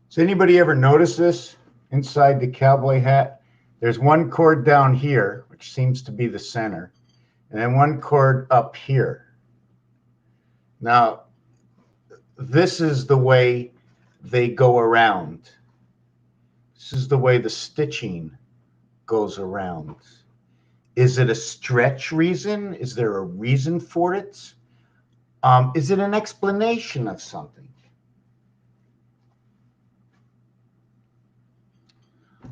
Does anybody ever notice this inside the cowboy hat? There's one cord down here, which seems to be the center, and then one cord up here. Now, this is the way they go around. This is the way the stitching goes around. Is it a stretch reason? Is there a reason for it? Is it an explanation of something?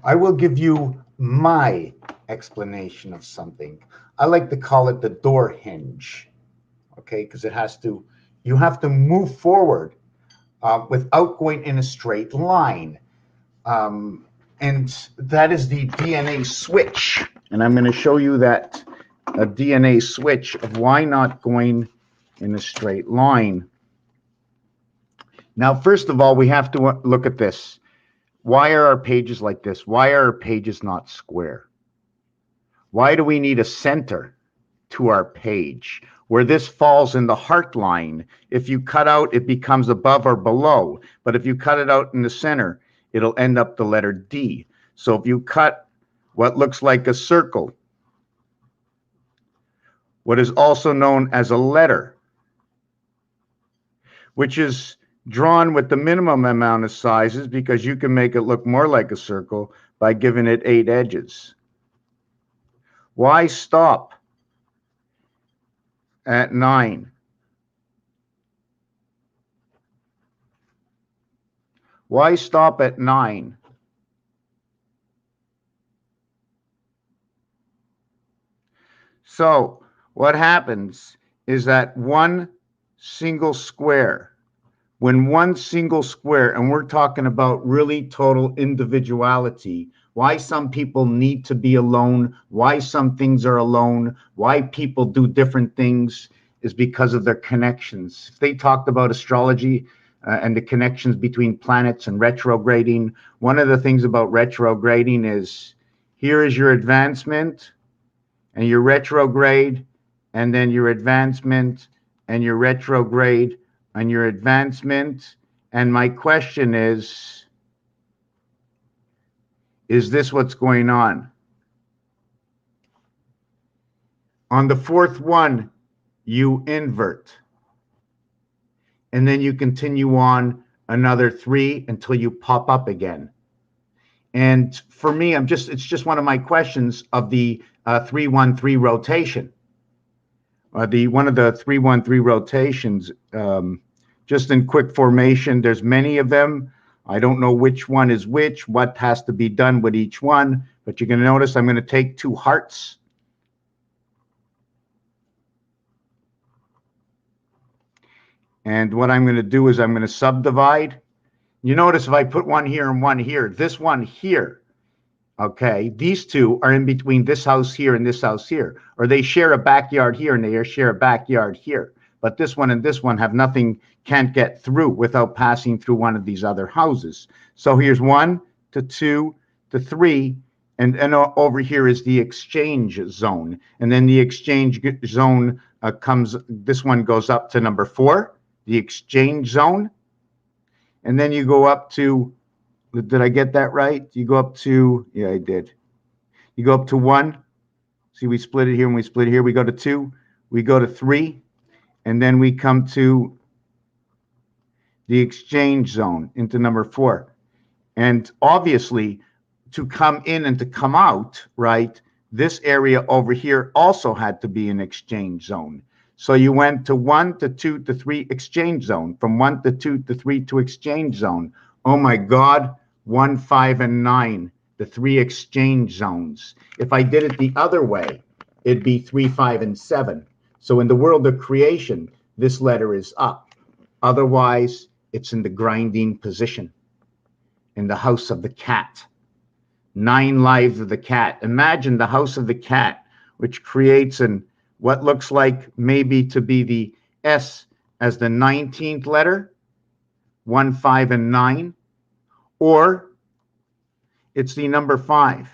I will give you my explanation of something. I like to call it the door hinge, okay? Because you have to move forward without going in a straight line. And that is the DNA switch. And I'm going to show you that a DNA switch of why not going in a straight line. Now, first of all, we have to look at this. Why are our pages like this? Why are our pages not square? Why do we need a center to our page? Where this falls in the heart line, if you cut out, it becomes above or below. But if you cut it out in the center, it'll end up the letter D. So if you cut what looks like a circle, what is also known as a letter, which is drawn with the minimum amount of sizes because you can make it look more like a circle by giving it 8 edges. Why stop at 9? Why stop at 9? So what happens is that one single square, and we're talking about really total individuality, why some people need to be alone, why some things are alone, why people do different things is because of their connections. If they talked about astrology and the connections between planets and retrograding, one of the things about retrograding is here is your advancement and your retrograde, and then your advancement and your retrograde and your advancement. And my question is this what's going on? On the fourth one, you invert. And then you continue on another 3 until you pop up again. And for me, it's just one of my questions of the 3-1-3 rotation. One of the 3-1-3 rotations, just in quick formation, there's many of them. I don't know which one is which, what has to be done with each one, but you're going to notice I'm going to take 2 hearts. And what I'm going to do is I'm going to subdivide. You notice if I put one here and one here, this one here, okay, these 2 are in between this house here and this house here, or they share a backyard here and they share a backyard here. But this one and this one have nothing, can't get through without passing through one of these other houses. So here's 1 to 2 to 3, and over here is the exchange zone. And then the exchange zone this one goes up to number 4, the exchange zone. And then you go up to, did I get that right? You go up to, yeah, I did. You go up to 1. See, we split it here and we split it here. We go to 2, we go to 3, and then we come to the exchange zone into number 4. And obviously, to come in and to come out, right, this area over here also had to be an exchange zone. So you went to 1 to 2 to 3 exchange zone, from 1 to 2 to 3 to exchange zone. Oh my God, 1, 5, and 9, the 3 exchange zones. If I did it the other way, it'd be 3, 5, and 7. So in the world of creation, this letter is up. Otherwise, it's in the grinding position, in the house of the cat. 9 lives of the cat. Imagine the house of the cat, which creates what looks like maybe to be the S as the 19th letter, 1, 5, and 9, or it's the number 5,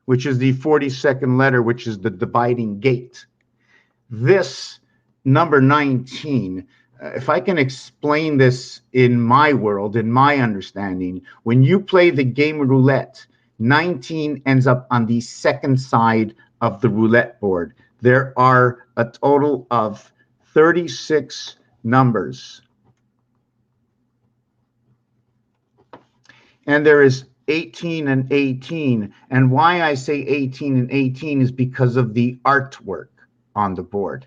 which is the 42nd letter, which is the dividing gate. This number 19 if I can explain this in my world, in my understanding, when you play the game of roulette, 19 ends up on the second side of the roulette board. There are a total of 36 numbers. And there is 18 and 18. And why I say 18 and 18 is because of the artwork on the board.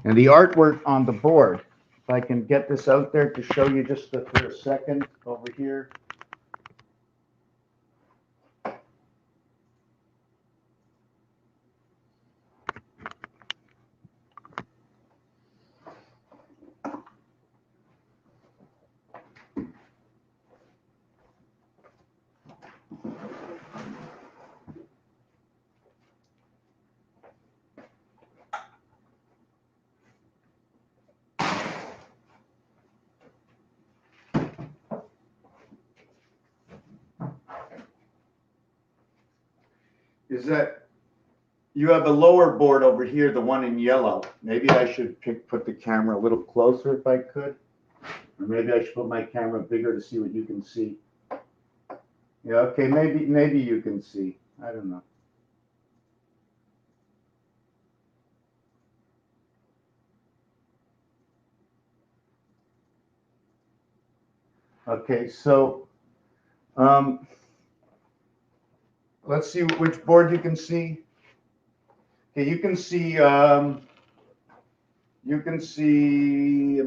And the artwork on the board, if I can get this out there to show you just for a second over here. Is that you have a lower board over here, the one in yellow. Maybe I should put the camera a little closer if I could. Or maybe I should put my camera bigger to see what you can see. Yeah, okay, maybe you can see. I don't know. Okay, so let's see which board you can see. Okay, you can see I'm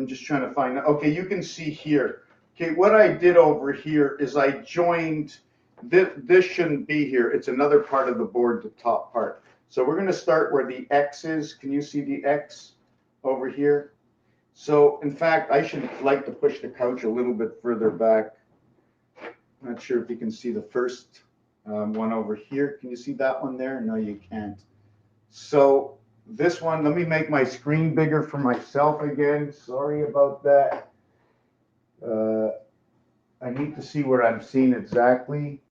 just trying to find, okay, you can see here. Okay, what I did over here is I joined, this shouldn't be here. It's another part of the board, the top part. So we're going to start where the X is. Can you see the X over here? So in fact, I should like to push the couch a little bit further back. I'm not sure if you can see the first one over here. Can you see that one there? No, you can't. So this one, let me make my screen bigger for myself again. Sorry about that. I need to see where I'm seeing exactly.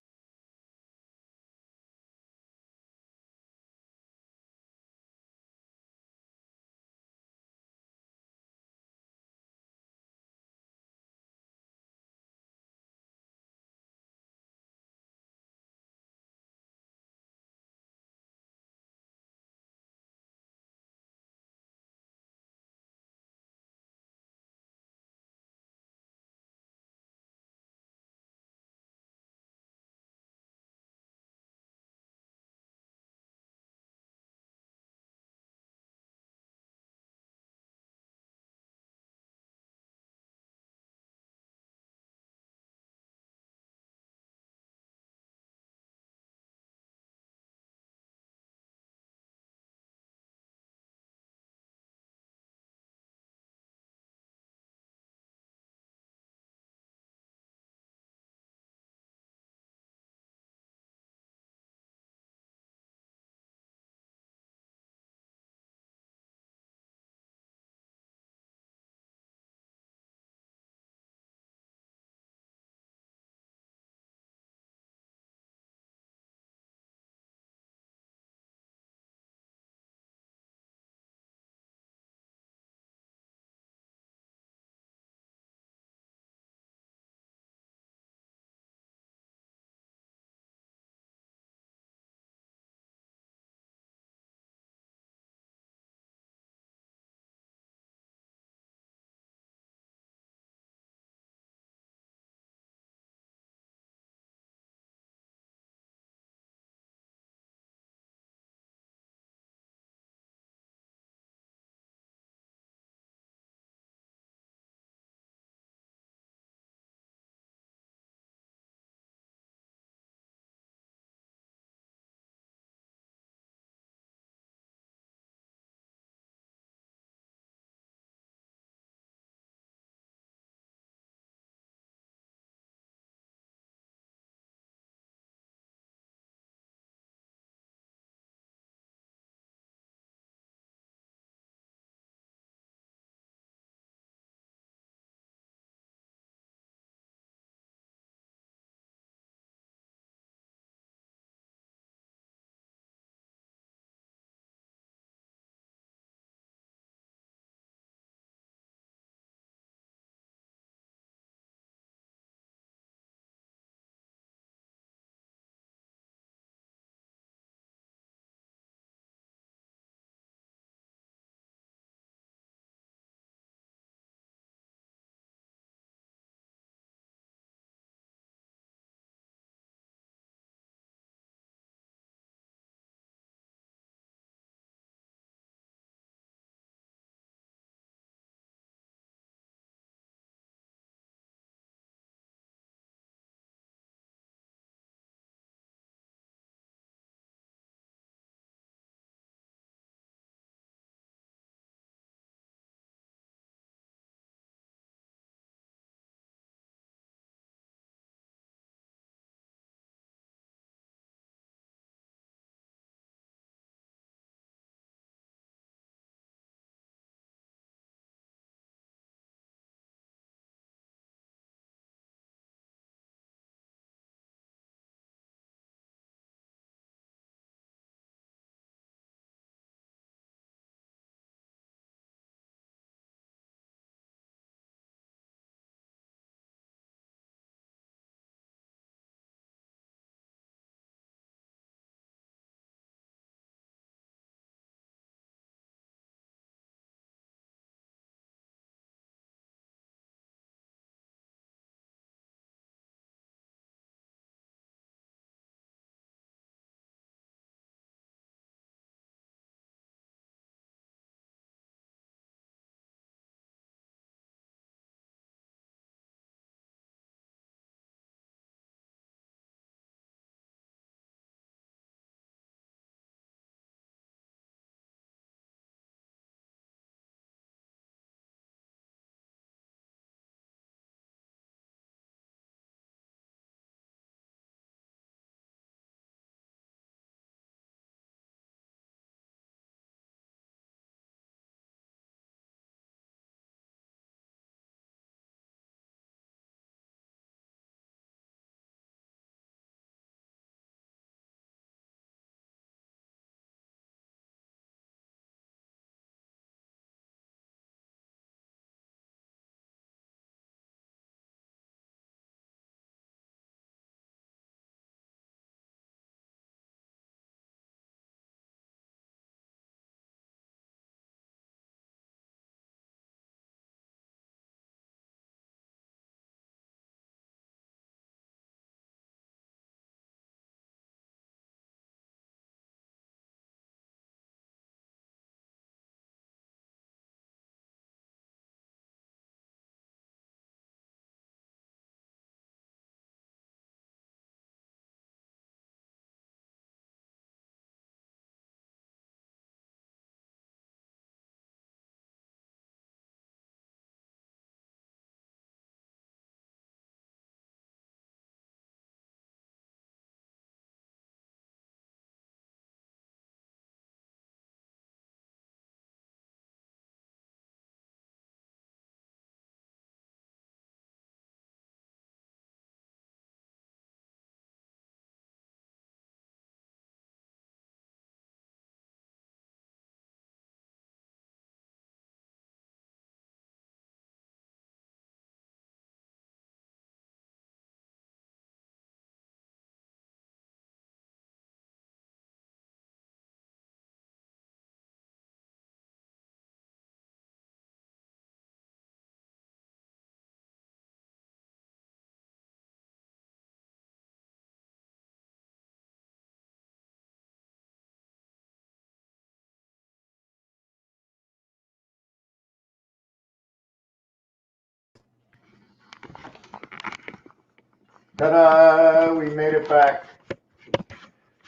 Ta-da! We made it back.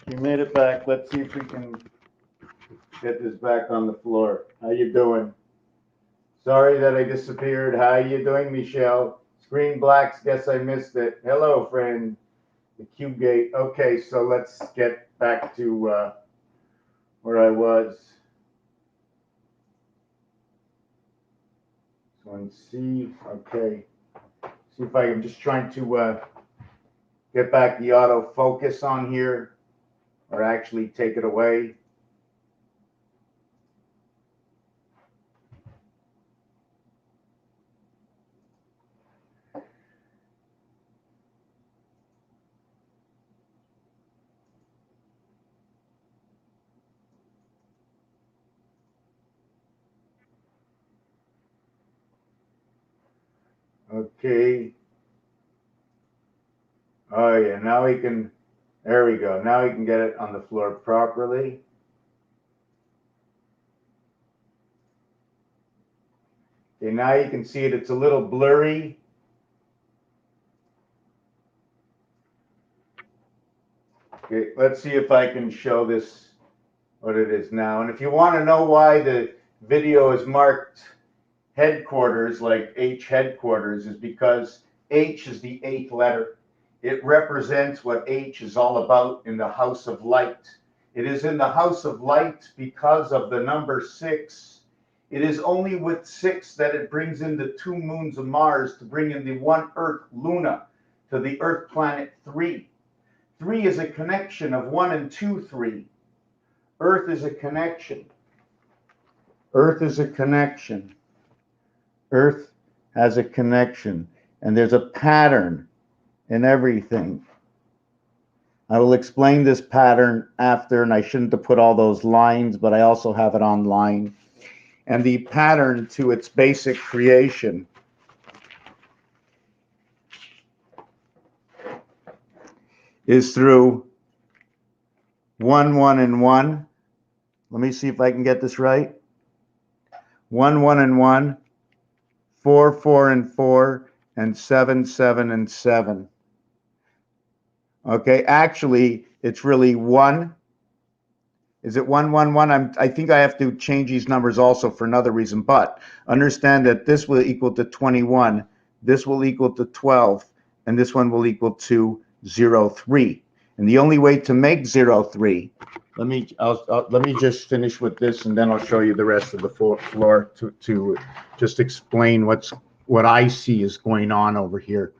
We made it back. Let's see if we can get this back on the floor. How you doing? Sorry that I disappeared. How you doing, Michelle? Screen blacks. Guess I missed it. Hello, friend. The Cube Gate. Okay, so let's get back to where I was. So and see. Okay. See if I'm just trying to get back the autofocus on here, or actually take it away. Okay. Oh yeah, now we can, there we go. Now we can get it on the floor properly. Okay, now you can see it. It's a little blurry. Okay, let's see if I can show this, what it is now. And if you want to know why the video is marked headquarters, like H headquarters, is because H is the 8th letter. It represents what H is all about in the house of light. It is in the house of light because of the number 6. It is only with 6 that it brings in the 2 moons of Mars to bring in the 1 Earth, Luna, to the Earth planet 3. 3 is a connection of 1 and 2, 3. Earth is a connection. Earth is a connection. Earth has a connection. And there's a pattern in everything. I will explain this pattern after, and I shouldn't have put all those lines, but I also have it online. And the pattern to its basic creation is through 1, 1, and 1. Let me see if I can get this right. 1, 1, and 1, 4, 4, and 4, and 7, 7, and 7. Okay, actually, it's really 1. Is it 1, 1, 1? I think I have to change these numbers also for another reason, but understand that this will equal to 21, this will equal to 12, and this one will equal to 0, 3. And the only way to make 0, 3, let me just finish with this, and then I'll show you the rest of the floor to just explain what I see is going on over here.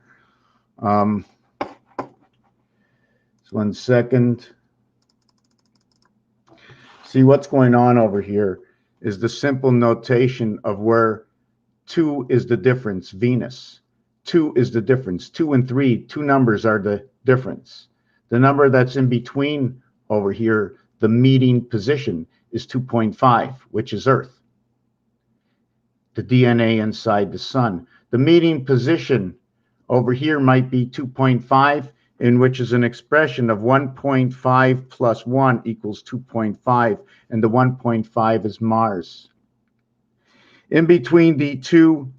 Just 1 second. See, what's going on over here is the simple notation of where 2 is the difference, Venus. 2 is the difference. 2 and 3, 2 numbers are the difference. The number that's in between over here, the meeting position, is 2.5, which is Earth. The DNA inside the sun. The meeting position over here might be 2.5, in which is an expression of 1.5 plus 1 equals 2.5, and the 1.5 is Mars. In between the 2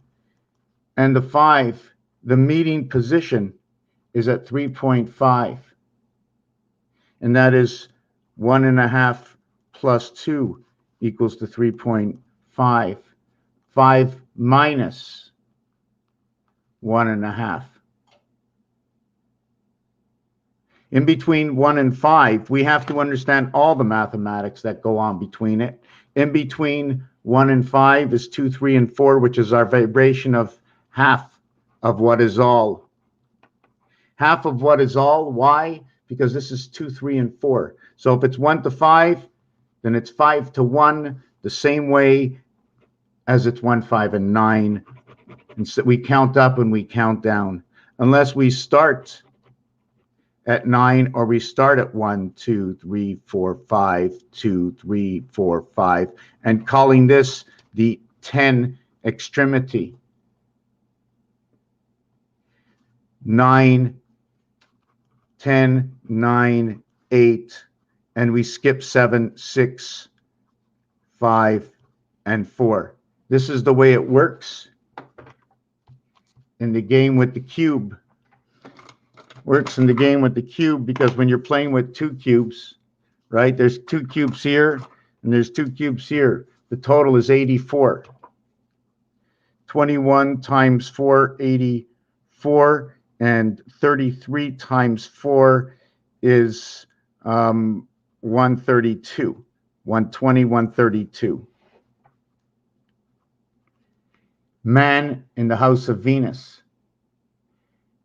and the 5, the meeting position is at 3.5, and that is 1.5 plus 2 equals to 3.5. 5 minus 1.5. In between 1 and 5, we have to understand all the mathematics that go on between it. In between 1 and 5 is 2, 3, and 4, which is our vibration of half of what is all. Half of what is all. Why? Because this is 2, 3, and 4. So if it's 1 to 5, then it's 5 to 1, the same way as it's 1, 5, and 9. And so we count up and we count down. Unless we start at 9, or we start at 1, 2, 3, 4, 5, 2, 3, 4, 5, and calling this the 10 extremity. 9, 10, 9, 8, and we skip 7, 6, 5, and 4. This is the way it works in the game with the cube. works in the game with the cube, because when you're playing with two cubes, right, there's two cubes here and there's two cubes here. The total is 84. 21 times 4, 84, and 33 times 4 is 132. 120, 132. Man in the house of Venus.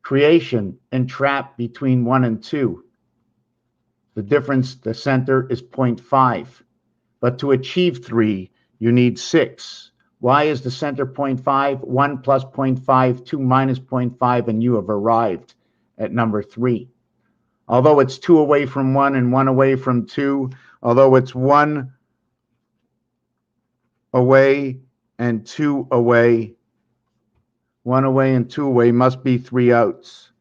Creation entrapped between 1 and 2. The difference, the center, is 0.5. But to achieve 3, you need 6. Why is the center 0.5? 1 plus 0.5, 2 minus 0.5, and you have arrived at number 3. Although it's 2 away from 1 and 1 away from 2, although it's 1 away and 2 away, 1 away and 2 away must be 3 outs.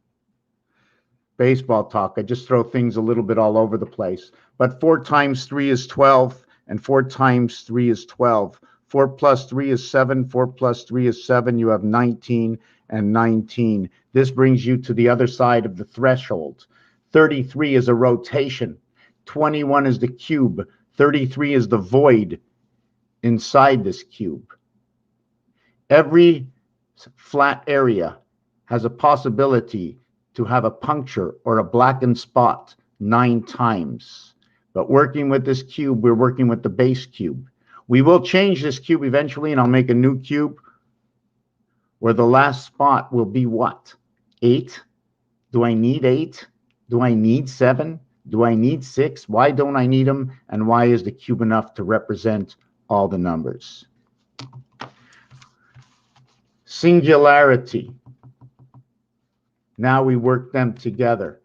Baseball talk. I just throw things a little bit all over the place. But 4 times 3 is 12, and 4 times 3 is 12. 4 plus 3 is 7. 4 plus 3 is 7. You have 19 and 19. This brings you to the other side of the threshold. 33 is a rotation. 21 is the cube. 33 is the void inside this cube. Every flat area has a possibility to have a puncture or a blackened spot 9 times. But working with this cube, we're working with the base cube. We will change this cube eventually, and I'll make a new cube where the last spot will be what? 8? Do I need 8? Do I need 7? Do I need 6? Why don't I need them? And why is the cube enough to represent all the numbers? Singularity. Now we work them together.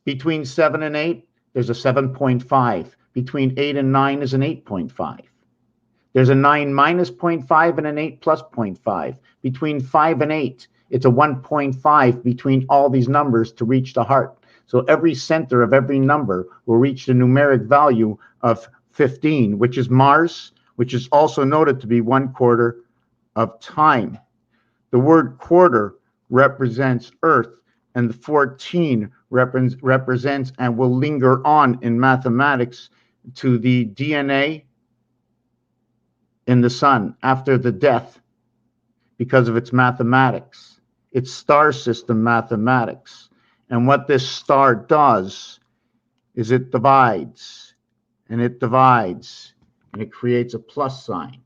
Between 7 and 8, there's a 7.5. Between 8 and 9 is an 8.5. There's a 9 minus 0.5 and an 8 plus 0.5. Between 5 and 8, it's a 1.5 between all these numbers to reach the heart. So every center of every number will reach the numeric value of 15, which is Mars, which is also noted to be 1/4 of time. The word quarter represents Earth, and the 14 represents and will linger on in mathematics to the DNA in the sun after the death because of its mathematics. It's star system mathematics. And what this star does is it divides, and it divides, and it creates a plus sign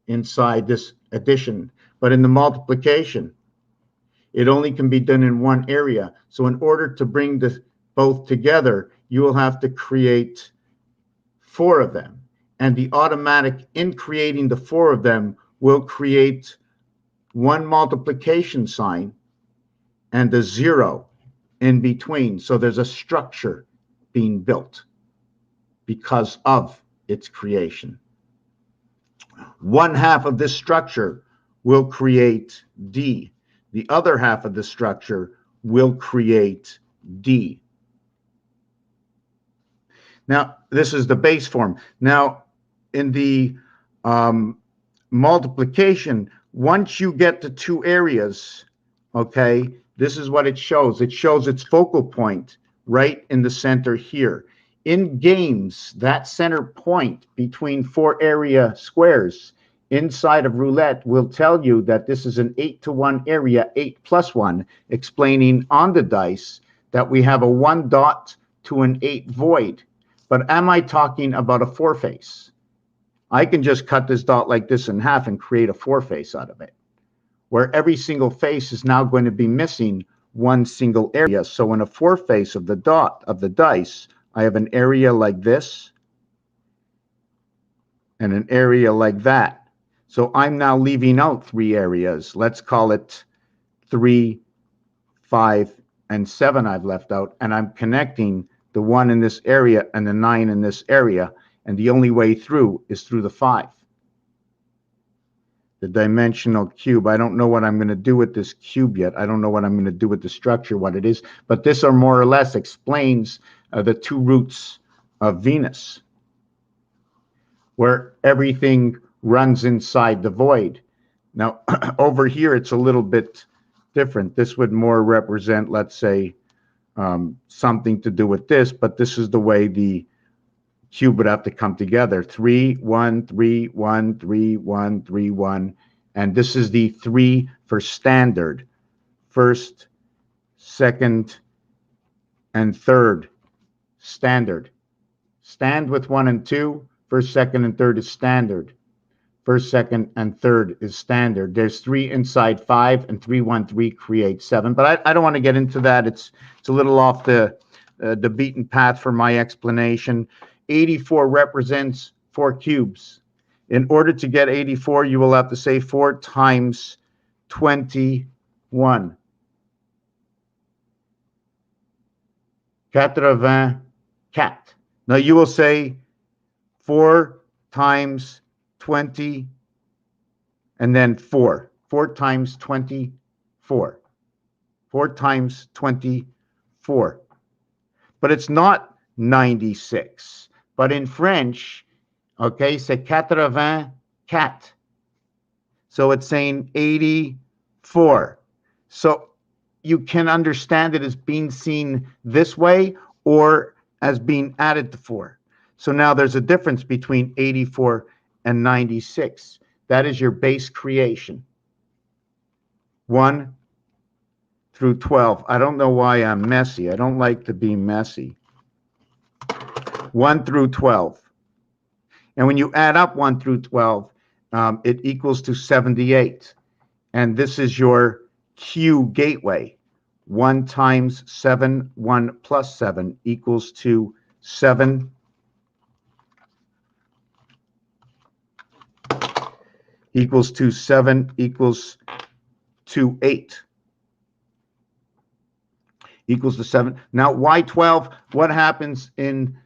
inside this addition. But in the multiplication, it only can be done in one area. So in order to bring this both together, you will have to create 4 of them. And the automatic in creating the 4 of them will create one multiplication sign and a 0 in between. So there's a structure being built because of its creation. 1/2 of this structure will create D. The other half of the structure will create D. Now, this is the base form. Now, in the multiplication, once you get to 2 areas, okay, this is what it shows. It shows its focal point right in the center here. In games, that center point between 4 area squares inside of roulette will tell you that this is an 8-to-1 area, 8 plus 1, explaining on the dice that we have a 1 dot to an 8 void. But am I talking about a 4 face? I can just cut this dot like this in half and create a 4 face out of it, where every single face is now going to be missing one single area. So in a 4 face of the dot of the dice, I have an area like this and an area like that. So I'm now leaving out 3 areas. Let's call it 3, 5, and 7 I've left out. And I'm connecting the 1 in this area and the 9 in this area. And the only way through is through the 5. The dimensional cube. I don't know what I'm going to do with this cube yet. I don't know what I'm going to do with the structure, what it is. But this more or less explains the 2 roots of Venus, where everything runs inside the void. Now, over here, it's a little bit different. This would more represent, let's say, something to do with this, but this is the way the cube would have to come together. 3, 1, 3, 1, 3, 1, 3, 1. And this is the 3 for standard. First, second, and third, standard. Stand with 1 and 2. First, second, and third is standard. First, second, and third is standard. There's 3 inside 5, and 3, 1, 3 creates 7. But I don't want to get into that. It's a little off the beaten path for my explanation. 84 represents 4 cubes. In order to get 84, you will have to say 4 times 21. 84. Now you will say 4 times 20 and then 4. 4 times 24. 4 times 24. But it's not 96. But in French, okay, c'est 84. So it's saying 84. So you can understand it as being seen this way or as being added to 4. So now there's a difference between 84 and 96. That is your base creation. 1 through 12. I don't know why I'm messy. I don't like to be messy. 1 through 12. And when you add up 1 through 12, it equals to 78. And this is your Q gateway. 1 times 7, 1 plus 7 equals to 7. Equals to 7 equals to 8. Equals to 7. Now, why 12? What happens in,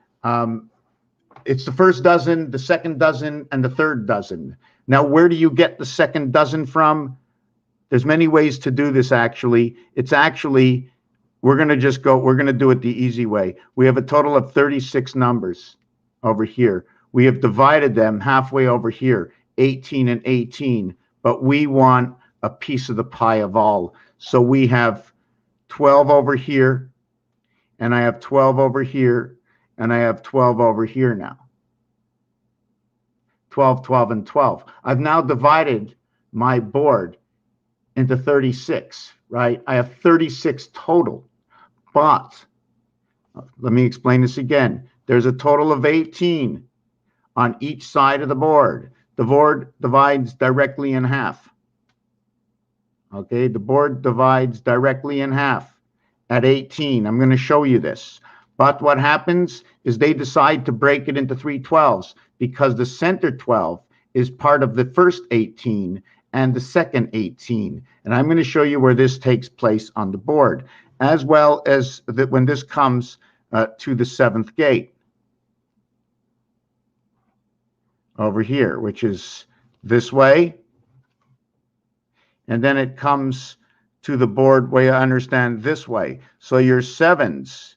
it's the first dozen, the second dozen, and the third dozen. Now, where do you get the second dozen from? There's many ways to do this, actually. It's actually, we're going to do it the easy way. We have a total of 36 numbers over here. We have divided them halfway over here, 18 and 18, but we want a piece of the pie of all. So we have 12 over here, and I have 12 over here, and I have 12 over here now. 12, 12, and 12. I've now divided my board into 36, right? I have 36 total, but let me explain this again. There's a total of 18 on each side of the board. The board divides directly in half. Okay, the board divides directly in half at 18. I'm going to show you this. But what happens is they decide to break it into 3 12s because the center 12 is part of the first 18 and the second 18. And I'm going to show you where this takes place on the board, as well as that when this comes to the 7th gate over here, which is this way. And then it comes to the board where you understand this way. So your 7s,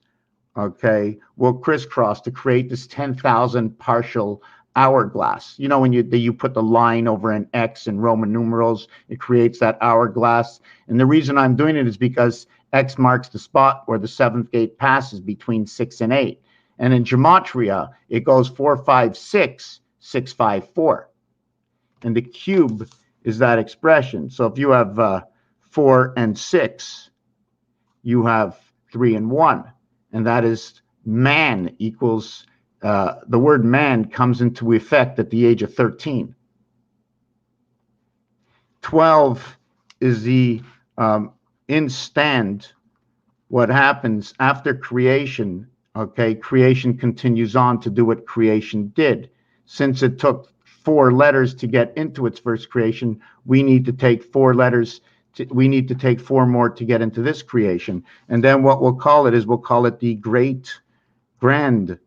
okay, will crisscross to create this 10,000 partial hourglass. You know, when you put the line over an X in Roman numerals, it creates that hourglass. And the reason I'm doing it is because X marks the spot where the 7th gate passes between 6 and 8. And in gematria, it goes 4, 5, 6, 6, 5, 4. And the cube is that expression. So if you have 4 and 6, you have 3 and 1. And that is man equals, the word man comes into effect at the age of 13. 12 is the instant, what happens after creation. Okay, creation continues on to do what creation did. Since it took 4 letters to get into its first creation, we need to take 4 letters. We need to take 4 more to get into this creation. And then what we'll call it is we'll call it the great grandfather.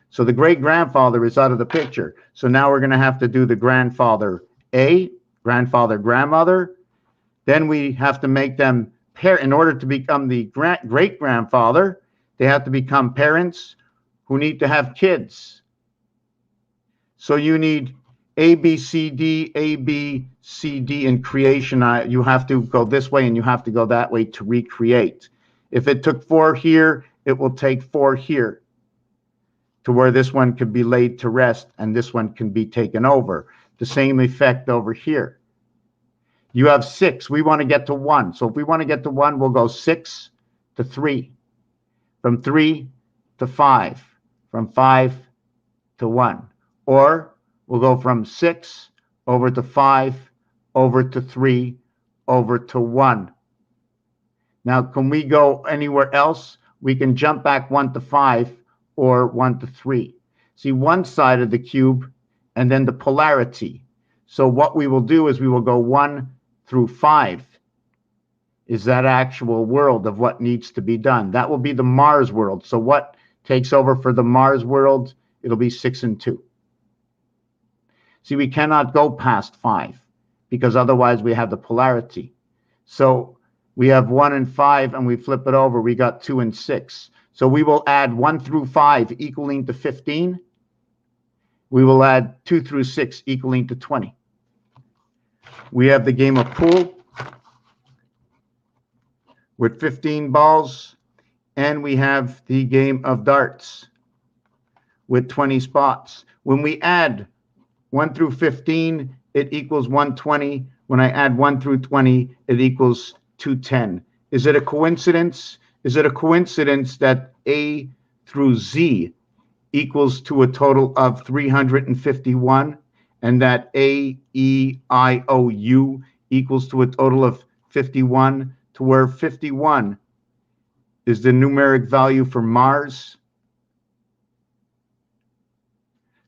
So the great grandfather is out of the picture. So now we're going to have to do the grandfather A, grandfather, grandmother. Then we have to make them pair. In order to become the great grandfather, they have to become parents who need to have kids. So you need A, B, C, D, A, B, C, D in creation, you have to go this way and you have to go that way to recreate. If it took 4 here, it will take 4 here to where this one could be laid to rest and this one can be taken over. The same effect over here. You have 6. We want to get to 1. So if we want to get to 1, we'll go 6 to 3. From 3 to 5. From 5 to 1. Or we'll go from 6 over to 5, over to 3, over to 1. Now, can we go anywhere else? We can jump back 1 to 5 or 1 to 3. See one side of the cube and then the polarity. So what we will do is we will go 1 through 5 is that actual world of what needs to be done. That will be the Mars world. So what takes over for the Mars world? It'll be 6 and 2. See, we cannot go past 5 because otherwise we have the polarity. So we have 1 and 5 and we flip it over. We got 2 and 6. So we will add 1 through 5 equaling to 15. We will add 2 through 6 equaling to 20. We have the game of pool with 15 balls, and we have the game of darts with 20 spots. When we add 1 through 15, it equals 120. When I add 1 through 20, it equals 210. Is it a coincidence? Is it a coincidence that A through Z equals to a total of 351, and that A, E, I, O, U equals to a total of 51, to where 51 is the numeric value for Mars,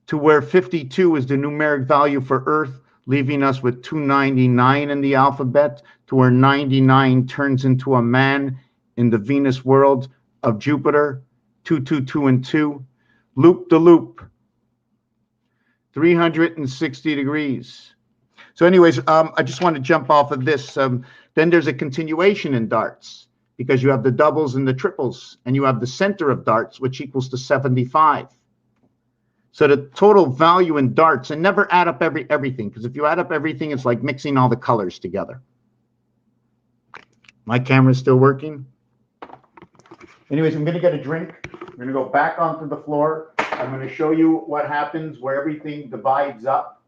to where 52 is the numeric value for Earth, leaving us with 299 in the alphabet, to where 99 turns into a man in the Venus world of Jupiter, 222 and 2, loop the loop, 360 degrees. So anyways, I just want to jump off of this. Then there's a continuation in darts because you have the doubles and the triples, and you have the center of darts, which equals to 75. So the total value in darts, and never add up everything, because if you add up everything, it's like mixing all the colors together. My camera's still working. Anyways, I'm going to get a drink. I'm going to go back onto the floor. I'm going to show you what happens where everything divides up.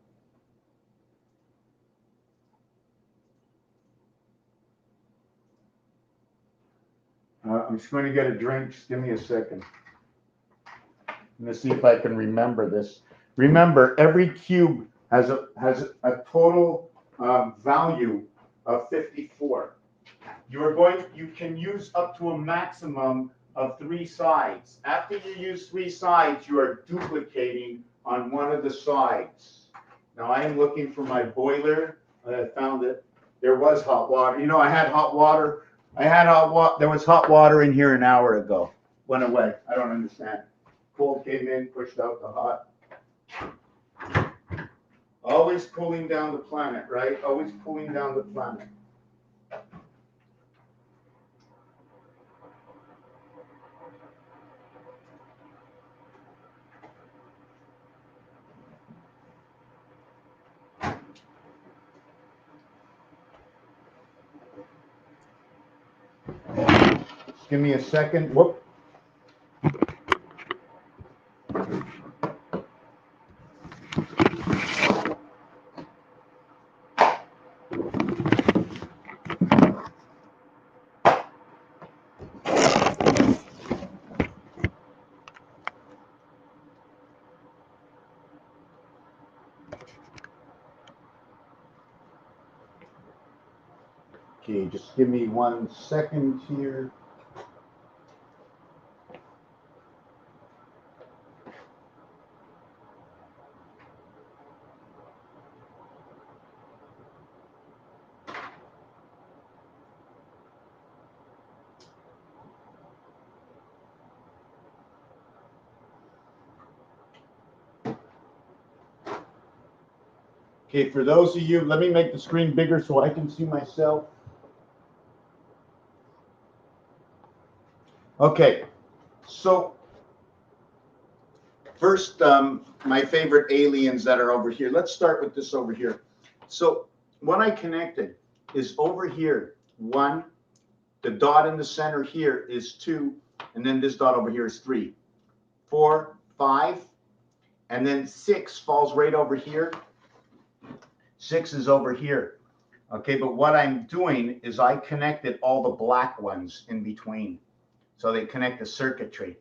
I'm just going to get a drink. Just give me a second. I'm going to see if I can remember this. Remember, every cube has a total value of 54. You can use up to a maximum of 3 sides. After you use 3 sides, you are duplicating on one of the sides. Now I am looking for my boiler. I found it. There was hot water. You know, I had hot water. There was hot water in here an hour ago. Went away. I don't understand. Cold came in, pushed out the hot. Always cooling down the planet, right? Always cooling down the planet. Just give me a second. Whoop. Okay, just give me 1 second here. Okay, for those of you, let me make the screen bigger so I can see myself. Okay, so First, my favorite aliens that are over here. Let's start with this over here. So what I connected is over here, 1, the dot in the center here is 2, and then this dot over here is 3, 4, 5, and then 6 falls right over here. 6 is over here. Okay, but what I'm doing is I connected all the black ones in between. So they connect the circuitry.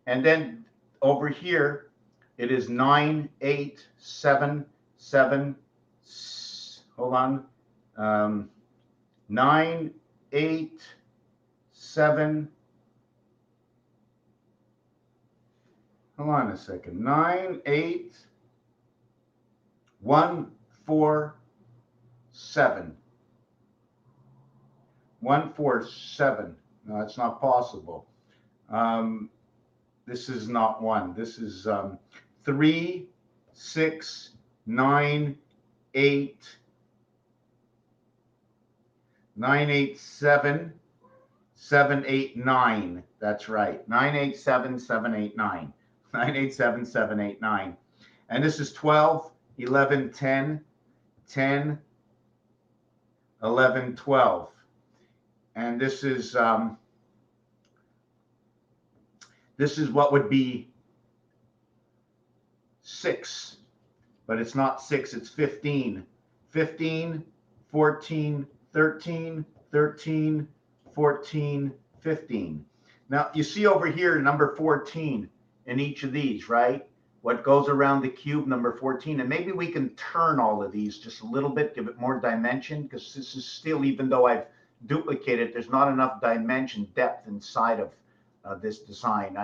And then over here, it is 9, 8, 7, 7, hold on, 9, 8, 7, hold on a second, 9, 8, 1, 4, 7. 1, 4, 7. No, that's not possible. This is not 1. This is 3, 6, 9, 8, 9, 8, 7, 7, 8, 9. That's right. 9, 8, 7, 7, 8, 9. 9, 8, 7, 7, 8, 9. And this is 12, 11, 10, 10, 11, 12. And this is what would be 6, but it's not 6, it's 15. 15, 14, 13, 13, 14, 15. Now you see over here number 14 in each of these, right? What goes around the cube, number 14. And maybe we can turn all of these just a little bit, give it more dimension, because this is still, even though I've duplicated, there's not enough dimension depth inside of this design.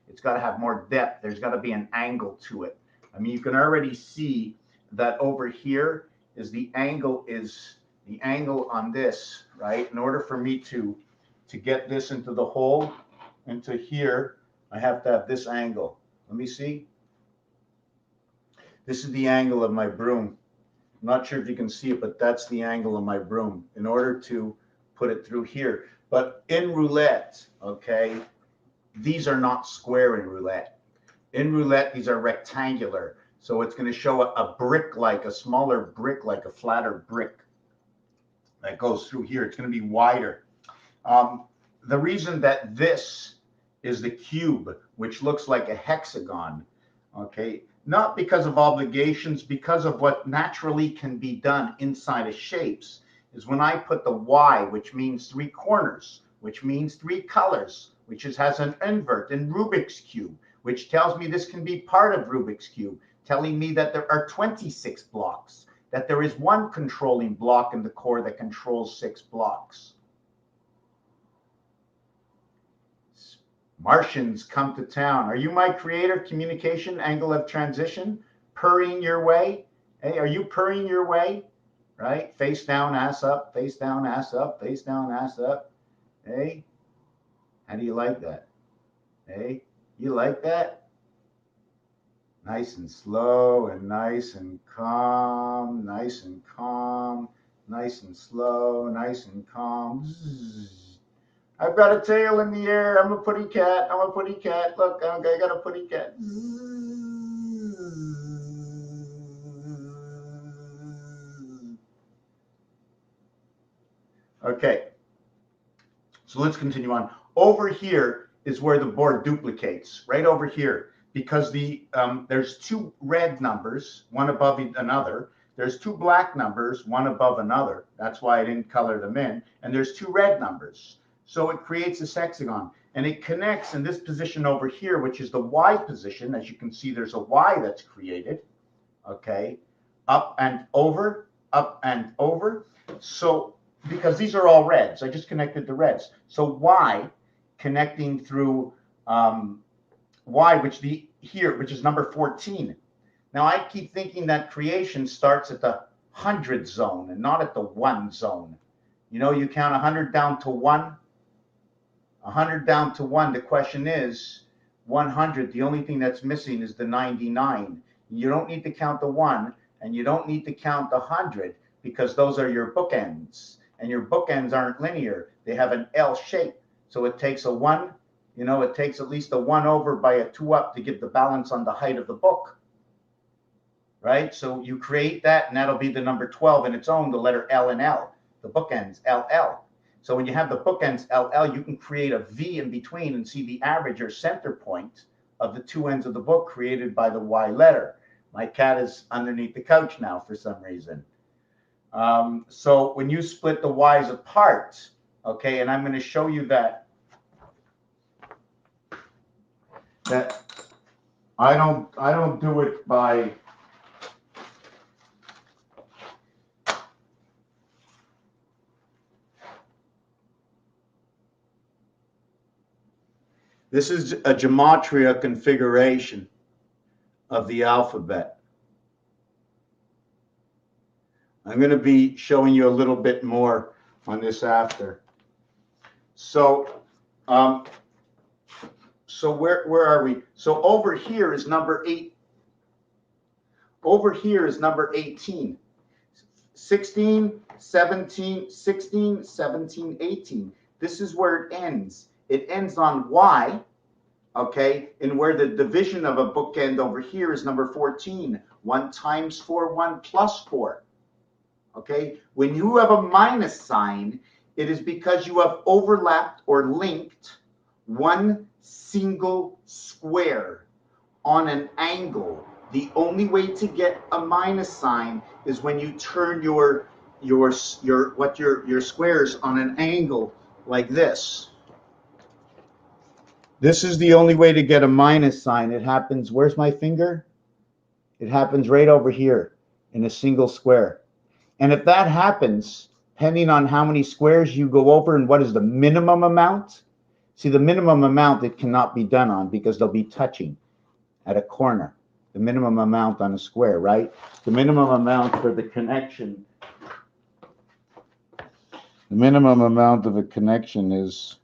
It's got to have more depth. There's got to be an angle to it. I mean, you can already see that over here is the angle on this, right? In order for me to get this into the hole, into here, I have to have this angle. Let me see. This is the angle of my broom. I'm not sure if you can see it, but that's the angle of my broom in order to put it through here. But in roulette, okay, these are not square in roulette. In roulette, these are rectangular. So it's going to show a brick, like a smaller brick, like a flatter brick that goes through here. It's going to be wider. The reason that this is the cube, which looks like a hexagon, okay, not because of obligations, because of what naturally can be done inside of shapes, is when I put the Y, which means 3 corners, which means 3 colors, which has an invert in Rubik's Cube, which tells me this can be part of Rubik's Cube, telling me that there are 26 blocks, that there is one controlling block in the core that controls 6 blocks. Martians come to town. Are you my creator? Communication, angle of transition, purring your way? Hey, are you purring your way? Right? Face down, ass up, face down, ass up, face down, ass up. Hey, how do you like that? Hey, you like that? Nice and slow and nice and calm, nice and calm, nice and slow, nice and calm. Zzz. I've got a tail in the air. I'm a putty cat. I'm a putty cat. Look, I got a putty cat. Okay. So let's continue on. Over here is where the board duplicates, right over here, because there's 2 red numbers, one above another. There's 2 black numbers, one above another. That's why I didn't color them in. And there's 2 red numbers. So it creates this hexagon, and it connects in this position over here, which is the Y position. As you can see, there's a Y that's created, okay, up and over, So because these are all reds, I just connected the reds. So Y connecting through Y, which is number 14. Now I keep thinking that creation starts at the 100 zone and not at the 1 zone. You know, you count 100 down to 1. 100 down to 1. The question is 100. The only thing that's missing is the 99. You don't need to count the 1, and you don't need to count the 100, because those are your bookends, and your bookends aren't linear. They have an L shape. So it takes a 1, You know, it takes at least a 1 over by a 2 up to give the balance on the height of the book. Right? So you create that, and that'll be the number 12 in its own, the letter L and L, the bookends, LL. So when you have the bookends, LL, you can create a V in between and see the average or center point of the two ends of the book created by the Y letter. My cat is underneath the couch now for some reason. So when you split the Y's apart, okay, and I'm going to show you that I don't do it by this is a gematria configuration of the alphabet. I'm going to be showing you a little bit more on this after. So, where are we? So over here is number 8. Over here is number 18. 16, 17, 16, 17, 18. This is where it ends. It ends on Y, okay? And where the division of a bookend over here is number 14. 1 times 4, 1 plus 4. Okay? When you have a minus sign, it is because you have overlapped or linked one single square on an angle. The only way to get a minus sign is when you turn your squares on an angle like this. This is the only way to get a minus sign. It happens, where's my finger? It happens right over here in a single square. And if that happens, depending on how many squares you go over and what is the minimum amount, see the minimum amount it cannot be done on because they'll be touching at a corner. The minimum amount on a square, right? The minimum amount for the connection, the minimum amount of a connection is,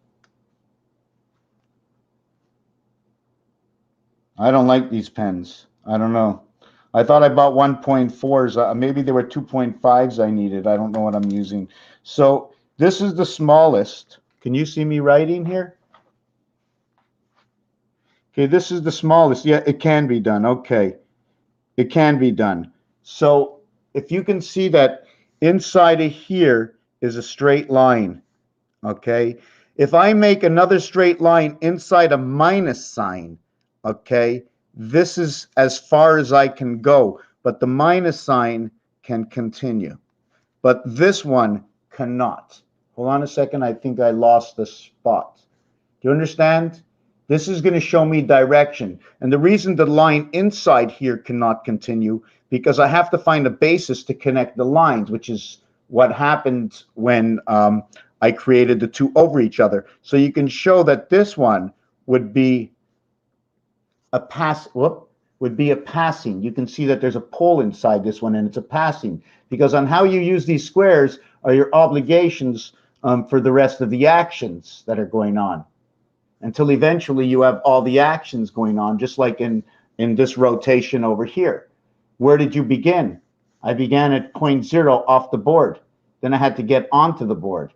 I don't like these pens. I don't know. I thought I bought 1.4s. Maybe there were 2.5s I needed. I don't know what I'm using. So this is the smallest. Can you see me writing here? Okay, this is the smallest. Yeah, it can be done. Okay, it can be done. So if you can see that inside of here is a straight line, okay? If I make another straight line inside a minus sign, okay, this is as far as I can go, but the minus sign can continue. But this one cannot. Hold on a second, I think I lost the spot. Do you understand? This is going to show me direction. And the reason the line inside here cannot continue, because I have to find a basis to connect the lines, which is what happened when I created the two over each other. So you can show that this one would be a passing. You can see that there's a pole inside this one, and it's a passing. Because on how you use these squares are your obligations for the rest of the actions that are going on, until eventually you have all the actions going on, just like in this rotation over here. Where did you begin? I began at point 0 off the board. Then I had to get onto the board.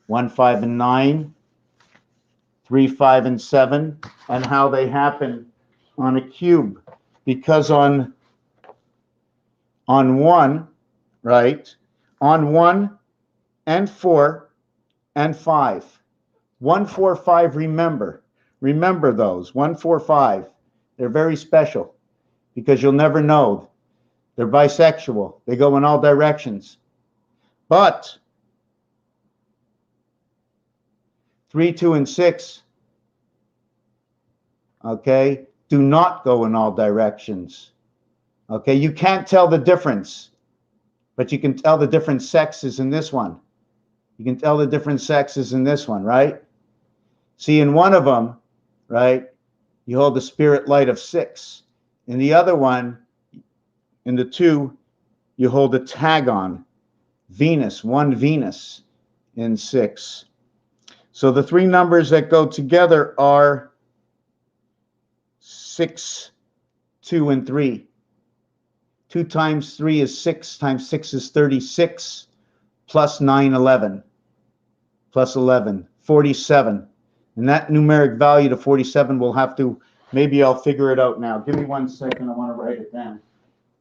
1, 5, and 9, 3, 5, and 7, and how they happen on a cube. Because on 1, right, on 1 and 4 and 5, 1, 4, 5, remember those 1, 4, 5. They're very special because you'll never know. They're bisexual. They go in all directions. But 3, 2, and 6, okay, do not go in all directions. Okay, you can't tell the difference, but you can tell the different sexes in this one. You can tell the different sexes in this one, right? See, in one of them, right, you hold the spirit light of 6. In the other one, in the 2, you hold a tagon, Venus, 1 Venus in 6. So the 3 numbers that go together are 6, 2, and 3. 2 times 3 is 6, times 6 is 36, plus 9, 11, plus 11, 47. And that numeric value to 47, we'll have to, maybe I'll figure it out now. Give me 1 second. I want to write it down.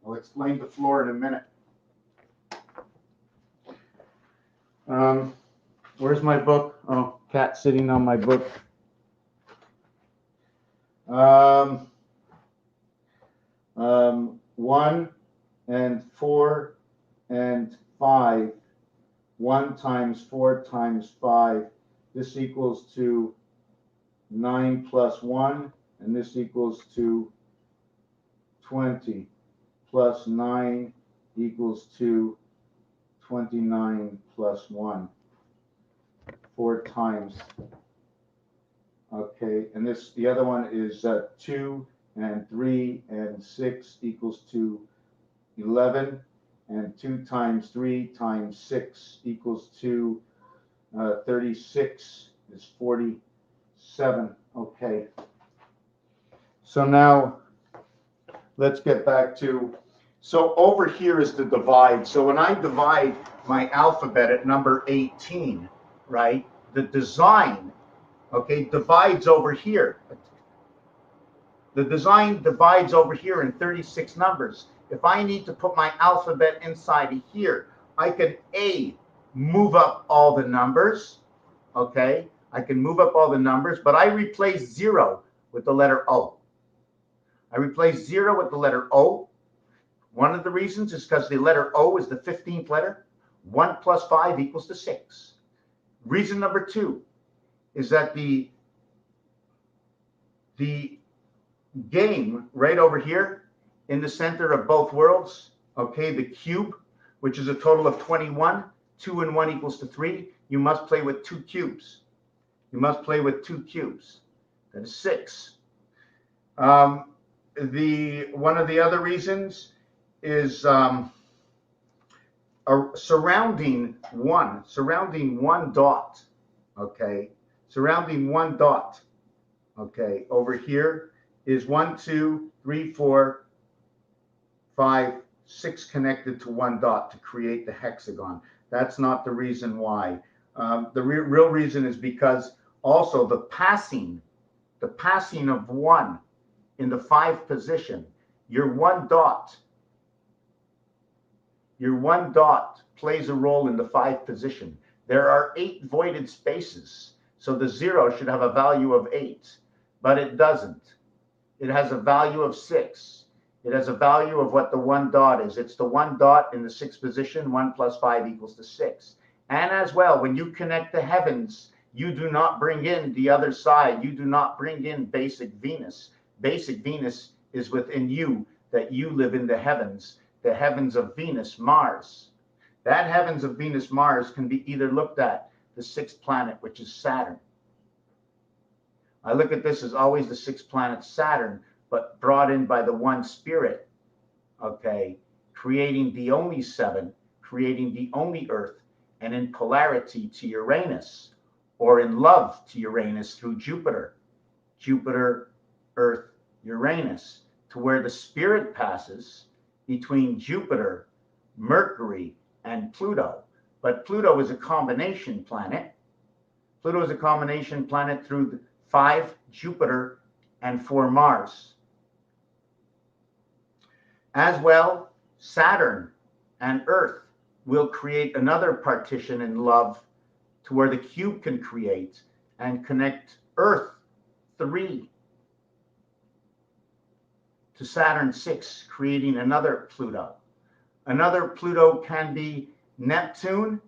I'll explain the floor in a minute. Where's my book? Oh, cat sitting on my book. 1 and 4 and 5. 1 times 4 times 5. This equals to 9 plus 1, and this equals to 20 plus 9 equals to 29 plus 1. 4 times. Okay, and this, the other one is 2 and 3 and 6 equals to 11, and 2 times 3 times 6 equals to 36 is 47. Okay. So now let's get back to, so over here is the divide. So when I divide my alphabet at number 18, right, the design, okay, divides over here. The design divides over here in 36 numbers. If I need to put my alphabet inside of here, I could A, move up all the numbers, okay? I can move up all the numbers, but I replace 0 with the letter O. I replace 0 with the letter O. One of the reasons is because the letter O is the 15th letter. 1 plus 5 equals to 6. Reason number 2 is that the game right over here in the center of both worlds, okay, the cube, which is a total of 21, 2 and 1 equals to 3, you must play with 2 cubes. You must play with 2 cubes. That is 6. One of the other reasons is surrounding one dot, okay, surrounding one dot, okay, over here is 1, 2, 3, 4, 5, 6 connected to one dot to create the hexagon. That's not the reason why. The real reason is because also the passing of 1 in the 5 position, your one dot plays a role in the 5 position. There are 8 voided spaces, so the 0 should have a value of 8, but it doesn't. It has a value of 6. It has a value of what the one dot is. It's the one dot in the 6th position. 1 plus 5 equals to 6. And as well, when you connect the heavens, you do not bring in the other side. You do not bring in basic Venus. Basic Venus is within you, that you live in the heavens of Venus, Mars. That heavens of Venus, Mars can be either looked at the 6th planet, which is Saturn. I look at this as always the 6th planet, Saturn, but brought in by the one spirit, okay, creating the only 7, creating the only Earth, and in polarity to Uranus, or in love to Uranus through Jupiter. Jupiter, Earth, Uranus, to where the spirit passes between Jupiter, Mercury, and Pluto. But Pluto is a combination planet. Pluto is a combination planet through the 5 Jupiter and 4 Mars. As well, Saturn and Earth will create another partition in love to where the cube can create and connect Earth 3 to Saturn 6, creating another Pluto. Another Pluto can be Neptune,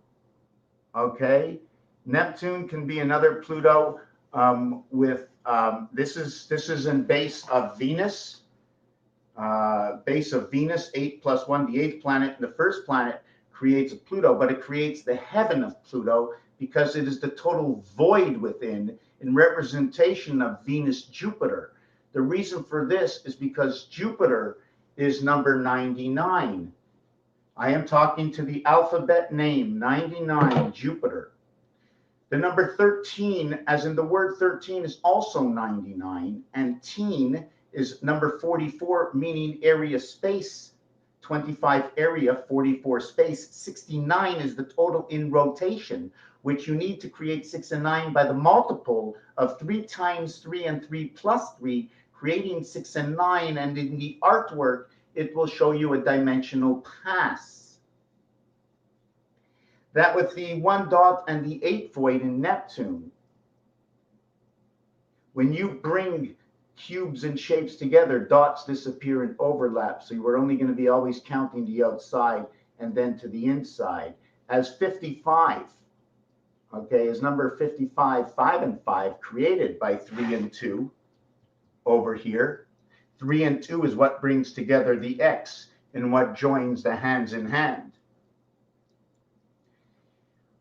okay? Neptune can be another Pluto this is in base of Venus. Base of Venus, 8 plus 1, the 8th planet. The first planet creates a Pluto, but it creates the heaven of Pluto because it is the total void within, in representation of Venus, Jupiter. The reason for this is because Jupiter is number 99. I am talking to the alphabet name, 99, Jupiter. The number 13, as in the word 13, is also 99, and teen is number 44, meaning area space. 25 area, 44 space. 69 is the total in rotation, which you need to create 6 and 9 by the multiple of 3 times 3 and 3 plus 3, creating 6 and 9. And in the artwork, it will show you a dimensional pass. That with the 1 dot and the 8 void in Neptune, when you bring cubes and shapes together, dots disappear and overlap. So you are only going to be always counting the outside and then to the inside. As 55, okay, is number 55, 5 and 5, created by 3 and 2 over here. 3 and 2 is what brings together the X and what joins the hands in hand.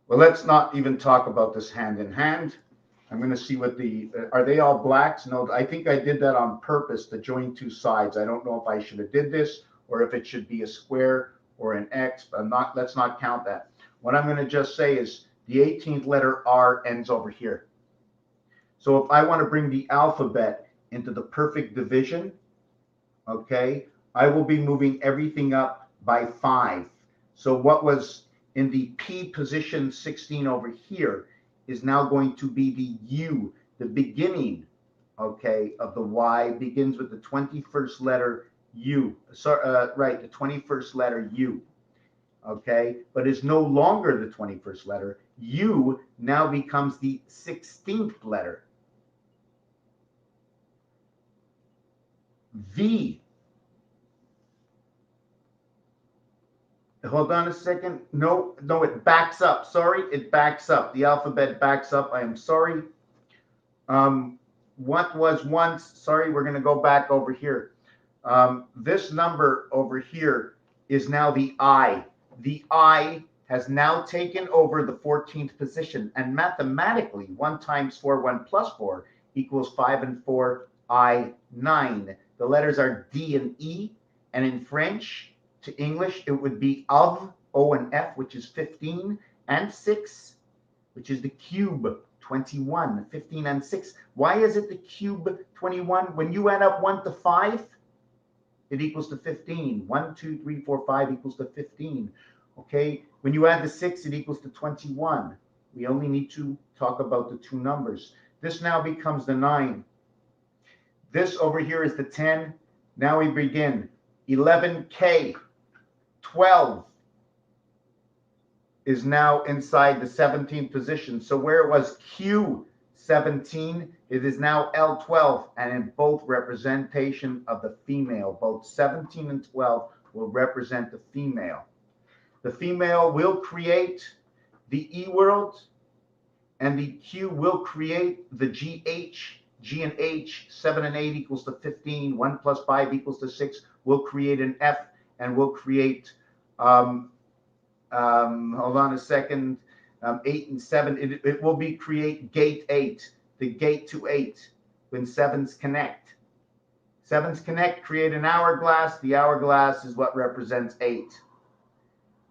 Well, let's not even talk about this hand in hand. I'm going to see what are they all blacks? No, I think I did that on purpose to join two sides. I don't know if I should have did this or if it should be a square or an X, but let's not count that. What I'm going to just say is the 18th letter R ends over here. So if I want to bring the alphabet into the perfect division, okay, I will be moving everything up by 5. So what was in the P position 16 over here is now going to be the U. The beginning, okay, of the Y begins with the 21st letter U. Right, the 21st letter U, okay, but is no longer the 21st letter. U now becomes the 16th letter. V. Hold on a second. No, it backs up. Sorry, it backs up. The alphabet backs up. I am sorry. What was once, sorry, we're going to go back over here. This number over here is now the I. The I has now taken over the 14th position. And mathematically, 1 times 4, 1 plus 4 equals 5 and 4, I, 9. The letters are D and E. And in French, to English, it would be of, O and F, which is 15, and 6, which is the cube, 21, 15 and 6. Why is it the cube 21? When you add up 1 to 5, it equals to 15. 1, 2, 3, 4, 5 equals to 15. Okay, when you add the 6, it equals to 21. We only need to talk about the two numbers. This now becomes the 9. This over here is the 10. Now we begin. 11K. 12 is now inside the 17th position. So where it was Q17, it is now L12, and in both representation of the female, both 17 and 12 will represent the female. The female will create the E world, and the Q will create the GH, G and H, 7 and 8 equals to 15, 1 plus 5 equals to 6, will create an F, and will create, hold on a second, 8 and 7. It will be create gate 8, the gate to 8, when 7s connect. 7s connect, create an hourglass. The hourglass is what represents 8.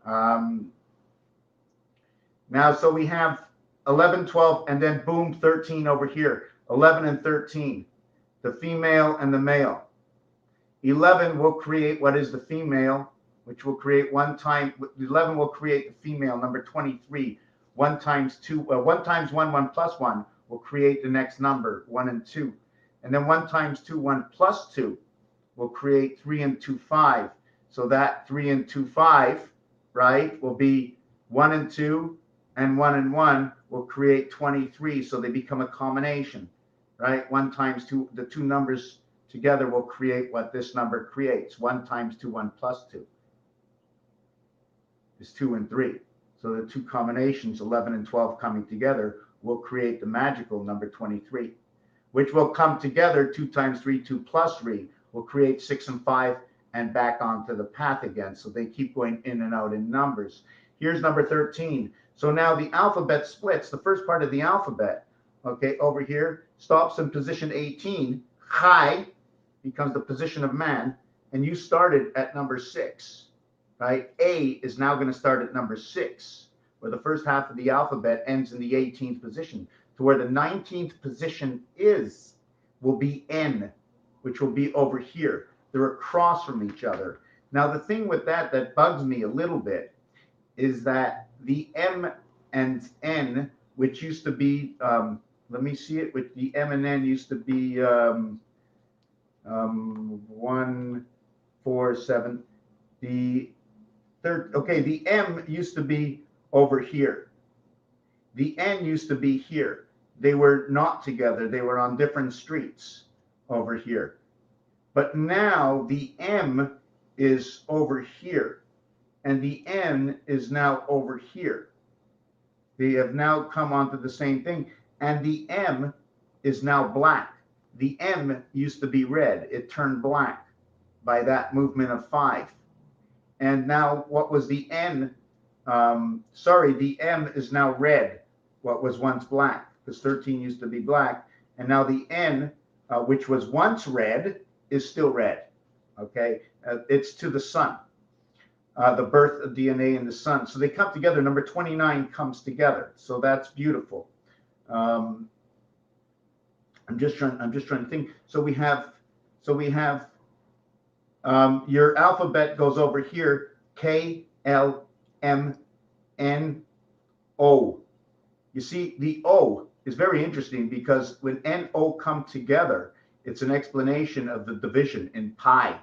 Now, so we have 11, 12, and then boom, 13 over here. 11 and 13, the female and the male. 11 will create what is the female, which will create 1 time. 11 will create the female, number 23. 1 times 2, 1 times 1, 1 plus 1 will create the next number, 1 and 2. And then 1 times 2, 1 plus 2 will create 3 and 2, 5. So that 3 and 2, 5, right, will be 1 and 2, and 1 and 1 will create 23. So they become a combination, right? 1 times 2, the two numbers together will create what this number creates. 1 times 2, 1 plus 2 is 2 and 3. So the two combinations, 11 and 12 coming together, will create the magical number 23, which will come together. 2 times 3, 2 plus 3 will create 6 and 5 and back onto the path again. So they keep going in and out in numbers. Here's number 13. So now the alphabet splits. The first part of the alphabet, okay, over here, stops in position 18. Chai becomes the position of man, and you started at number 6, right? A is now going to start at number 6, where the first half of the alphabet ends in the 18th position, to where the 19th position will be N, which will be over here. They're across from each other. Now, the thing with that bugs me a little bit is that the M and N, which used to be, let me see it, with the M and N used to be 1, 4, 7. The third, okay, the M used to be over here. The N used to be here. They were not together. They were on different streets over here. But now the M is over here, and the N is now over here. They have now come onto the same thing, and the M is now black. The M used to be red. It turned black by that movement of 5. And now what was the N? The M is now red, what was once black, because 13 used to be black. And now the N, which was once red, is still red. Okay, it's to the sun, the birth of DNA in the sun. So they come together. Number 29 comes together. So that's beautiful. I'm just trying to think. So we have your alphabet goes over here. K, L, M, N, O. You see, the O is very interesting because when N, O come together, it's an explanation of the division in pi.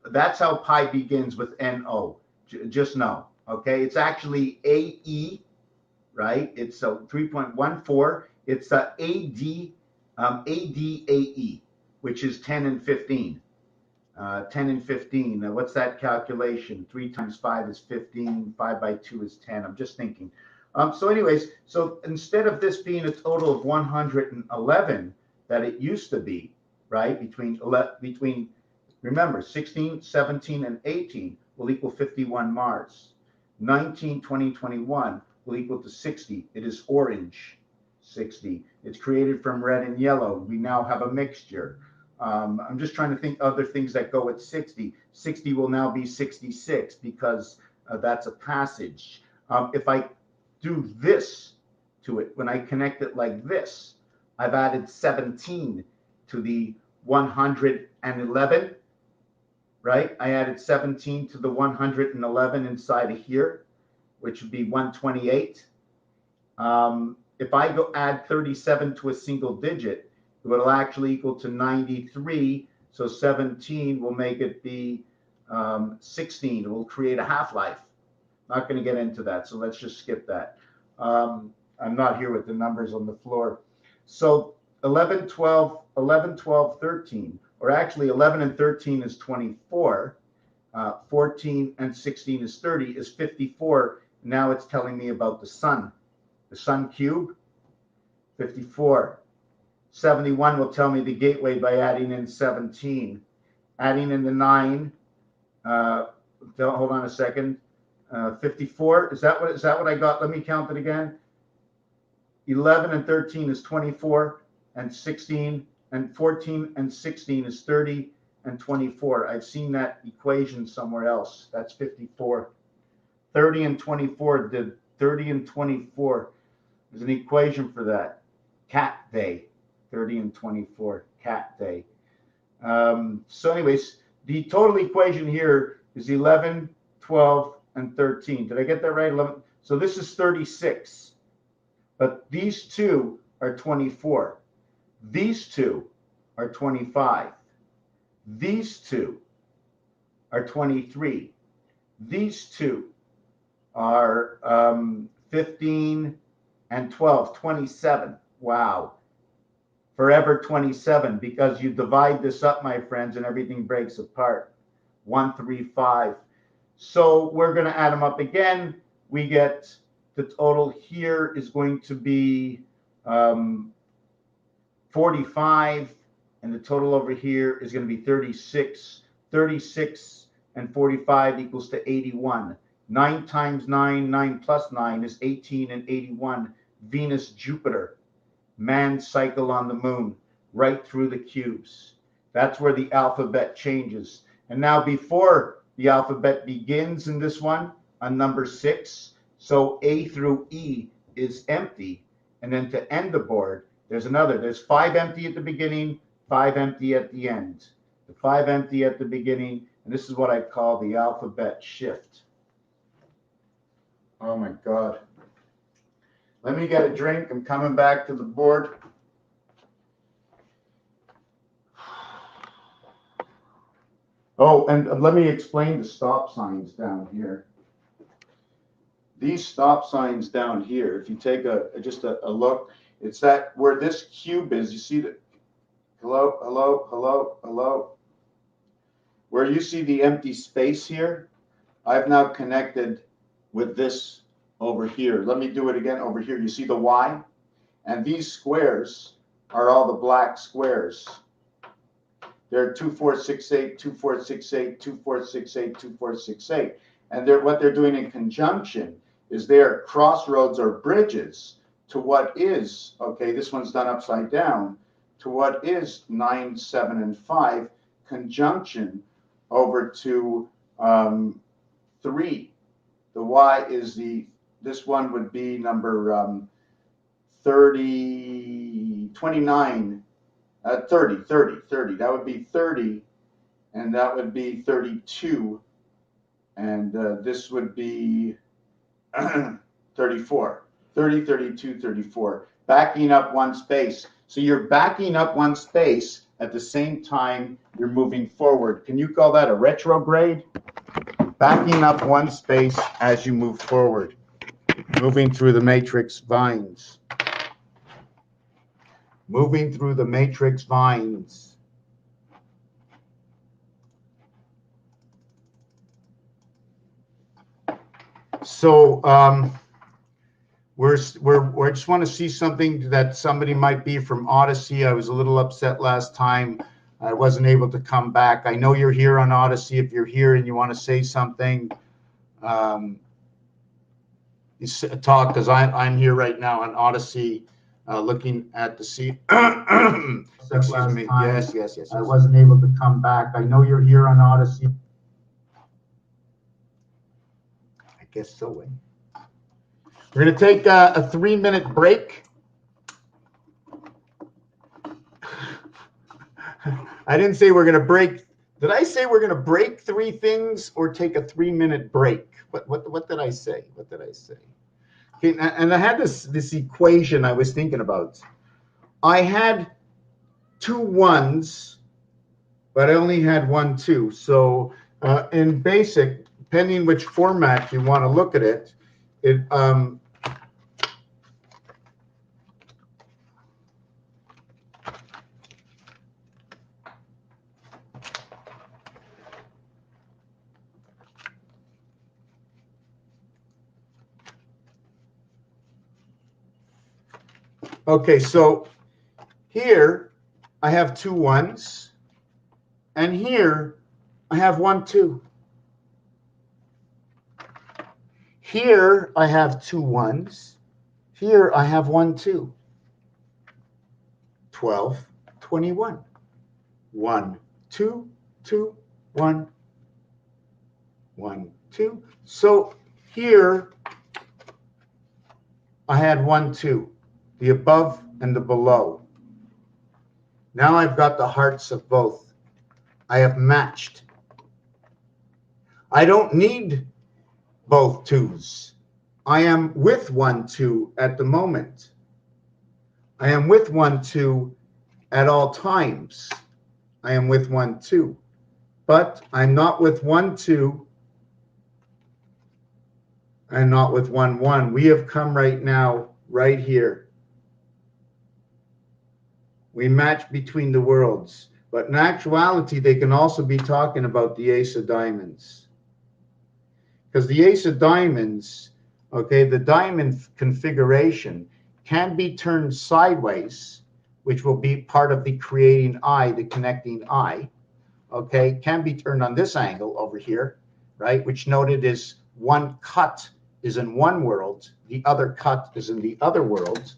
That's how pi begins with NO. Just know, okay? It's actually AE, right? It's a 3.14. It's a ADAE, which is 10 and 15. 10 and 15. Now, what's that calculation? 3 times 5 is 15. 5 by 2 is 10. I'm just thinking. So anyways, so instead of this being a total of 111 that it used to be, right, between remember, 16, 17, and 18 will equal 51 Mars. 19, 20, 21 will equal to 60. It is orange, 60. It's created from red and yellow. We now have a mixture. I'm just trying to think other things that go at 60. 60 will now be 66 because that's a passage. If I do this to it, when I connect it like this, I've added 17 to the 111, right? I added 17 to the 111 inside of here, which would be 128. If I go add 37 to a single digit, it will actually equal to 93. So 17 will make it be 16. It will create a half-life. Not going to get into that, so let's just skip that. I'm not here with the numbers on the floor. So 11, 12, 13, or actually 11 and 13 is 24. 14 and 16 is 30, is 54. Now it's telling me about the sun cube, 54. 71 will tell me the gateway by adding in 17. Adding in the 9, hold on a second. 54, is that what I got? Let me count it again. 11 and 13 is 24, and 16 and 14 and 16 is 30 and 24. I've seen that equation somewhere else. That's 54. 30 and 24, the 30 and 24. There's an equation for that. Cat day. 30 and 24, cat day. So anyways, the total equation here is 11, 12, and 13. Did I get that right? 11. So this is 36. But these two are 24. These two are 25. These two are 23. These two are 15 and 12, 27. Wow. Forever 27, because you divide this up, my friends, and everything breaks apart. 1, 3, 5. So we're going to add them up again. We get the total here is going to be 45, and the total over here is going to be 36. 36 and 45 equals to 81. 9 times 9, 9 plus 9 is 18 and 81. Venus, Jupiter. Man's cycle on the moon, right through the cubes. That's where the alphabet changes. And now before the alphabet begins in this one, on number 6, so A through E is empty. And then to end the board, there's 5 empty at the beginning, 5 empty at the end. The 5 empty at the beginning, and this is what I call the alphabet shift. Oh my God. Let me get a drink. I'm coming back to the board. Oh, and let me explain the stop signs down here. These stop signs down here, if you take just a look, it's that where this cube is, you see that, hello, hello, hello, hello. Where you see the empty space here, I've now connected with this over here. Let me do it again over here. You see the Y? And these squares are all the black squares. They're 2468, 2468, 2468, 2468. And what they're doing in conjunction is they're crossroads or bridges to what is, okay, this one's done upside down, to what is 9, 7, and 5, conjunction over to 3. The Y is this one would be number 30, 29, 30, 30, 30. That would be 30, and that would be 32, and this would be 34. 30, 32, 34. Backing up one space. So you're backing up one space at the same time you're moving forward. Can you call that a retrograde? Backing up one space as you move forward. Moving through the matrix vines. Moving through the matrix vines. So we just want to see something that somebody might be from Odyssey. I was a little upset last time. I wasn't able to come back. I know you're here on Odyssey. If you're here and you want to say something, you talk, because I'm here right now on Odyssey, looking at the sea. Excuse me. Yes. I wasn't able to come back. I know you're here on Odyssey. I guess so. We're going to take a 3-minute break. I didn't say we're going to break. Did I say we're going to break 3 things or take a 3-minute break? What did I say? What did I say? Okay, and I had this equation I was thinking about. I had 2 1s, but I only had 1 2. So in BASIC, depending which format you want to look at it, okay, so here I have 2 1s, and here I have 1 2. Here I have 2 1s. Here I have 1 2. 12, 21. 1 2 2 1 1 2. So here I had 1 2. The above and the below. Now I've got the hearts of both. I have matched. I don't need both 2s. I am with 1 2 at the moment. I am with 1 2 at all times. I am with 1 2. But I'm not with 1 2 and not with 1 1. We have come right now, right here. We match between the worlds. But in actuality, they can also be talking about the Ace of Diamonds. Because the Ace of Diamonds, okay, the diamond configuration can be turned sideways, which will be part of the creating eye, the connecting eye, okay, can be turned on this angle over here, right, which noted is one cut is in one world, the other cut is in the other world,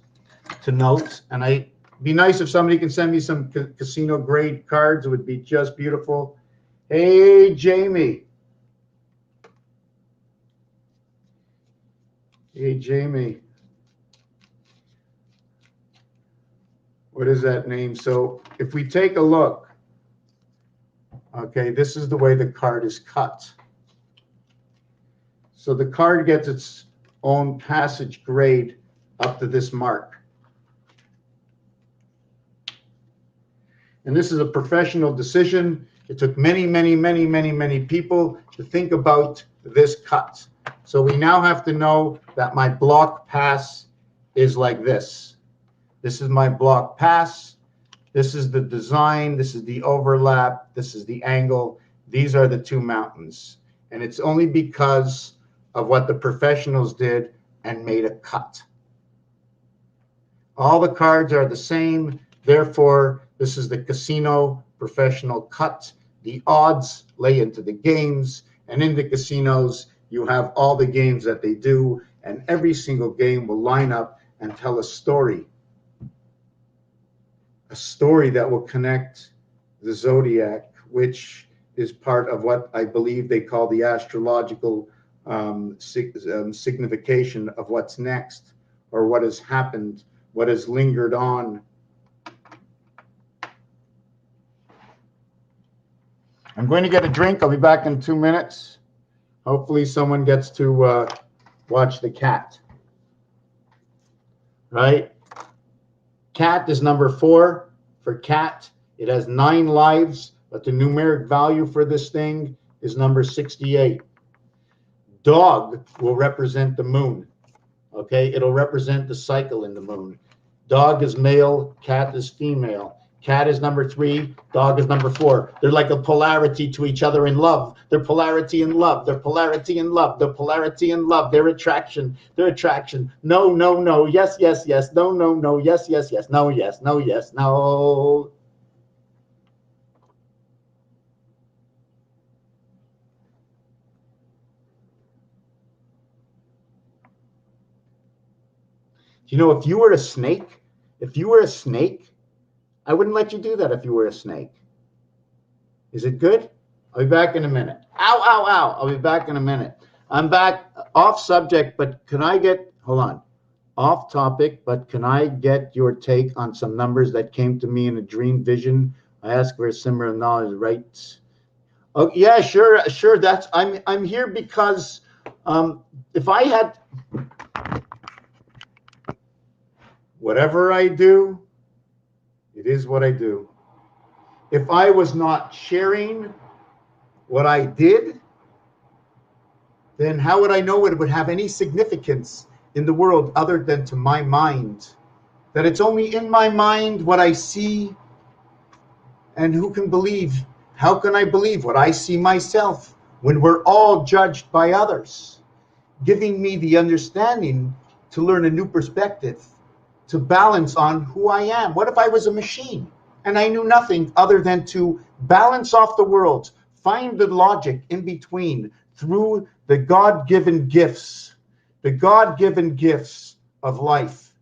to note. And be nice if somebody can send me some casino grade cards. It would be just beautiful. Hey, Jamie. Hey, Jamie. What is that name? So if we take a look, okay, this is the way the card is cut. So the card gets its own passage grade up to this mark. And this is a professional decision. It took many, many, many, many, many people to think about this cut. So we now have to know that my block pass is like this. This is my block pass. This is the design. This is the overlap. This is the angle. These are the two mountains. And it's only because of what the professionals did and made a cut. All the cards are the same. Therefore, this is the casino professional cut. The odds lay into the games. And in the casinos, you have all the games that they do. And every single game will line up and tell a story. A story that will connect the zodiac, which is part of what I believe they call the astrological signification of what's next, or what has happened, what has lingered on. I'm going to get a drink. I'll be back in 2 minutes. Hopefully someone gets to watch the cat. Right? Cat is number 4 for cat. It has 9 lives, but the numeric value for this thing is number 68. Dog will represent the moon. Okay, it'll represent the cycle in the moon. Dog is male, cat is female. Cat is number 3, dog is number 4. They're like a polarity to each other in love. They're polarity in love. They're polarity in love. They're polarity in love. They're attraction. They're attraction. No, no, no. Yes, yes, yes. No, no, no. Yes, yes, yes. No, yes, no, yes, no. You know, if you were a snake, I wouldn't let you do that if you were a snake. Is it good? I'll be back in a minute. Ow, ow, ow. I'll be back in a minute. I'm back off subject, but can I get, hold on, off topic, but can I get your take on some numbers that came to me in a dream vision? I ask for a similar knowledge, right? Oh, yeah, sure. That's, I'm here because if I had, whatever I do, it is what I do. If I was not sharing what I did, then how would I know it would have any significance in the world other than to my mind? That it's only in my mind what I see, and who can believe? How can I believe what I see myself when we're all judged by others, giving me the understanding to learn a new perspective, to balance on who I am? What if I was a machine and I knew nothing other than to balance off the world, find the logic in between through the God-given gifts of life,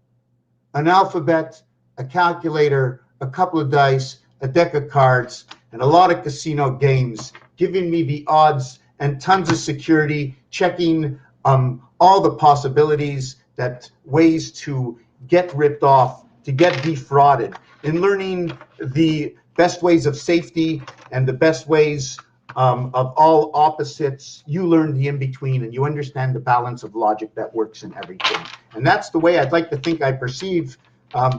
an alphabet, a calculator, a couple of dice, a deck of cards, and a lot of casino games, giving me the odds and tons of security, checking all the possibilities, that ways to get ripped off, to get defrauded, in learning the best ways of safety and the best ways of all opposites. You learn the in-between, and you understand the balance of logic that works in everything. And that's the way I'd like to think I perceive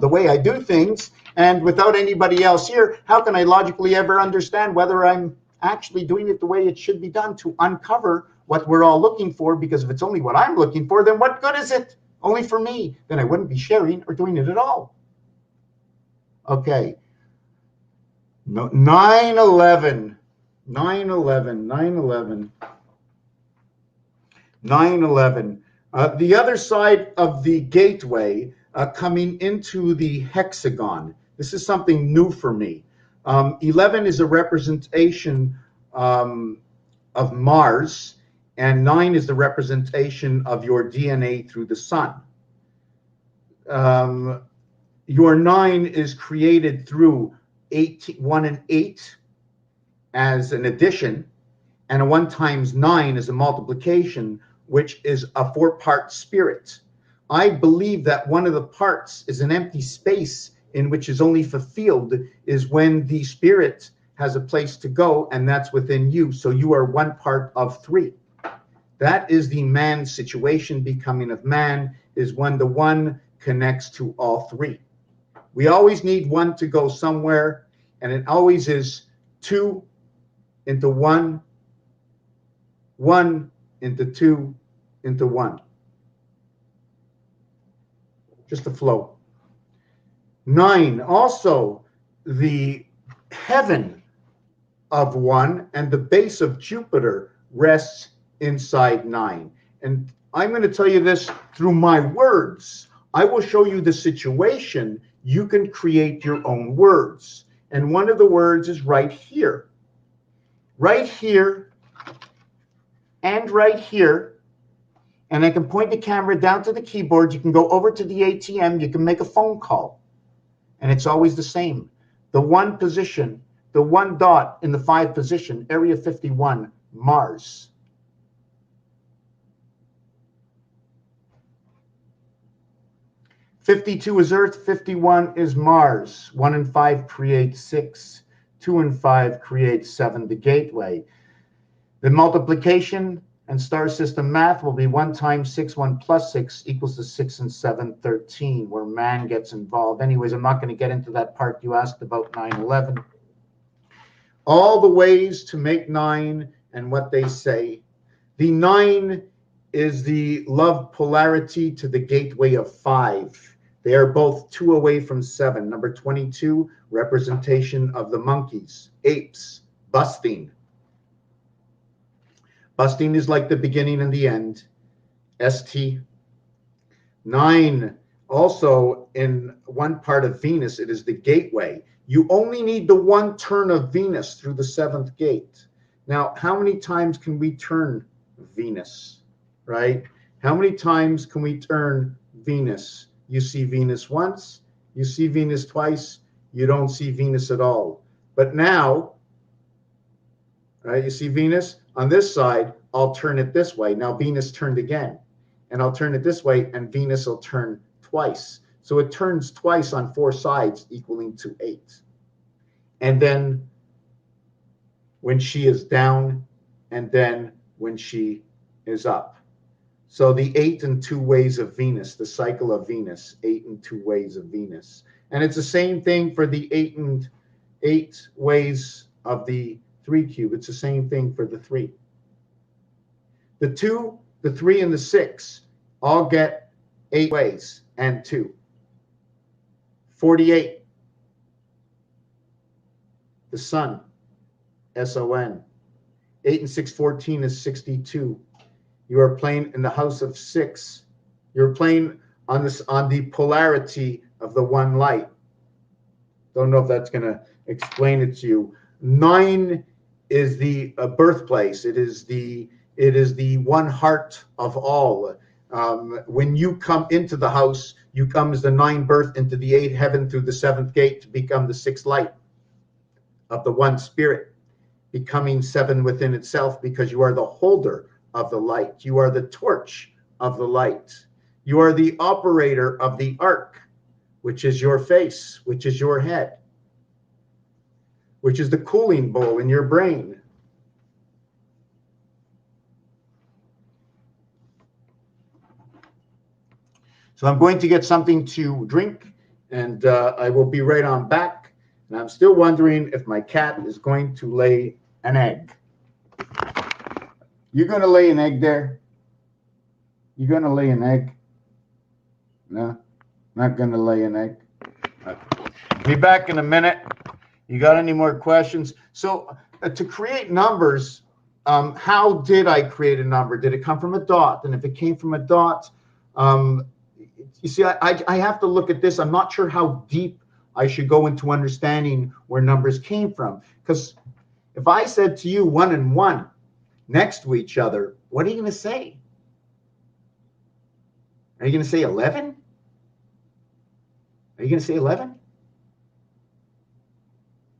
the way I do things. And without anybody else here, how can I logically ever understand whether I'm actually doing it the way it should be done to uncover what we're all looking for? Because if it's only what I'm looking for, then what good is it? Only for me. Then I wouldn't be sharing or doing it at all. Okay. 9/11. 9/11. 9/11. The other side of the gateway coming into the hexagon. This is something new for me. 11 is a representation of Mars, and 9 is the representation of your DNA through the sun. Your 9 is created through 1 and 8 as an addition, and a 1 times 9 is a multiplication, which is a 4-part spirit. I believe that one of the parts is an empty space in which is only fulfilled is when the spirit has a place to go, and that's within you. So you are 1 part of 3. That is the man situation. Becoming of man is when the 1 connects to all three. We always need one to go somewhere, and it always is 2 into 1, 1 into 2 into 1. Just a flow. 9, also the heaven of 1 and the base of Jupiter rests inside 9. And I'm going to tell you this through my words. I will show you the situation. You can create your own words. And one of the words is right here. Right here and right here. And I can point the camera down to the keyboard. You can go over to the ATM. You can make a phone call. And it's always the same. The 1 position, the 1 dot in the 5 position, Area 51, Mars. "52 is Earth, 51 is Mars. 1 and 5 create 6. 2 and 5 create 7, the gateway. The multiplication and star system math will be 1 times 6, 1 plus 6 equals to 6 and 7, 13, where man gets involved. Anyways, I'm not going to get into that part you asked about 9/11. All the ways to make 9 and what they say. The 9 is the love polarity to the gateway of 5. They are both 2 away from 7. Number 22, representation of the monkeys, apes, busting. Busting is like the beginning and the end. ST. 9, also in one part of Venus, it is the gateway. You only need the 1 turn of Venus through the 7th gate. Now, how many times can we turn Venus, right? How many times can we turn Venus? You see Venus once, you see Venus twice, you don't see Venus at all. But now, right, you see Venus on this side, I'll turn it this way. Now Venus turned again, and I'll turn it this way, and Venus will turn twice. So it turns twice on 4 sides, equaling to 8. And then when she is down, and then when she is up. So the 8 and 2 ways of Venus, the cycle of Venus, 8 and 2 ways of Venus. And it's the same thing for the 8 and 8 ways of the 3 cube. It's the same thing for the 3. The 2, the 3, and the 6 all get 8 ways and 2. 48. The sun, SON. 8 and 6, 14 is 62. You are playing in the house of 6. You're playing on the polarity of the 1 light. Don't know if that's going to explain it to you. 9 is the birthplace. It is the 1 heart of all. When you come into the house, you come as the 9 birth into the 8 heaven through the 7th gate to become the 6th light of the 1 spirit, becoming 7 within itself, because you are the holder of the light. You are the torch of the light. You are the operator of the arc, which is your face, which is your head, which is the cooling bowl in your brain. So I'm going to get something to drink, and I will be right on back. And I'm still wondering if my cat is going to lay an egg. You're going to lay an egg there? You're going to lay an egg? No, not going to lay an egg. Be back in a minute. You got any more questions? So to create numbers, how did I create a number? Did it come from a dot? And if it came from a dot, you see, I have to look at this. I'm not sure how deep I should go into understanding where numbers came from. Because if I said to you 1 and 1 next to each other, what are you going to say? Are you going to say 11? Are you going to say 11?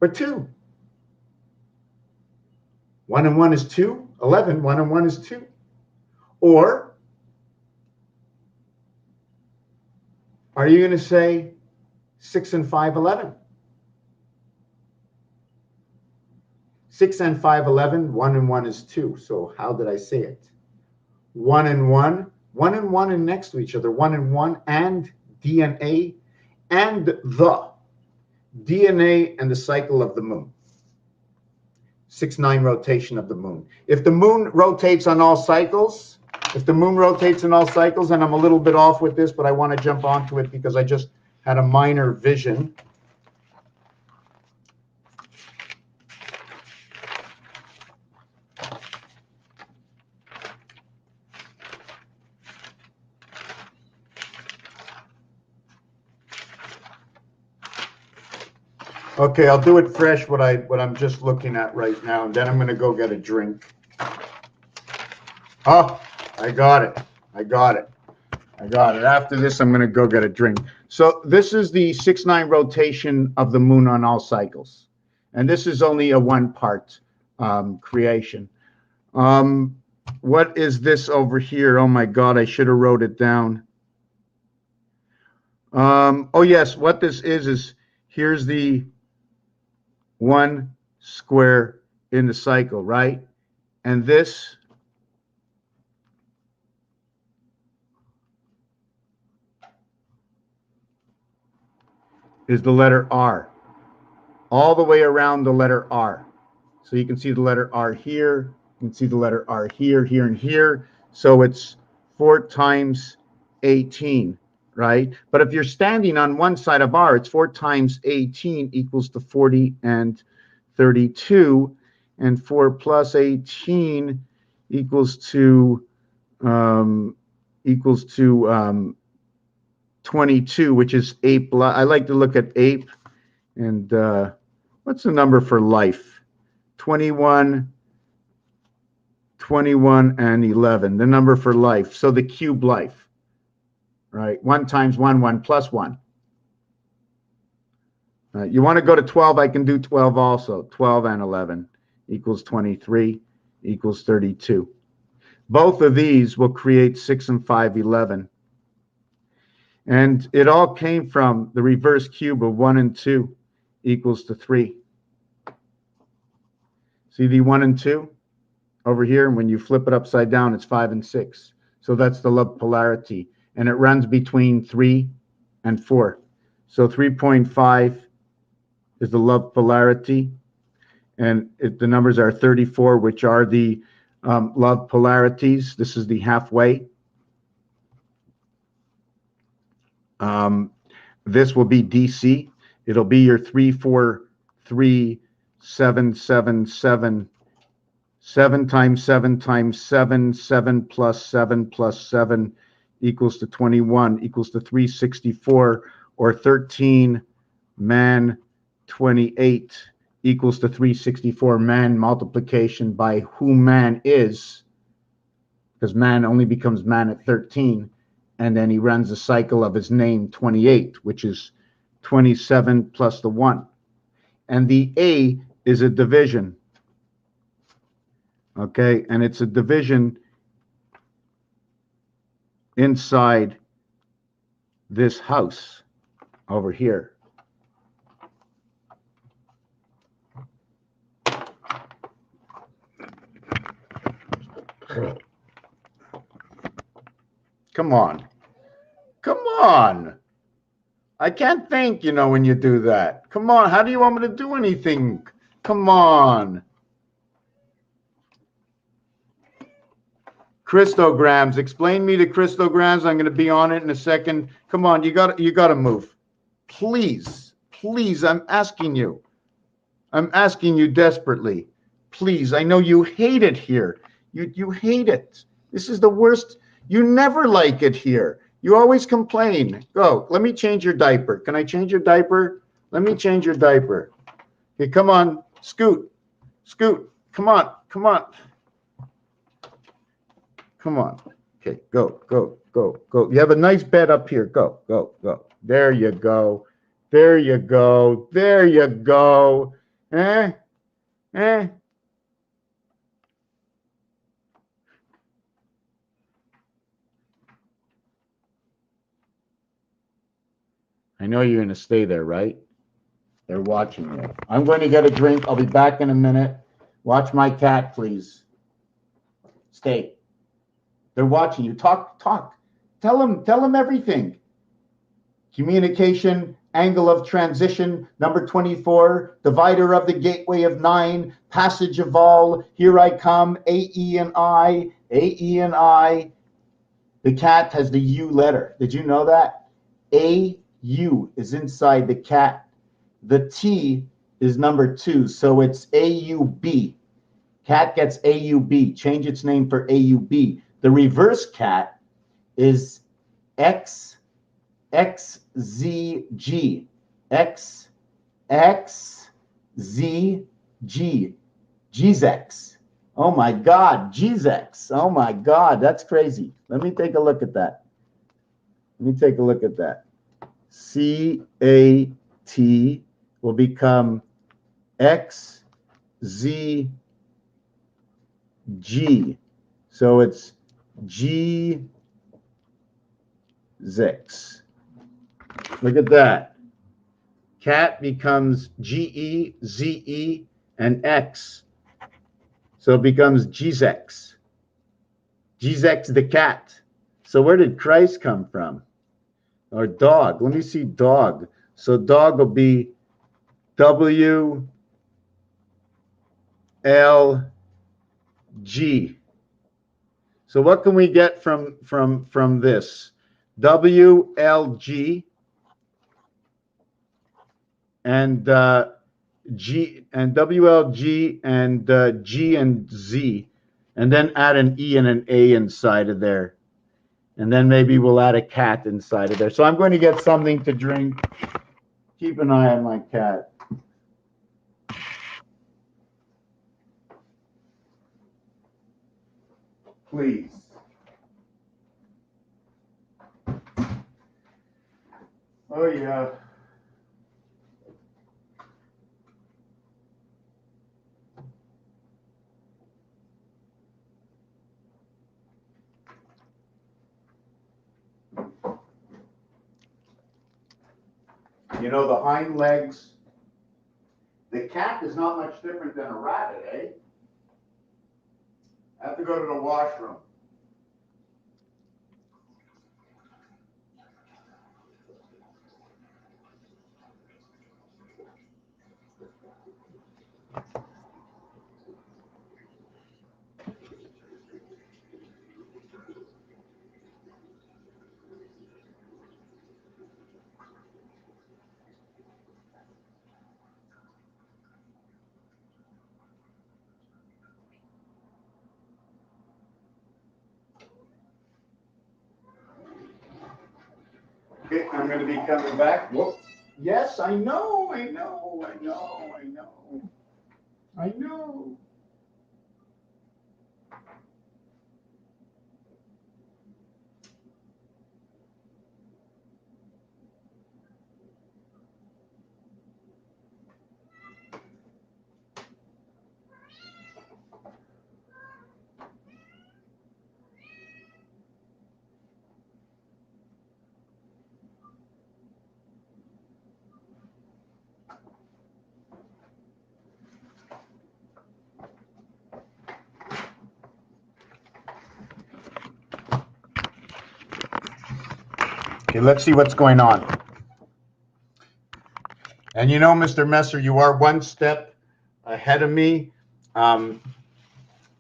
Or 2? 1 and 1 is 2. 11, 1 and 1 is 2. Or are you going to say 6 and 5, 11? 6 and 5, 11. 1 and 1 is 2. So how did I say it? 1 and 1. 1 and 1 and next to each other. 1 and 1 and DNA and the DNA and the cycle of the moon. 6-9 rotation of the moon. If the moon rotates on all cycles, and I'm a little bit off with this, but I want to jump onto it because I just had a minor vision. Okay, I'll do it fresh, what I'm just looking at right now, and then I'm going to go get a drink. Oh, I got it. After this, I'm going to go get a drink. So this is the 6-9 rotation of the moon on all cycles. And this is only a one-part creation. What is this over here? Oh, my God, I should have wrote it down. Oh, yes, what this is here's the one square in the cycle, right? And this is the letter R, all the way around the letter R. So you can see the letter R here, you can see the letter R here, here, and here. So it's 4 times 18, right? But if you're standing on one side of R, it's 4 times 18 equals to 40 and 32, and 4 plus 18 equals to 22, which is ape. I like to look at ape. And what's the number for life? 21, and 11. The number for life. So the cube life, right? 1 times 1, 1 plus 1. You want to go to 12? I can do 12 also. 12 and 11 equals 23 equals 32. Both of these will create 6 and 5, 11. And it all came from the reverse cube of 1 and 2 equals to 3. See the 1 and 2 over here? And when you flip it upside down, it's 5 and 6. So that's the love polarity. And it runs between 3 and 4. So 3.5 is the love polarity. And the numbers are 34, which are the love polarities. This is the halfway. This will be DC. It'll be your 3, 4, 3, 7, 7, 7. 7 times 7 times 7, 7 plus 7 plus 7 equals to 21, equals to 364, or 13 man 28 equals to 364 man multiplication by who man is, because man only becomes man at 13, and then he runs the cycle of his name 28, which is 27 plus the 1. And the A is a division. Okay, and it's a division inside this house over here. Come on. Come on. I can't think, when you do that. Come on. How do you want me to do anything? Come on. Crystograms. Explain me the crystograms. I'm going to be on it in a second. Come on. You got to move. Please. Please. I'm asking you. I'm asking you desperately. Please. I know you hate it here. You hate it. This is the worst. You never like it here. You always complain. Go. Let me change your diaper. Can I change your diaper? Let me change your diaper. Okay, come on. Scoot. Scoot. Come on. Come on. Come on. Okay, go, go, go, go. You have a nice bed up here. Go, go, go. There you go. There you go. There you go. Eh? Eh? I know you're going to stay there, right? They're watching you. I'm going to get a drink. I'll be back in a minute. Watch my cat, please. Stay. They're watching you. Talk. Tell them everything. Communication, angle of transition, number 24, divider of the gateway of 9, passage of all, here I come, A-E and I, A-E and I. The cat has the U letter. Did you know that? A-U is inside the cat. The T is number 2, so it's A-U-B. Cat gets A-U-B. Change its name for A-U-B. The reverse cat is XZG. XZG. GZEX. Oh my God, GZEX. Oh my God, that's crazy. Let me take a look at that. CAT will become XZG. So it's GZEX. Look at that. Cat becomes GE, ZE, and X. So it becomes GZEX. GZEX the cat. So where did Christ come from? Or dog. Let me see dog. So dog will be WLG. So what can we get from this? WLG and G and WLG and G and Z, and then add an E and an A inside of there. And then maybe we'll add a cat inside of there. So I'm going to get something to drink. Keep an eye on my cat. Please. Oh, yeah. You know, the hind legs, the cat is not much different than a rabbit, eh? I have to go to the washroom. Okay, I'm going to be coming back. Whoop. Yes, I know. I know. Okay, let's see what's going on. And you know, Mr. Messer, you are one step ahead of me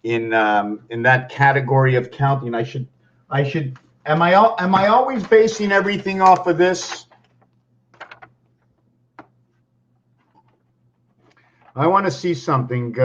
in that category of counting. I should. Am I always basing everything off of this? I want to see something.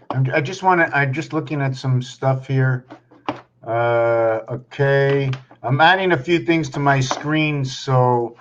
I'm just looking at some stuff here. Okay. I'm adding a few things to my screen, so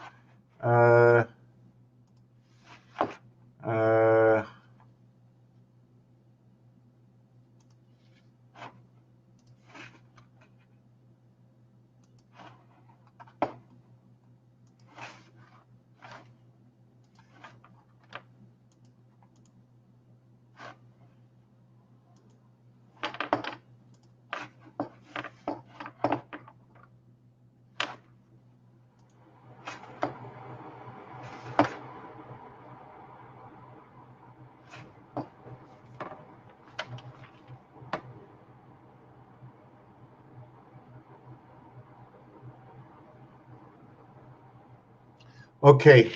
Okay.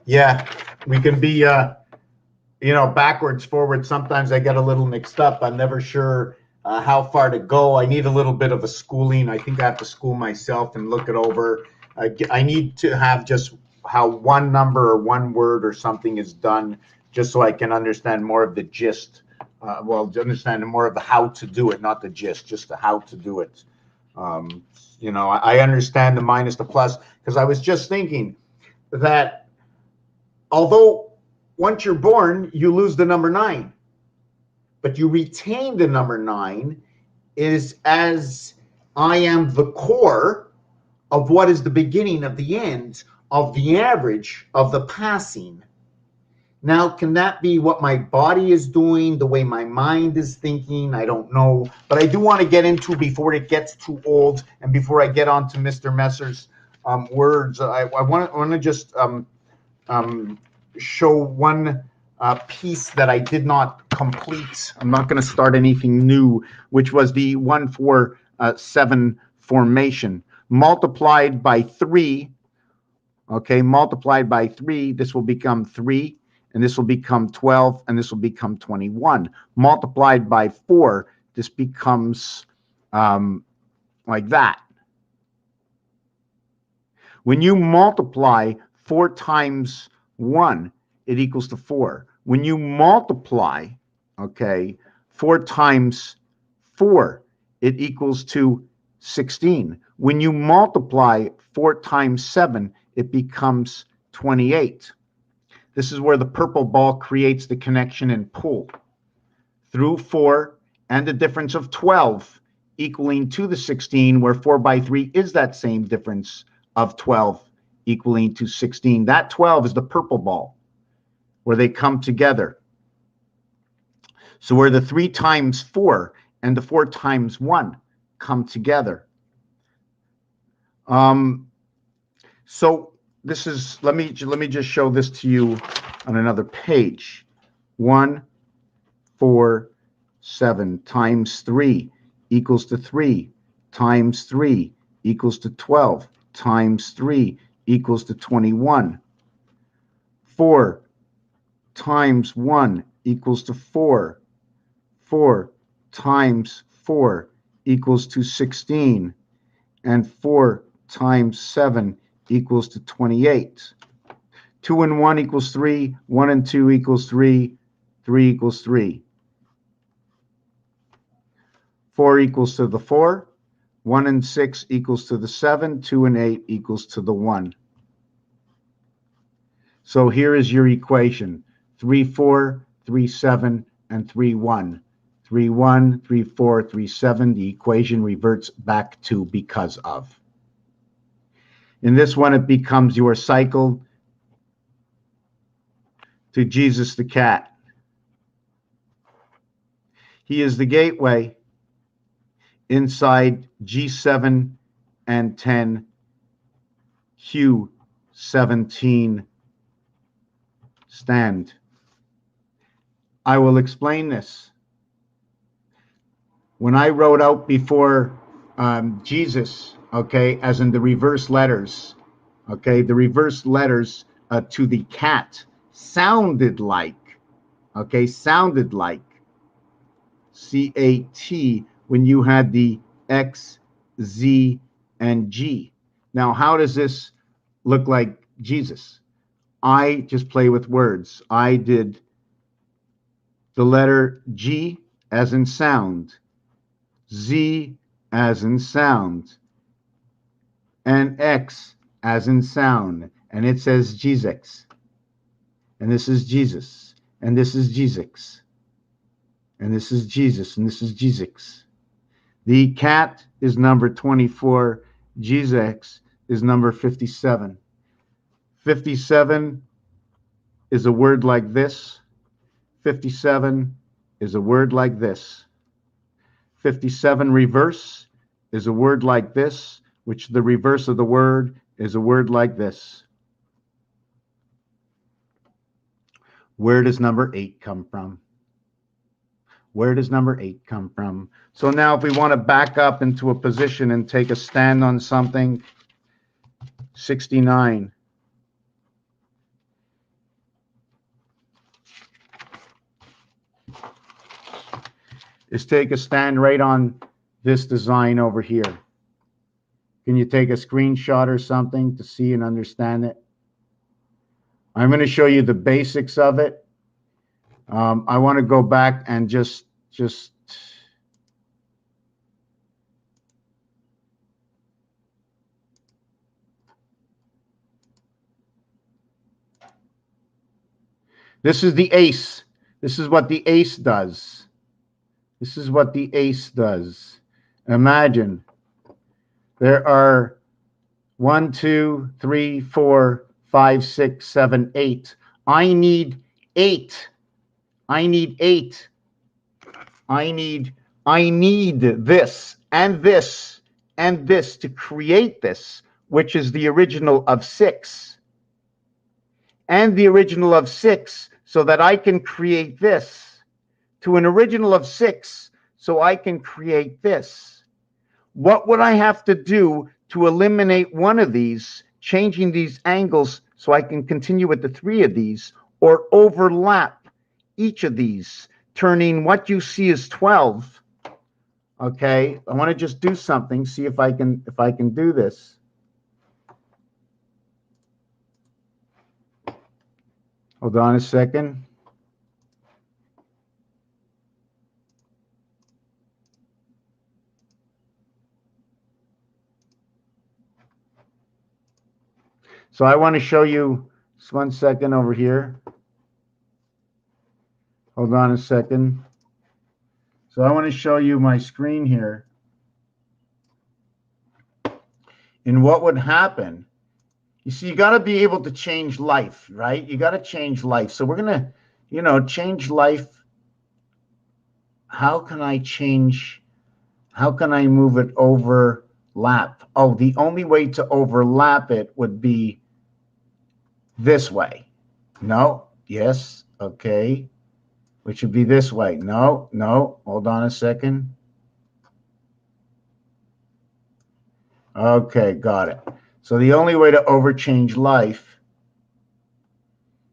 Yeah, we can be, backwards, forward. Sometimes I get a little mixed up. I'm never sure how far to go. I need a little bit of a schooling. I think I have to school myself and look it over. I need to have just how one number or one word or something is done, just so I can understand more of the gist. To understand more of the how to do it, not the gist, just the how to do it. I understand the minus, the plus, because I was just thinking that although once you're born, you lose the number 9, but you retain the number 9 is as I am the core of what is the beginning of the end of the average of the passing. Now, can that be what my body is doing, the way my mind is thinking? I don't know. But I do want to get into, before it gets too old and before I get on to Mr. Messer's words, I want to just show one piece that I did not complete. I'm not going to start anything new, which was the 1-4-7 formation multiplied by 3. Okay, multiplied by 3, this will become 3, and this will become 12, and this will become 21. Multiplied by 4, this becomes like that. When you multiply 4 times 1, it equals to 4. When you multiply, 4 times 4, it equals to 16. When you multiply 4 times 7, it becomes 28. This is where the purple ball creates the connection and pull through 4 and the difference of 12 equaling to the 16, where 4 by 3 is that same difference of 12 equaling to 16. That 12 is the purple ball where they come together. So where the 3 times 4 and the 4 times 1 come together. So this is, let me just show this to you on another page. 1, 4, 7 times 3 equals to 3 times 3 equals to 12 times 3 equals to 21. 4 times 1 equals to 4. 4 times 4 equals to 16. And 4 times 7 equals to 28. 2 and 1 equals 3. 1 and 2 equals 3. 3 equals 3. 4 equals to the 4. 1 and 6 equals to the 7. 2 and 8 equals to the 1. So here is your equation. 3, 4, 3, 7, and 3, 1. 3, 1, 3, 4, 3, 7. The equation reverts back to because of. In this one, it becomes your cycle to Jesus the cat. He is the gateway inside G7 and 10, Q17 stand. I will explain this. When I wrote out before Jesus, as in the reverse letters, the reverse letters to the cat sounded like, C-A-T when you had the X, Z, and G. Now, how does this look like Jesus? I just play with words. I did the letter G as in sound, Z as in sound, and X as in sound. And it says Jesus. And this is Jesus. And this is Jesus. And this is Jesus. And this is Jesus. The cat is number 24. Jesus is number 57. 57 is a word like this. 57 is a word like this. 57 reverse is a word like this, which the reverse of the word is a word like this. Where does number 8 come from? Where does number 8 come from? So now if we want to back up into a position and take a stand on something, 69. Is take a stand right on this design over here. Can you take a screenshot or something to see and understand it? I'm going to show you the basics of it. I want to go back and just this is the ace. This is what the ace does. This is what the ace does. Imagine there are 1, 2, 3, 4, 5, 6, 7, 8. I need 8. I need 8. I need this and this and this to create this, which is the original of 6. And the original of 6 so that I can create this. To an original of 6 so I can create this. What would I have to do to eliminate one of these, changing these angles so I can continue with the 3 of these, or overlap each of these, turning what you see as 12? Okay, I want to just do something, see if I can do this. Hold on a second. So I want to show you, just 1 second over here. Hold on a second. So I want to show you my screen here. And what would happen, you see, you got to be able to change life, right? You got to change life. So we're going to, change life. How can I change? How can I move it overlap? Oh, the only way to overlap it would be this way. No, yes, okay. Which would be this way. No, hold on a second. Okay, got it. So the only way to overchange life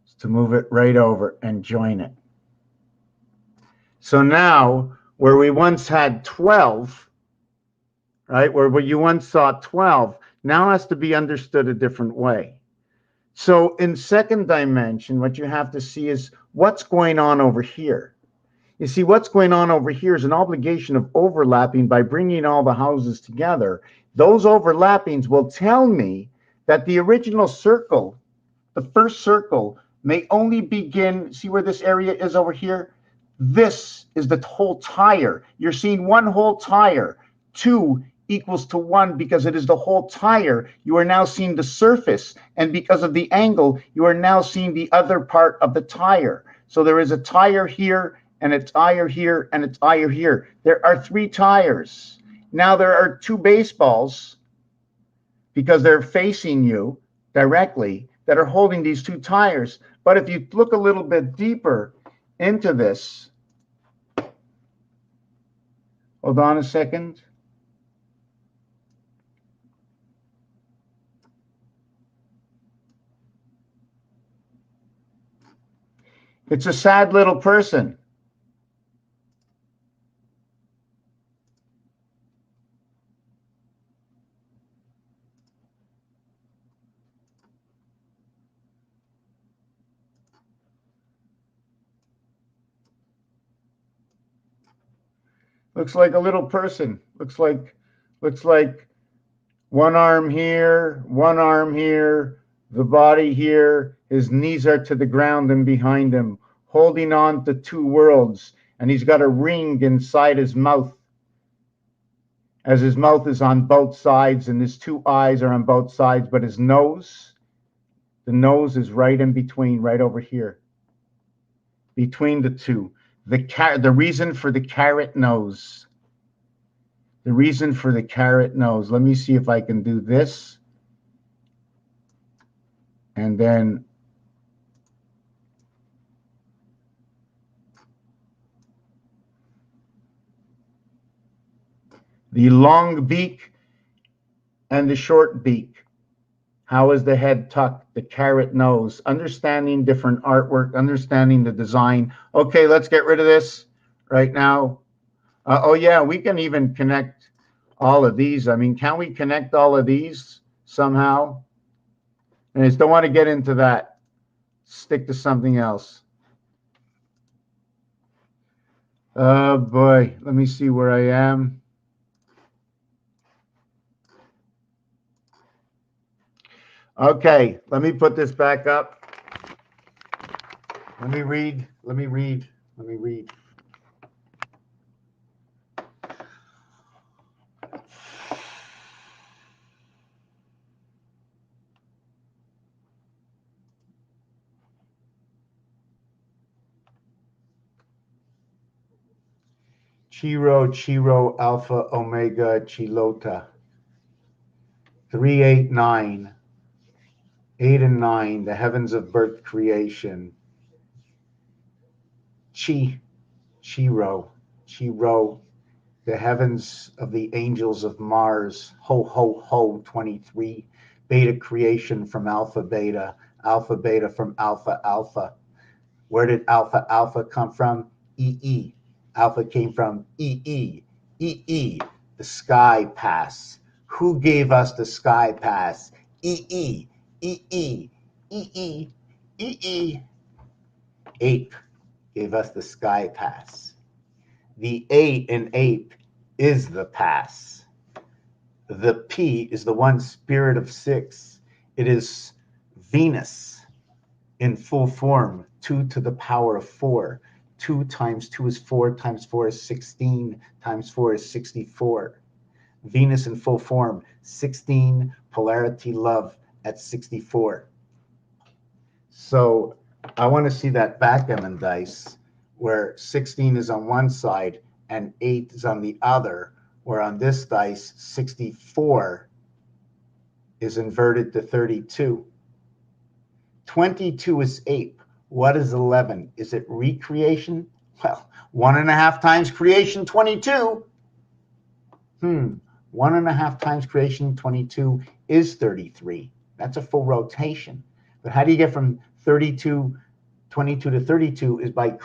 is to move it right over and join it. So now, where we once had 12, right, where you once saw 12, now has to be understood a different way. So in second dimension, what you have to see is what's going on over here. You see, what's going on over here is an obligation of overlapping by bringing all the houses together. Those overlappings will tell me that the original circle, the first circle, may only begin, see where this area is over here? This is the whole tire. You're seeing one whole tire. 2 equals to 1 because it is the whole tire. You are now seeing the surface, and because of the angle, you are now seeing the other part of the tire. So there is a tire here, and a tire here, and a tire here. There are 3 tires. Now there are 2 baseballs, because they're facing you directly, that are holding these 2 tires. But if you look a little bit deeper into this, hold on a second. It's a sad little person. Looks like a little person. Looks like one arm here, the body here. His knees are to the ground and behind him, holding on to 2 worlds. And he's got a ring inside his mouth, as his mouth is on both sides and his 2 eyes are on both sides, but his nose, the nose is right in between, right over here, between the 2. The reason for the carrot nose. The reason for the carrot nose. Let me see if I can do this. And then the long beak and the short beak How is the head tucked? The carrot nose. Understanding different artwork, understanding the design. Okay, let's get rid of this right now. Oh, yeah, we can even connect all of these. I mean, can we connect all of these somehow? And I just don't want to get into that. Stick to something else. Oh, boy. Let me see where I am. Okay, let me put this back up. Let me read. Chiro, Alpha, Omega, Chilota. 3, 8, 9. 8 and 9, the heavens of birth creation. Chiro, the heavens of the angels of Mars. Ho, ho, ho, 23. Beta creation from Alpha, Beta from Alpha, Alpha. Where did Alpha, Alpha come from? EE. Alpha came from EE. EE, the sky pass. Who gave us the sky pass? EE. EE. EE. EE. Ape gave us the sky pass. The A in ape is the pass. The P is the one spirit of 6. It is Venus in full form, 2 to the power of 4. 2 times 2 is 4 times 4 is 16 times 4 is 64. Venus in full form, 16, polarity love at 64. So I want to see that backgammon dice where 16 is on one side and 8 is on the other, where on this dice, 64 is inverted to 32. 22 is ape. What is 11? Is it recreation? Well, 1.5 times creation, 22. 1.5 times creation, 22 is 33. That's a full rotation. But how do you get from 22 to 32 is by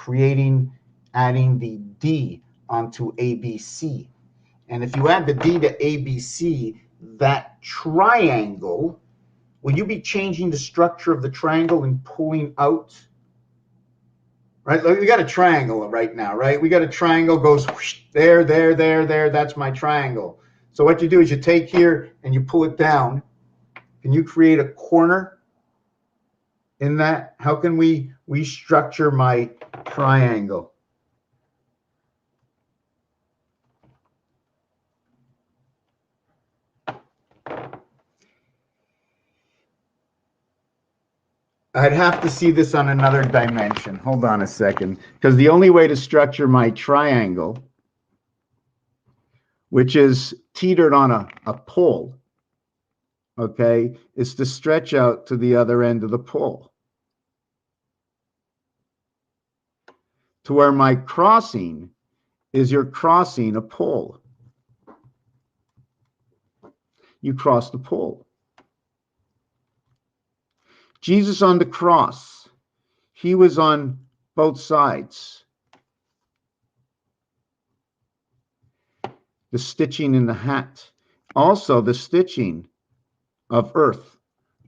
adding the D onto ABC. And if you add the D to ABC, that triangle, will you be changing the structure of the triangle and pulling out? Right? Look, we got a triangle right now, right? We got a triangle goes whoosh, there. That's my triangle. So what you do is you take here and you pull it down. Can you create a corner in that? How can we structure my triangle? I'd have to see this on another dimension. Hold on a second. Because the only way to structure my triangle, which is teetered on a pole, okay, is to stretch out to the other end of the pole. To where my crossing is you're crossing a pole. You cross the pole. Jesus on the cross, he was on both sides. The stitching in the hat. Also the stitching of earth.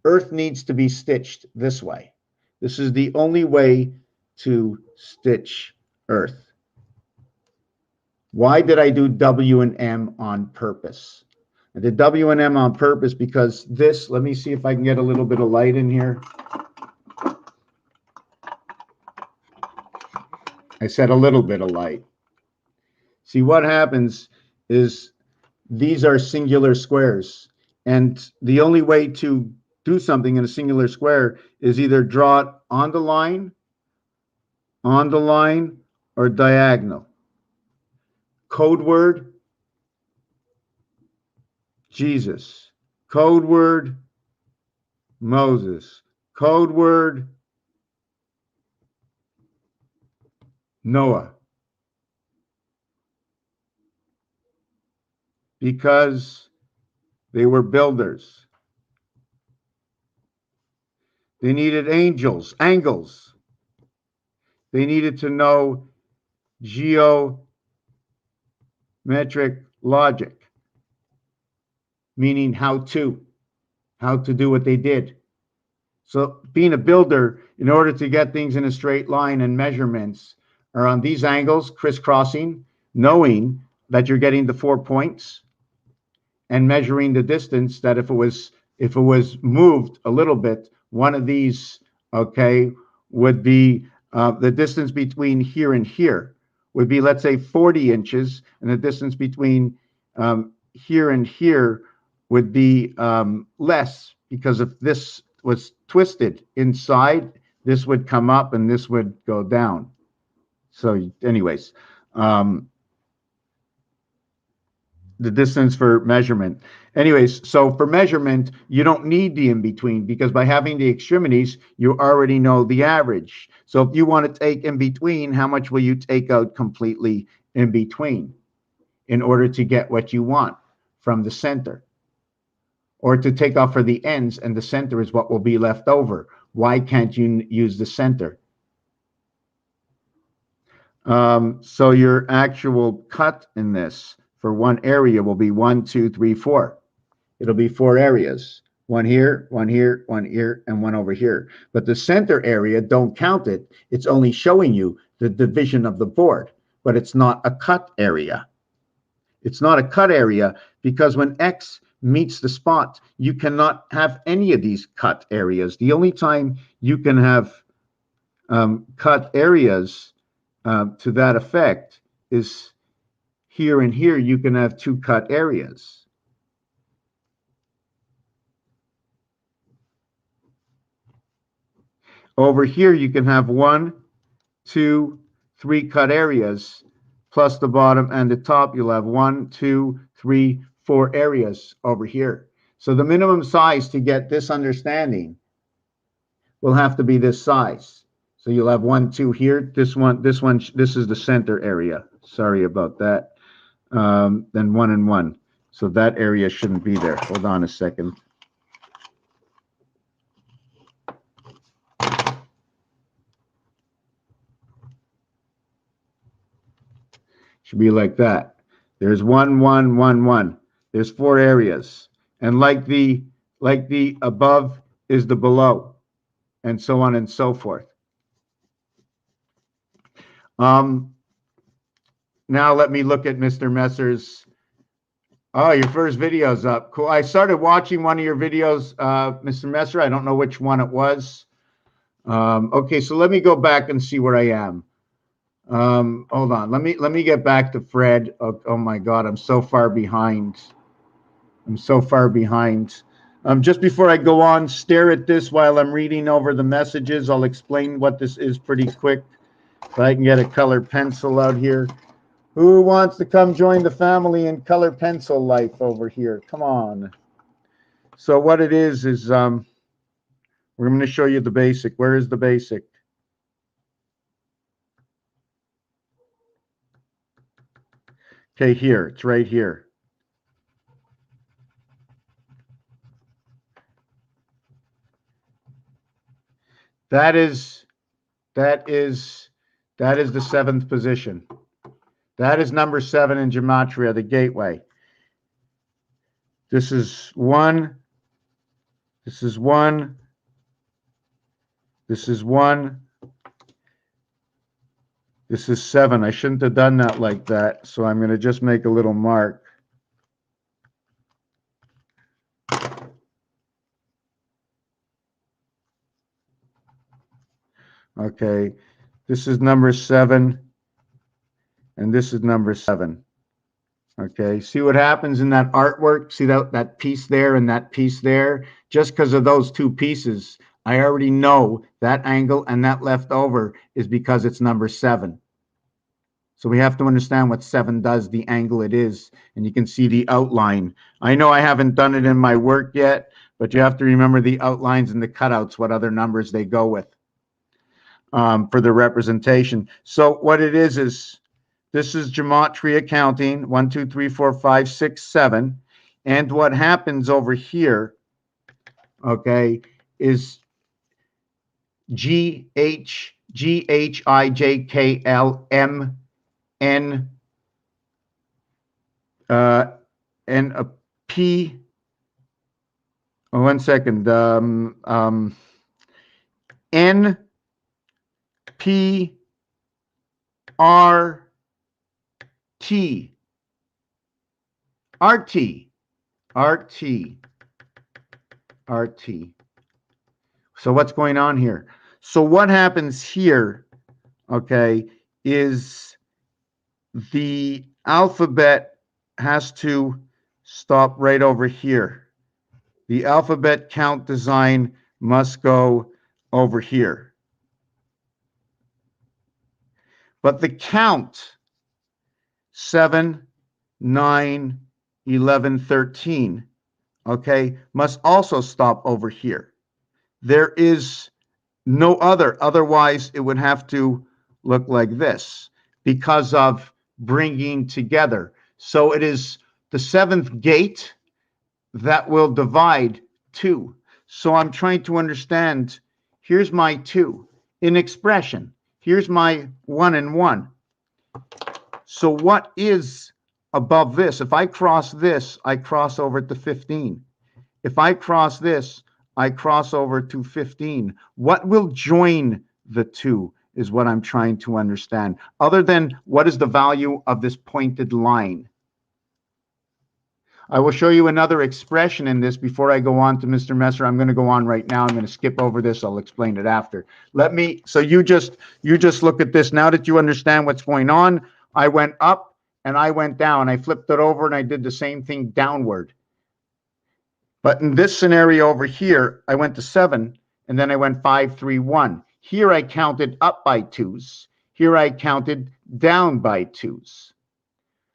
Earth needs to be stitched this way. This is the only way to stitch earth. Why did I do W and M on purpose? I did W and M on purpose because this, let me see if I can get a little bit of light in here. I said a little bit of light. See, what happens is these are singular squares. And the only way to do something in a singular square is either draw it on the line, or diagonal. Code word, Jesus. Code word, Moses. Code word, Noah. Because they were builders. They needed angles. They needed to know geometric logic, meaning how to do what they did. So being a builder, in order to get things in a straight line and measurements are on these angles, crisscrossing, knowing that you're getting the 4 points and measuring the distance, that if it was moved a little bit, one of these, okay, would be the distance between here and here would be, let's say, 40 inches, and the distance between here and here would be less, because if this was twisted inside, this would come up and this would go down. So anyways, the distance for measurement. Anyways, so for measurement, you don't need the in-between, because by having the extremities, you already know the average. So if you want to take in between, how much will you take out completely in between in order to get what you want from the center? Or to take off for the ends, and the center is what will be left over. Why can't you use the center? So your actual cut in this for one area will be 1, 2, 3, 4. It'll be 4 areas. One here, one here, one here, and one over here. But the center area, don't count it. It's only showing you the division of the board, but it's not a cut area. It's not a cut area because when X meets the spot, you cannot have any of these cut areas. The only time you can have cut areas to that effect is here and here. You can have 2 cut areas. Over here, you can have 1, 2, 3 cut areas, plus the bottom and the top. You'll have 1, 2, 3, 4 areas over here. So the minimum size to get this understanding will have to be this size. So you'll have 1, 2 here. This is the center area. Sorry about that. Then 1 and 1. So that area shouldn't be there. Hold on a second. Should be like that. There's 1, 1, 1, 1. There's 4 areas. And like the above is the below, and so on and so forth. Now let me look at Mr. Messer's. Oh, your first video's up. Cool. I started watching one of your videos, Mr. Messer. I don't know which one it was. Okay, so let me go back and see where I am. Hold on. Let me get back to Fred. Oh my God, I'm so far behind. Just before I go on, stare at this while I'm reading over the messages. I'll explain what this is pretty quick. If I can get a color pencil out here. Who wants to come join the family in color pencil life over here? Come on. So what it is we're going to show you the basic. Where is the basic? Okay, here. It's right here. That is the 7th position. That is number 7 in Gematria, the gateway. This is 1. This is 1. This is 1. This is 7. I shouldn't have done that like that, so I'm going to just make a little mark. Okay, this is number 7, and this is number 7. Okay, see what happens in that artwork? See that piece there and that piece there? Just because of those 2 pieces, I already know that angle and that left over is because it's number 7. So we have to understand what 7 does, the angle it is, and you can see the outline. I know I haven't done it in my work yet, but you have to remember the outlines and the cutouts, what other numbers they go with for the representation. So what it is this is gematria counting 1, 2, 3, 4, 5, 6, 7, and what happens over here, okay, is GHIJKLM and a P. Oh, 1 second. N P R T R T R T R T. So what's going on here? So what happens here, okay, is the alphabet has to stop right over here. The alphabet count design must go over here. But the count 7, 9, 11, 13, okay, must also stop over here. There is no other. Otherwise, it would have to look like this because of bringing together. So it is the seventh gate that will divide 2. So I'm trying to understand, here's my 2 in expression. Here's my 1 and 1. So what is above this? If I cross this, I cross over to 15. If I cross this, I cross over to 15. What will join the 2 is what I'm trying to understand. Other than what is the value of this pointed line? I will show you another expression in this before I go on to Mr. Messer. I'm going to go on right now. I'm going to skip over this. I'll explain it after. So you just look at this. Now that you understand what's going on, I went up and I went down. I flipped it over and I did the same thing downward. But in this scenario over here, I went to 7 and then I went 5, 3, 1. Here I counted up by 2s. Here I counted down by 2s.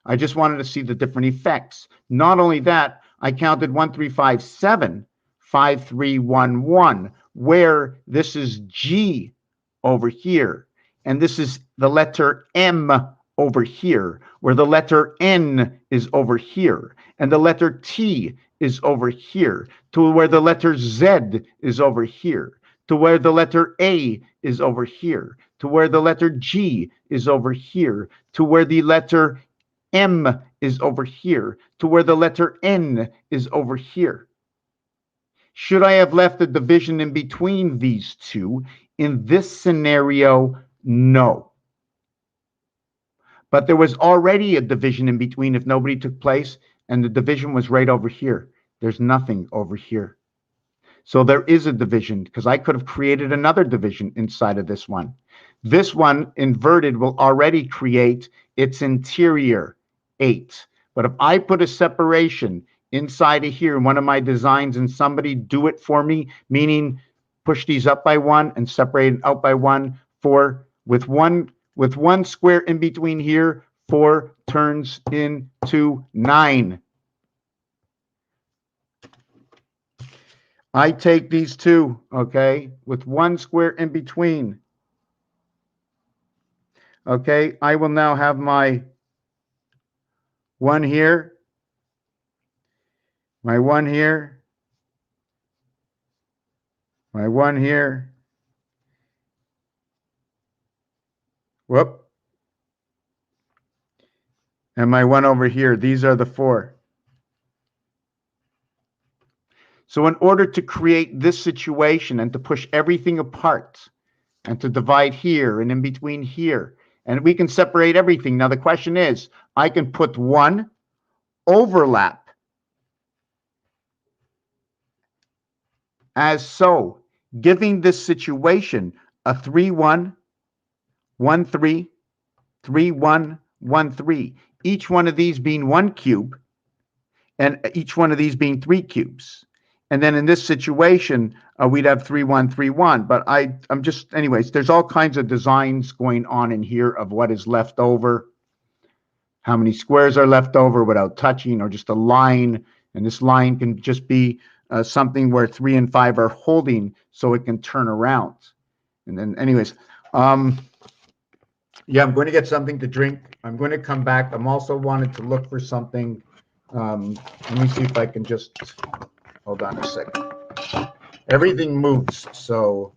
I just wanted to see the different effects. Not only that, I counted 1, 3, 5, 7, 5, 3, 1, 1, where this is G over here, and this is the letter M over here, where the letter N is over here, and the letter T is over here, to where the letter Z is over here, to where the letter A is over here, to where the letter G is over here, to where the letter M is over here, to where the letter N is over here. Should I have left a division in between these two? In this scenario, no. But there was already a division in between if nobody took place, and the division was right over here. There's nothing over here. So there is a division because I could have created another division inside of this one. This one inverted will already create its interior 8. But if I put a separation inside of here in one of my designs and somebody do it for me, meaning push these up by 1 and separate it out by 1, with one square in between here, 4 turns into 9. I take these two, okay, with 1 square in between. Okay, I will now have my 1 here, my 1 here, my 1 here. Whoop. And my 1 over here. These are the 4. So in order to create this situation and to push everything apart and to divide here and in between here, and we can separate everything. Now the question is, I can put 1 overlap as so, giving this situation a 3, 1, 1, 3, 3, 1, 1, 3. Each one of these being 1 cube, and each one of these being 3 cubes. And then in this situation, we'd have 3, 1, 3, 1. But I'm just, anyways, there's all kinds of designs going on in here of what is left over, how many squares are left over without touching, or just a line. And this line can just be something where 3 and 5 are holding so it can turn around. And then anyways, yeah, I'm going to get something to drink. I'm going to come back. I'm also wanted to look for something. Let me see if I can just, hold on a second. Everything moves, so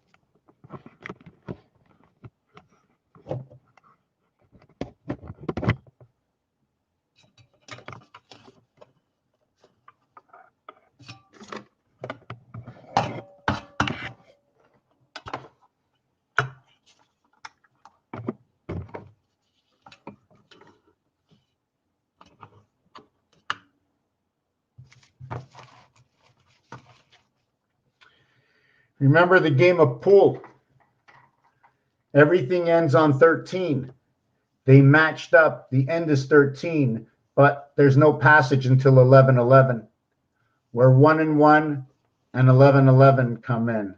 Remember the game of pool. Everything ends on 13. They matched up. The end is 13, but there's no passage until 11-11, where 1 and 1 and 11-11 come in.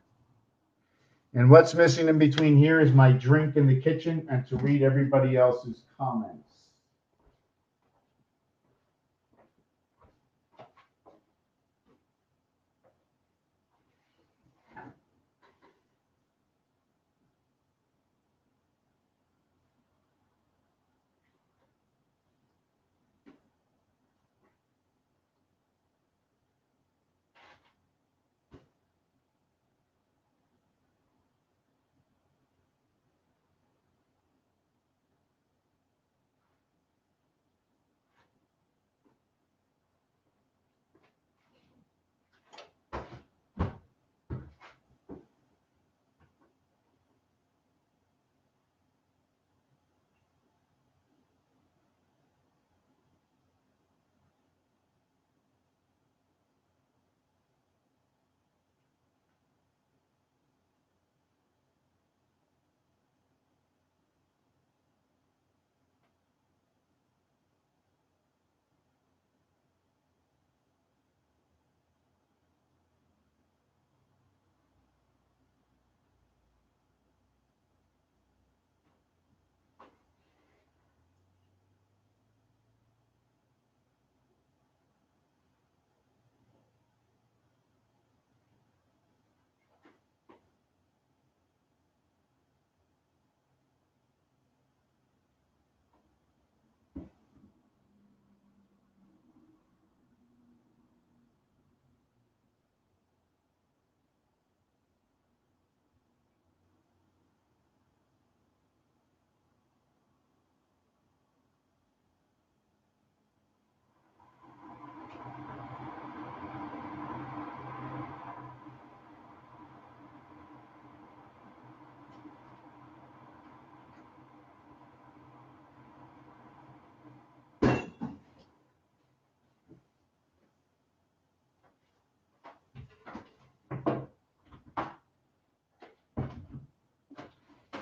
And what's missing in between here is my drink in the kitchen and to read everybody else's comments.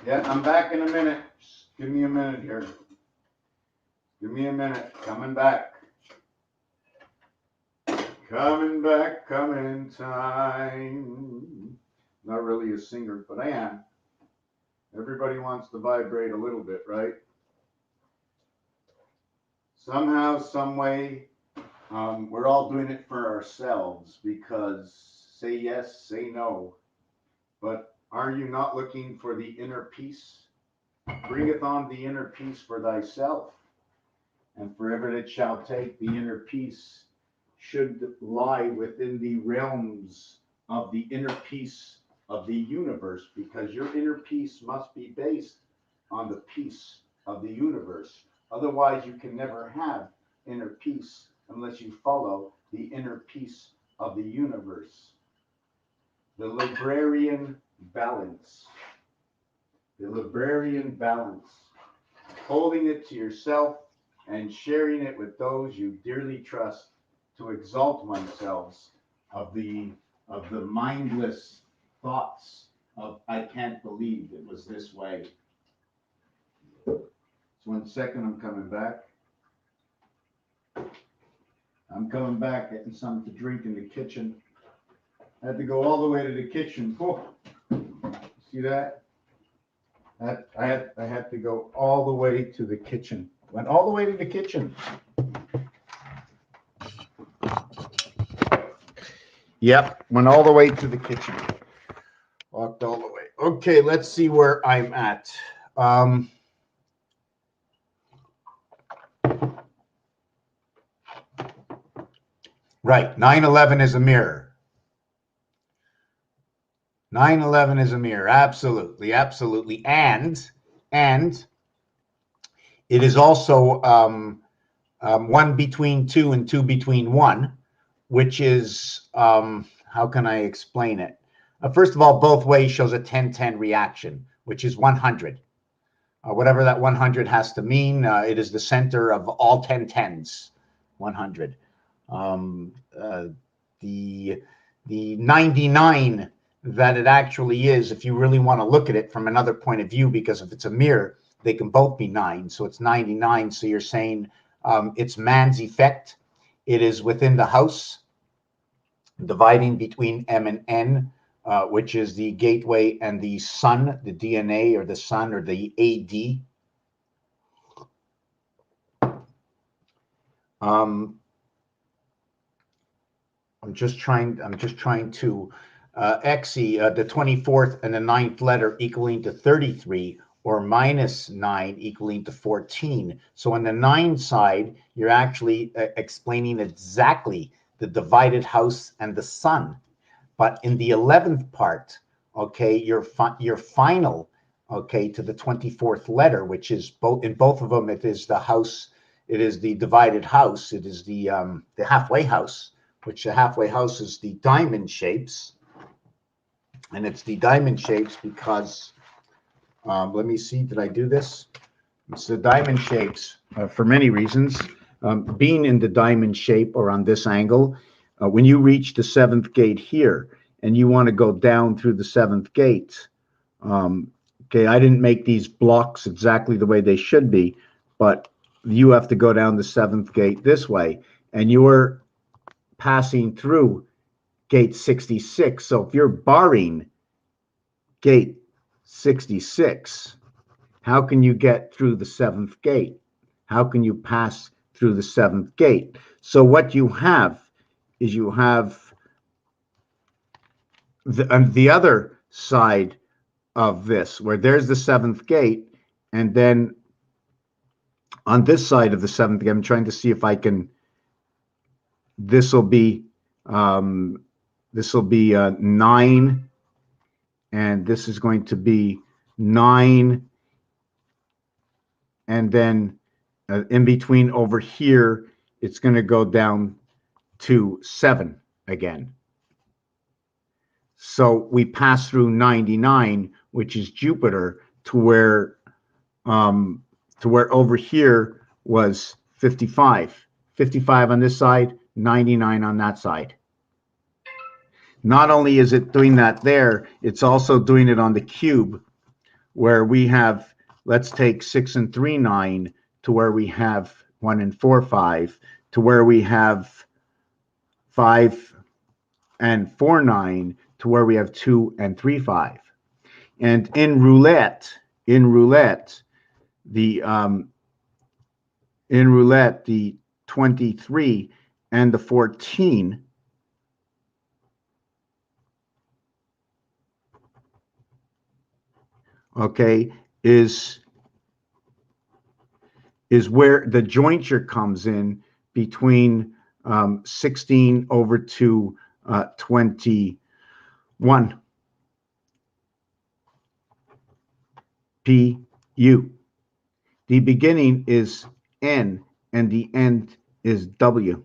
Yeah, I'm back in a minute. Just give me a minute here. Give me a minute. Coming back. Coming back, coming time. Not really a singer, but I am. Everybody wants to vibrate a little bit, right? Somehow, some way, we're all doing it for ourselves because say yes, say no. But are you not looking for the inner peace? Bringeth on the inner peace for thyself, and forever it shall take. The inner peace should lie within the realms of the inner peace of the universe, because your inner peace must be based on the peace of the universe. Otherwise, you can never have inner peace unless you follow the inner peace of the universe. The librarian balance. The librarian balance. Holding it to yourself and sharing it with those you dearly trust, to exalt oneself of the mindless thoughts of I can't believe it was this way. So 1 second, I'm coming back. I'm coming back, getting something to drink in the kitchen. I had to go all the way to the kitchen. Oh, see that? I had to go all the way to the kitchen. Went all the way to the kitchen. Yep, went all the way to the kitchen. Walked all the way. Okay, let's see where I'm at. Right, 9/11 is a mirror. 9/11 is a mirror, absolutely, absolutely. And it is also 1 between 2 and 2 between 1, which is, how can I explain it? First of all, both ways shows a 10-10 reaction, which is 100. Whatever that 100 has to mean, it is the center of all 10 10s, 100. The 99 that it actually is, if you really want to look at it from another point of view, because if it's a mirror, they can both be 9. So it's 99. So you're saying it's man's effect. It is within the house, dividing between M and N, which is the gateway, and the sun, the DNA, or the sun, or the AD. I'm just trying to XE, the 24th and the 9th letter equaling to 33, or minus 9 equaling to 14. So on the 9 side, you're actually explaining exactly the divided house and the sun. But in the 11th part, okay, your final, okay, to the 24th letter, which is in both of them, it is the house, it is the divided house, it is the halfway house, which the halfway house is the diamond shapes. And it's the diamond shapes because, let me see, did I do this? It's the diamond shapes for many reasons. Being in the diamond shape or on this angle, when you reach the 7th gate here and you want to go down through the 7th gate, okay, I didn't make these blocks exactly the way they should be, but you have to go down the 7th gate this way, and you're passing through gate 66. So if you're barring gate 66, how can you get through the 7th gate? How can you pass through the 7th gate? So what you have is you have the other side of this, where there's the 7th gate, and then on this side of the 7th gate, I'm trying to see if I can, this will be 9, and this is going to be 9, and then in between over here, it's going to go down to 7 again. So we pass through 99, which is Jupiter, to where over here was 55. 55 on this side, 99 on that side. Not only is it doing that there, it's also doing it on the cube, where we have, let's take 6 and 3, 9, to where we have 1 and 4, 5, to where we have 5 and 4, 9, to where we have 2 and 3, 5. And in roulette, the 23 and the 14, okay, is where the jointure comes in between 16 over to 21. PU. The beginning is N and the end is W.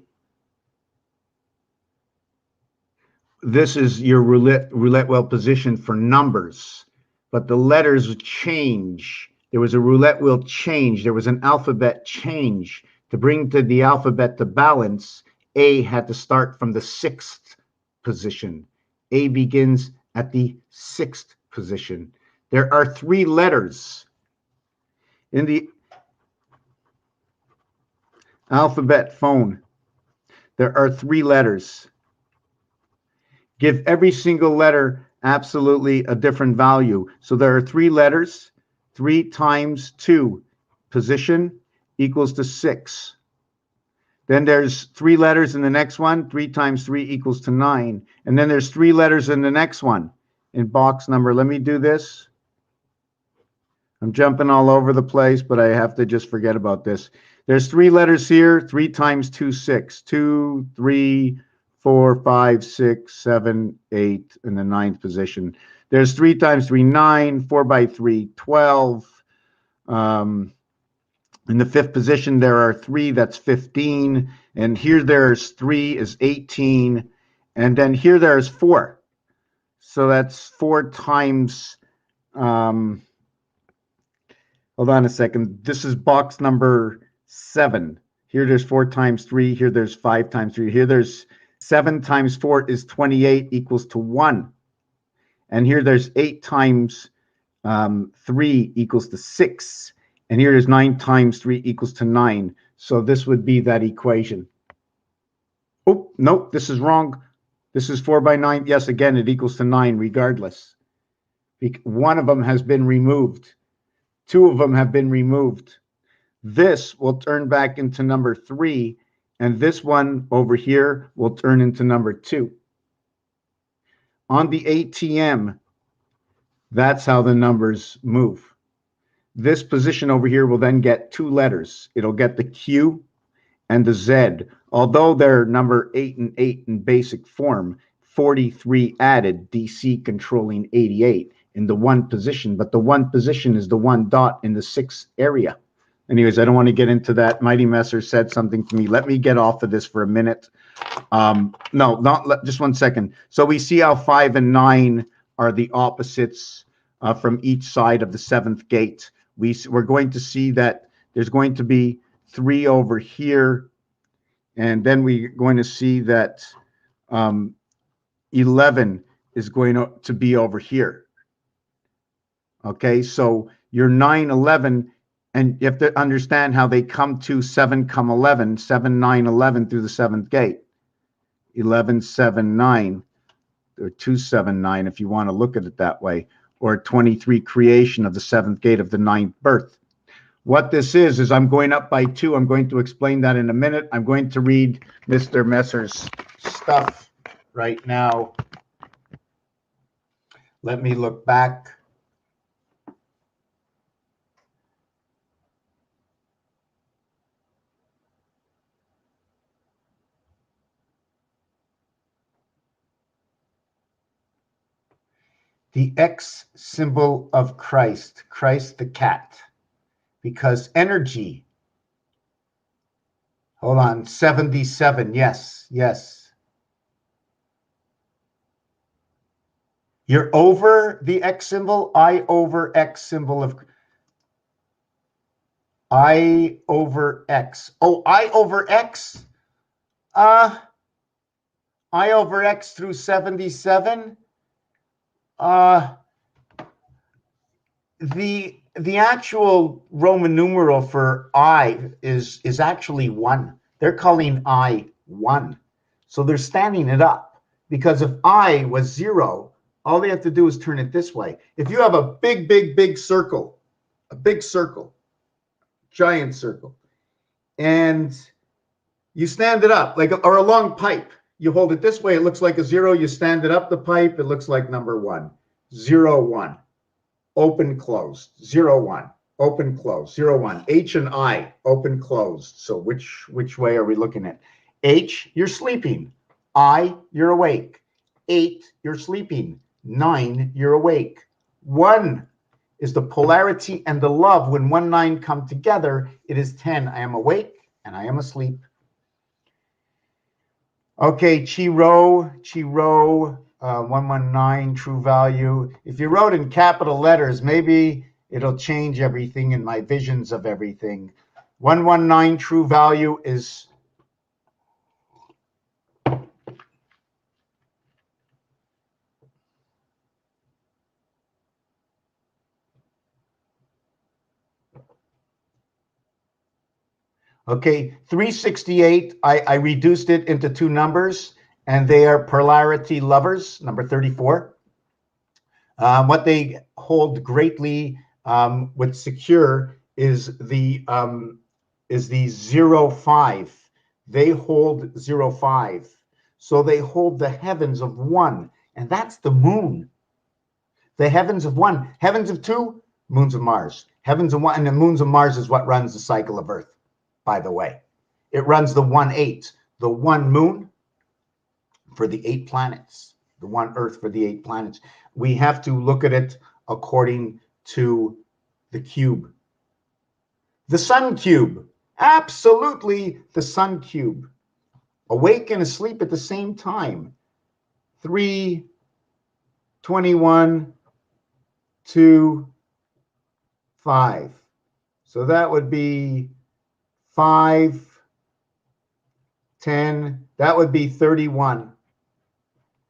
This is your roulette wheel position for numbers, but the letters change. There was a roulette wheel change. There was an alphabet change. To bring the alphabet to balance, A had to start from the 6th position. A begins at the 6th position. There are 3 letters in the alphabet phone. There are 3 letters. Give every single letter absolutely a different value. So there are 3 letters. 3 times 2 position equals to 6. Then there's 3 letters in the next one. 3 times 3 equals to 9. And then there's 3 letters in the next one. In box number, let me do this. I'm jumping all over the place, but I have to just forget about this. There's 3 letters here. 3 times 2, 6. 2, 3, 4, 5, 6, 7, 8 in the 9th position. There's 3 times 3, 9. 4 by 3, 12. In the 5th position, there are 3. That's 15. And here there's 3 is 18. And then here there's 4. So that's 4 times... hold on a second. This is box number 7. Here there's 4 times 3. Here there's 5 times 3. Here there's 7 times 4 is 28 equals to 1. And here there's 8 times 3 equals to 6. And here is 9 times 3 equals to 9. So this would be that equation. Oh, nope, this is wrong. This is 4 by 9. Yes, again, it equals to 9 regardless. One of them has been removed. 2 of them have been removed. This will turn back into number 3, and this one over here will turn into number 2. On the ATM, that's how the numbers move. This position over here will then get 2 letters. It'll get the Q and the Z. Although they're number 8 and 8 in basic form, 43 added, DC controlling 88 in the 1 position, but the 1 position is the 1 dot in the 6 area. Anyways, I don't want to get into that. Mighty Messer said something to me. Let me get off of this for a minute. Just 1 second. So we see how 5 and 9 are the opposites from each side of the 7th gate. We're going to see that there's going to be 3 over here, and then we're going to see that 11 is going to be over here. Okay, so your 9, 11, and you have to understand how they come to 7, come 11, 7, 9, 11 through the 7th gate. 11, 7, 9, or 2, 7, 9, if you want to look at it that way, or 23 creation of the 7th gate of the 9th birth. What this is I'm going up by 2. I'm going to explain that in a minute. I'm going to read Mr. Messer's stuff right now. Let me look back. The X symbol of Christ, Christ the cat, because energy, hold on, 77, yes. You're over the X symbol, I over X symbol of, I over X. Oh, I over X? I over X through 77? The actual Roman numeral for I is actually 1. They're calling I 1. So they're standing it up, because if I was 0, all they have to do is turn it this way. If you have a big circle, giant circle, and you stand it up, or a long pipe, you hold it this way, it looks like a 0, you stand it up the pipe, it looks like number 1. 0, 1. Open, closed. 0, 1. Open, closed. 0, 1. H and I, open, closed. So which way are we looking at? H, you're sleeping. I, you're awake. 8, you're sleeping. 9, you're awake. 1 is the polarity and the love. When 1, 9 come together, it is 10. I am awake and I am asleep. Okay, Chi-Ro, 119, true value. If you wrote in capital letters, maybe it'll change everything in my visions of everything. 119, true value is... Okay, 368, I reduced it into 2 numbers, and they are polarity lovers, number 34. What they hold greatly with secure is the 05. They hold 05. So they hold the heavens of 1, and that's the moon. The heavens of 1, heavens of 2, moons of Mars. Heavens of 1, and the moons of Mars is what runs the cycle of Earth, by the way. It runs the 1/8, the 1 moon for the 8 planets, the 1 Earth for the 8 planets. We have to look at it according to the cube. The sun cube, absolutely the sun cube. Awake and asleep at the same time. 3, 21, 2, 5. So that would be 5, 10, that would be 31.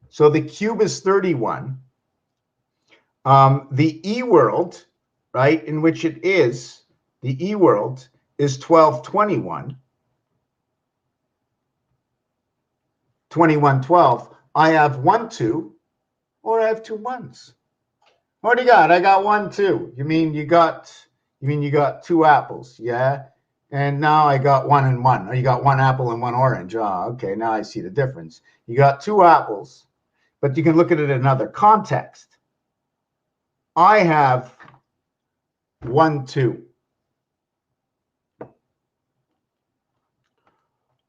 So the cube is 31. The E world, right, in which it is, the E world is 1221, 2112. I have 1, 2, or I have 2 1s. What do you got? I got 1, 2. You mean you got 2 apples, yeah? And now I got 1 and 1. Or you got 1 apple and 1 orange. Oh, okay, now I see the difference. You got 2 apples, but you can look at it in another context. I have 1, 2.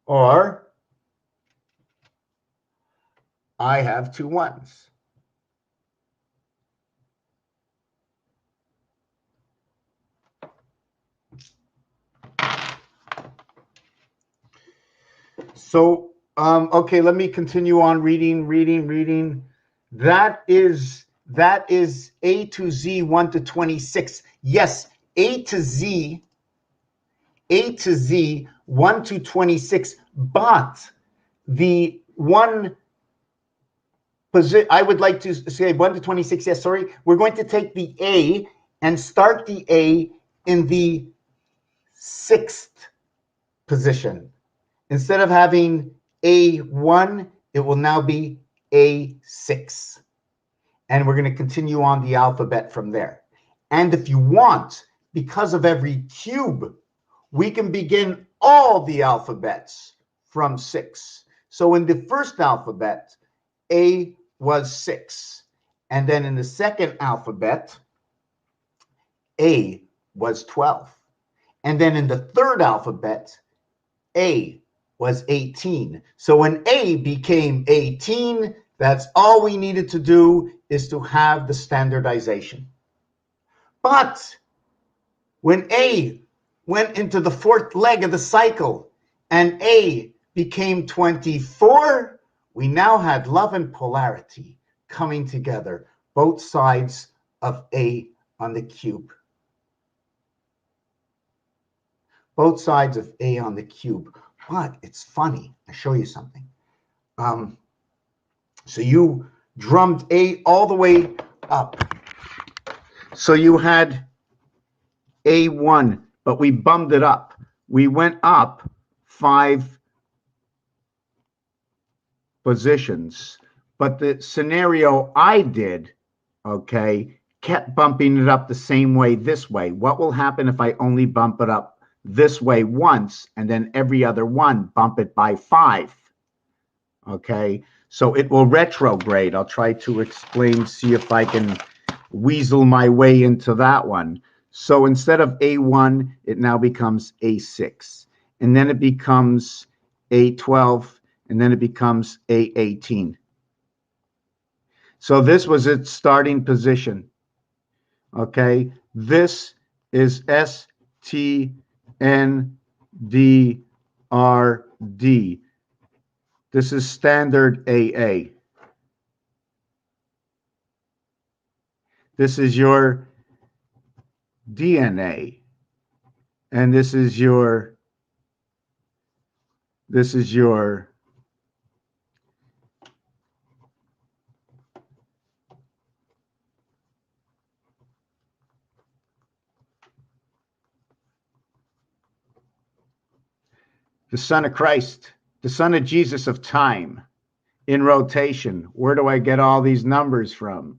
Or I have 2 1s. So, okay, let me continue on reading. That is A to Z 1 to 26. Yes, A to Z 1 to 26, but the one position, I would like to say 1 to 26, yes, sorry. We're going to take the A and start the A in the 6th position. Instead of having A1, it will now be A6. And we're going to continue on the alphabet from there. And if you want, because of every cube, we can begin all the alphabets from 6. So in the first alphabet, A was 6. And then in the second alphabet, A was 12. And then in the third alphabet, A was 18. So when A became 18, that's all we needed to do, is to have the standardization. But when A went into the 4th leg of the cycle and A became 24, we now had love and polarity coming together, both sides of A on the cube. Both sides of A on the cube. But it's funny. I'll show you something. So you drummed A all the way up. So you had A1, but we bummed it up. We went up 5 positions. But the scenario I did, okay, kept bumping it up the same way this way. What will happen if I only bump it up this way once, and then every other one bump it by 5? Okay, so it will retrograde. I'll try to explain, see if I can weasel my way into that one. So instead of A1, it now becomes A6, and then it becomes A12, and then it becomes A18. So this was its starting position. Okay, this is STNDRD. This is standard AA. This is your DNA. And this is your the Son of Christ, the Son of Jesus of time, in rotation. Where do I get all these numbers from?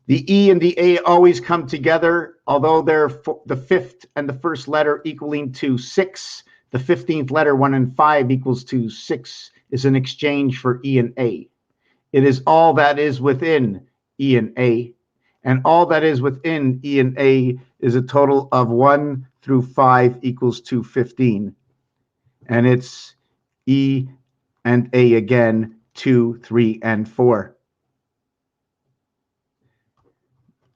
The E and the A always come together, although they're the 5th and the 1st letter equaling to 6. The 15th letter, 1 and 5, equals to 6, is an exchange for E and A. It is all that is within E and A. And all that is within E and A is a total of 1 through 5 equals to 15. And it's E and A again, 2, 3, and 4.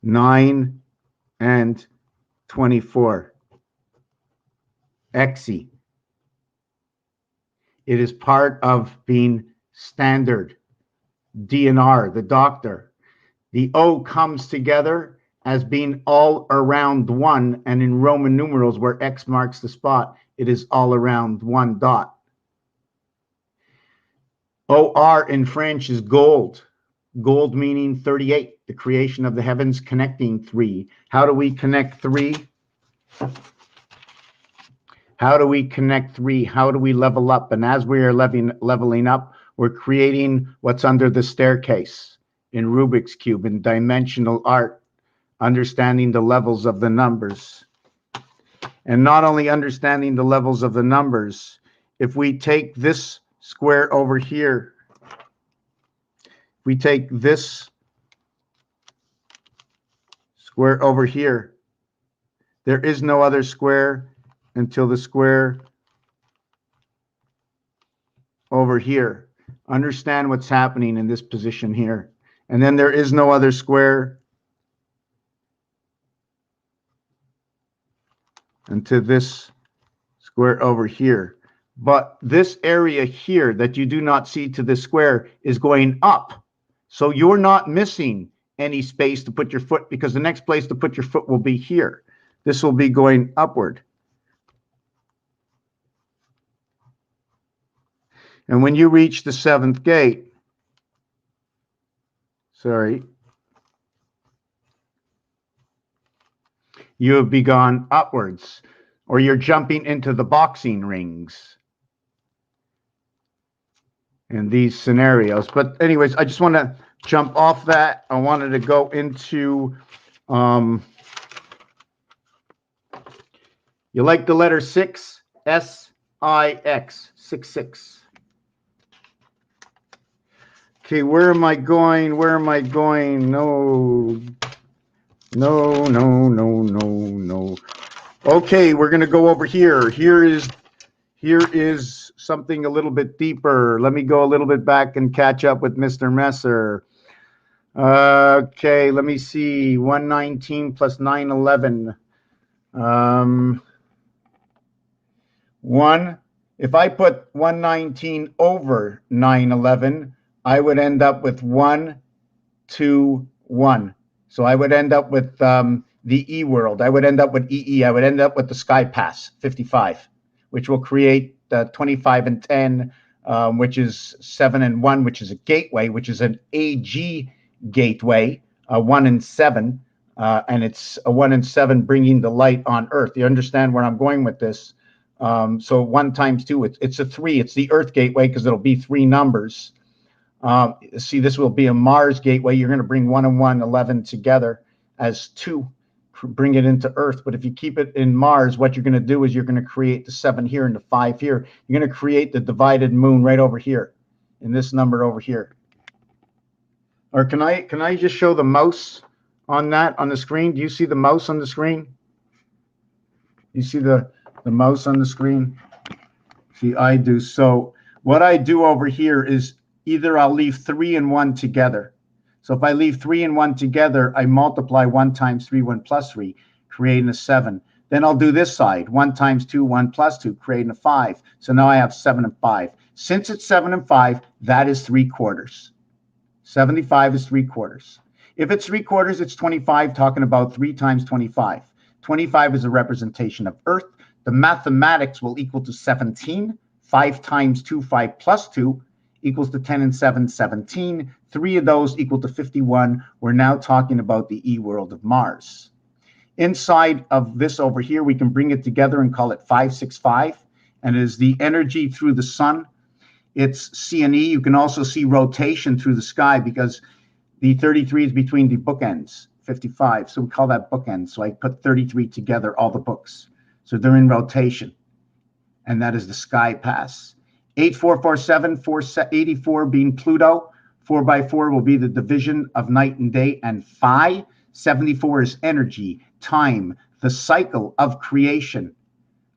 9 and 24. XE. It is part of being standard. DNR, the doctor. The O comes together as being all around 1, and in Roman numerals, where X marks the spot, it is all around 1 dot. OR in French is gold. Gold meaning 38, the creation of the heavens, connecting 3. How do we connect 3? How do we connect 3? How do we level up? And as we are leveling up, we're creating what's under the staircase in Rubik's Cube, in dimensional art, understanding the levels of the numbers. And not only understanding the levels of the numbers, if we take this square over here, we take this square over here, there is no other square until the square over here. Understand what's happening in this position here. And then there is no other square until this square over here. But this area here that you do not see to the square is going up. So you're not missing any space to put your foot, because the next place to put your foot will be here. This will be going upward. And when you reach the 7th gate, you have begun upwards, or you're jumping into the boxing rings in these scenarios. But anyways, I just want to jump off that. I wanted to go into, you like the letter 6? S-I-X, 6-6. Okay, where am I going? Where am I going? No. Okay, we're going to go over here. Here is something a little bit deeper. Let me go a little bit back and catch up with Mr. Messer. Okay, let me see. 119 plus 911. If I put 119 over 911, I would end up with 1, 2, 1. So I would end up with the E world. I would end up with EE. I would end up with the Sky Pass 55, which will create 25 and 10, which is 7 and 1, which is a gateway, which is an AG gateway, 1 and 7, and it's a 1 and 7 bringing the light on Earth. You understand where I'm going with this? So 1 times 2, it's a 3. It's the Earth gateway because it'll be 3 numbers. See, this will be a Mars gateway. You're going to bring 1 and 1, 11 together as 2, bring it into Earth. But if you keep it in Mars, what you're going to do is you're going to create the 7 here and the 5 here. You're going to create the divided moon right over here in this number over here. Or can I just show the mouse on that on the screen? Do you see the mouse on the screen? You see the mouse on the screen? See, I do. So what I do over here is either I'll leave 3 and 1 together. So if I leave 3 and 1 together, I multiply 1 times 3, 1 plus 3, creating a 7. Then I'll do this side, 1 times 2, 1 plus 2, creating a 5. So now I have 7 and 5. Since it's 7 and 5, that is 3/4. 75 is 3/4. If it's 3/4, it's 25, talking about 3 times 25. 25 is a representation of Earth. The mathematics will equal to 17. 5 times 2, 5 plus 2, equals to 10 and 7, 17. 3 of those equal to 51. We're now talking about the E world of Mars. Inside of this over here, we can bring it together and call it 565. And it is the energy through the sun. It's C and E. You can also see rotation through the sky because the 33 is between the bookends, 55. So we call that bookends. So I put 33 together, all the books. So they're in rotation. And that is the Sky Pass. 8447, 484 being Pluto. 4 by 4 will be the division of night and day. And Phi, 74 is energy, time, the cycle of creation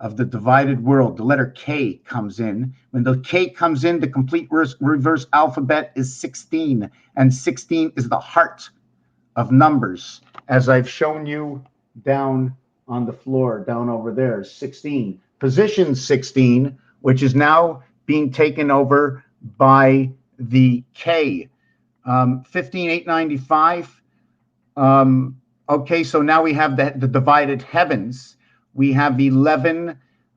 of the divided world. The letter K comes in. When the K comes in, the complete reverse alphabet is 16. And 16 is the heart of numbers. As I've shown you down on the floor, down over there, 16. Position 16, which is now being taken over by the K. 15,895. Okay, so now we have the divided heavens. We have 11.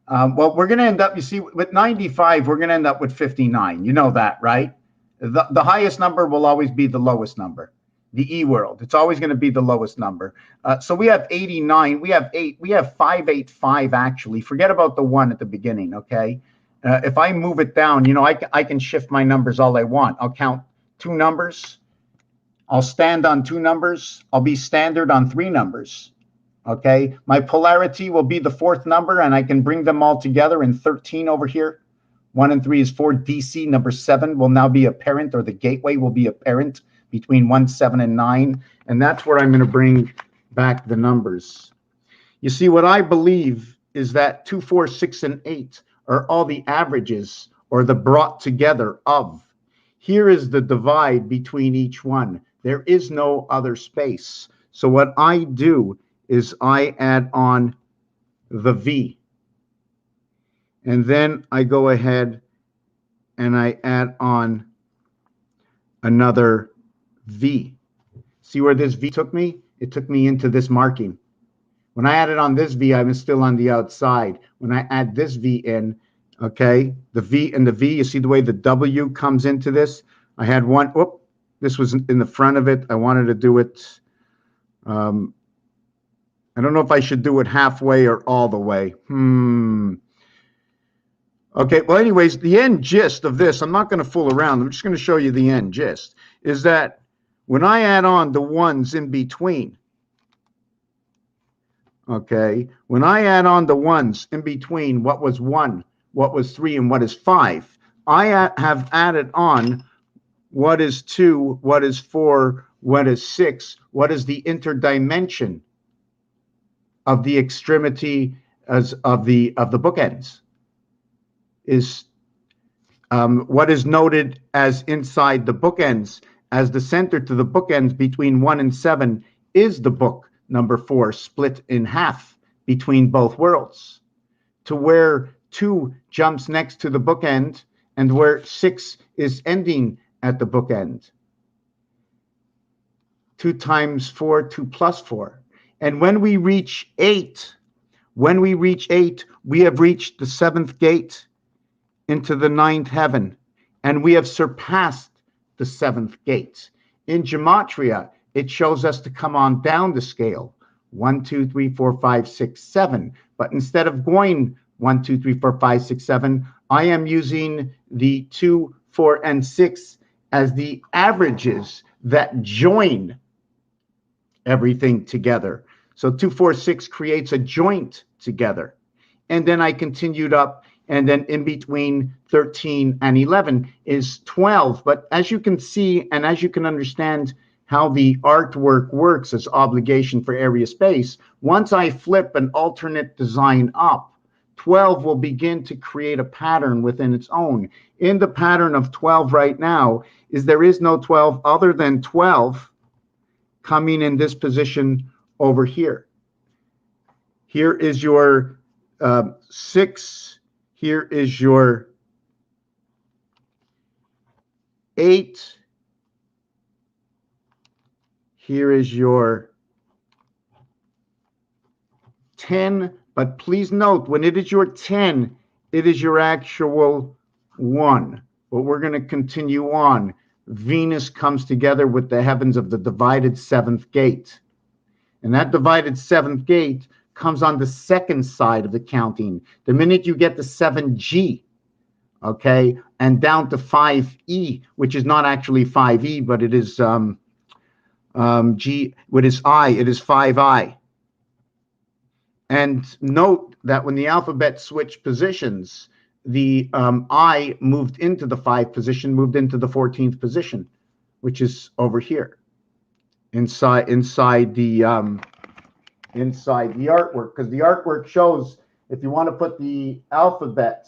Well, we're going to end up, you see, with 95, we're going to end up with 59. You know that, right? The highest number will always be the lowest number. The E world, it's always going to be the lowest number. So we have 89, we have 8, we have 585 actually. Forget about the 1 at the beginning, okay? If I move it down, you know, I can shift my numbers all I want. I'll count 2 numbers. I'll stand on 2 numbers. I'll be standard on 3 numbers, okay? My polarity will be the 4th number, and I can bring them all together in 13 over here. 1 and 3 is 4. DC number 7 will now be a parent, or the gateway will be a parent between 1, 7, and 9. And that's where I'm going to bring back the numbers. You see, what I believe is that 2, 4, 6, and 8 are all the averages, or the brought together of. Here is the divide between each one. There is no other space. So what I do is I add on the V. And then I go ahead and I add on another V. See where this V took me? It took me into this marking. When I added on this V, I was still on the outside. When I add this V in, okay, the V and the V, you see the way the W comes into this? I had one, whoop, this was in the front of it. I wanted to do it, I don't know if I should do it halfway or all the way. Okay, well, anyways, the end gist of this, I'm not going to fool around. I'm just going to show you the end gist, is that when I add on the ones in between, okay, when I add on the ones in between what was 1, what was 3, and what is 5, I have added on what is 2, what is 4, what is 6, what is the interdimension of the extremity as of the bookends, is what is noted as inside the bookends as the center to the bookends between 1 and 7 is the book number 4 split in half between both worlds, to where 2 jumps next to the bookend and where 6 is ending at the bookend. 2 times 4, 2 plus 4. And when we reach 8, we have reached the 7th gate into the 9th heaven, and we have surpassed the 7th gate. In Gematria, it shows us to come on down the scale, 1, 2, 3, 4, 5, 6, 7. But instead of going 1, 2, 3, 4, 5, 6, 7, I am using the 2, 4, and 6 as the averages that join everything together. So 2, 4, 6 creates a joint together. And then I continued up, and then in between 13 and 11 is 12. But as you can see, and as you can understand how the artwork works as obligation for area space, once I flip an alternate design up, 12 will begin to create a pattern within its own. In the pattern of 12 right now is there is no 12 other than 12 coming in this position over here. Here is your 6. Here is your 8. Here is your 10. But please note, when it is your 10, it is your actual 1. But we're going to continue on. Venus comes together with the heavens of the divided 7th gate. And that divided 7th gate comes on the second side of the counting. The minute you get to 7G, okay, and down to 5E, which is not actually 5E, but it is G, what is I, it is 5I. And note that when the alphabet switched positions, the I moved into the 5 position, moved into the 14th position, which is over here, inside the artwork, because the artwork shows if you want to put the alphabet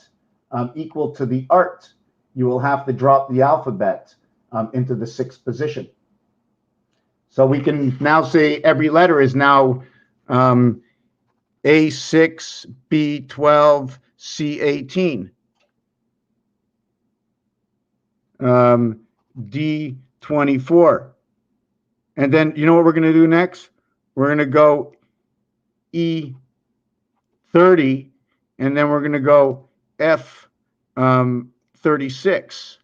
equal to the art, you will have to drop the alphabet into the 6th position. So we can now say every letter is now A6, B12, C18, D24. And then you know what we're going to do next? We're going to go E30, and then we're going to go F36.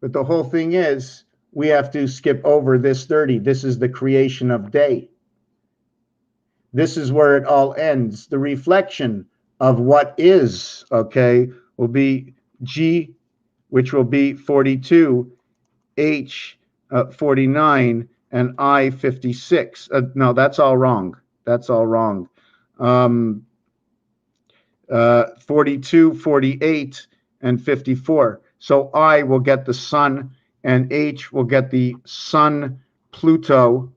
But the whole thing is, we have to skip over this 30. This is the creation of day. This is where it all ends. The reflection of what is, okay, will be G, which will be 42, H, 49, and I, 56. No, that's all wrong. That's all wrong. 42, 48, and 54. So I will get the sun, and H will get the sun, Pluto,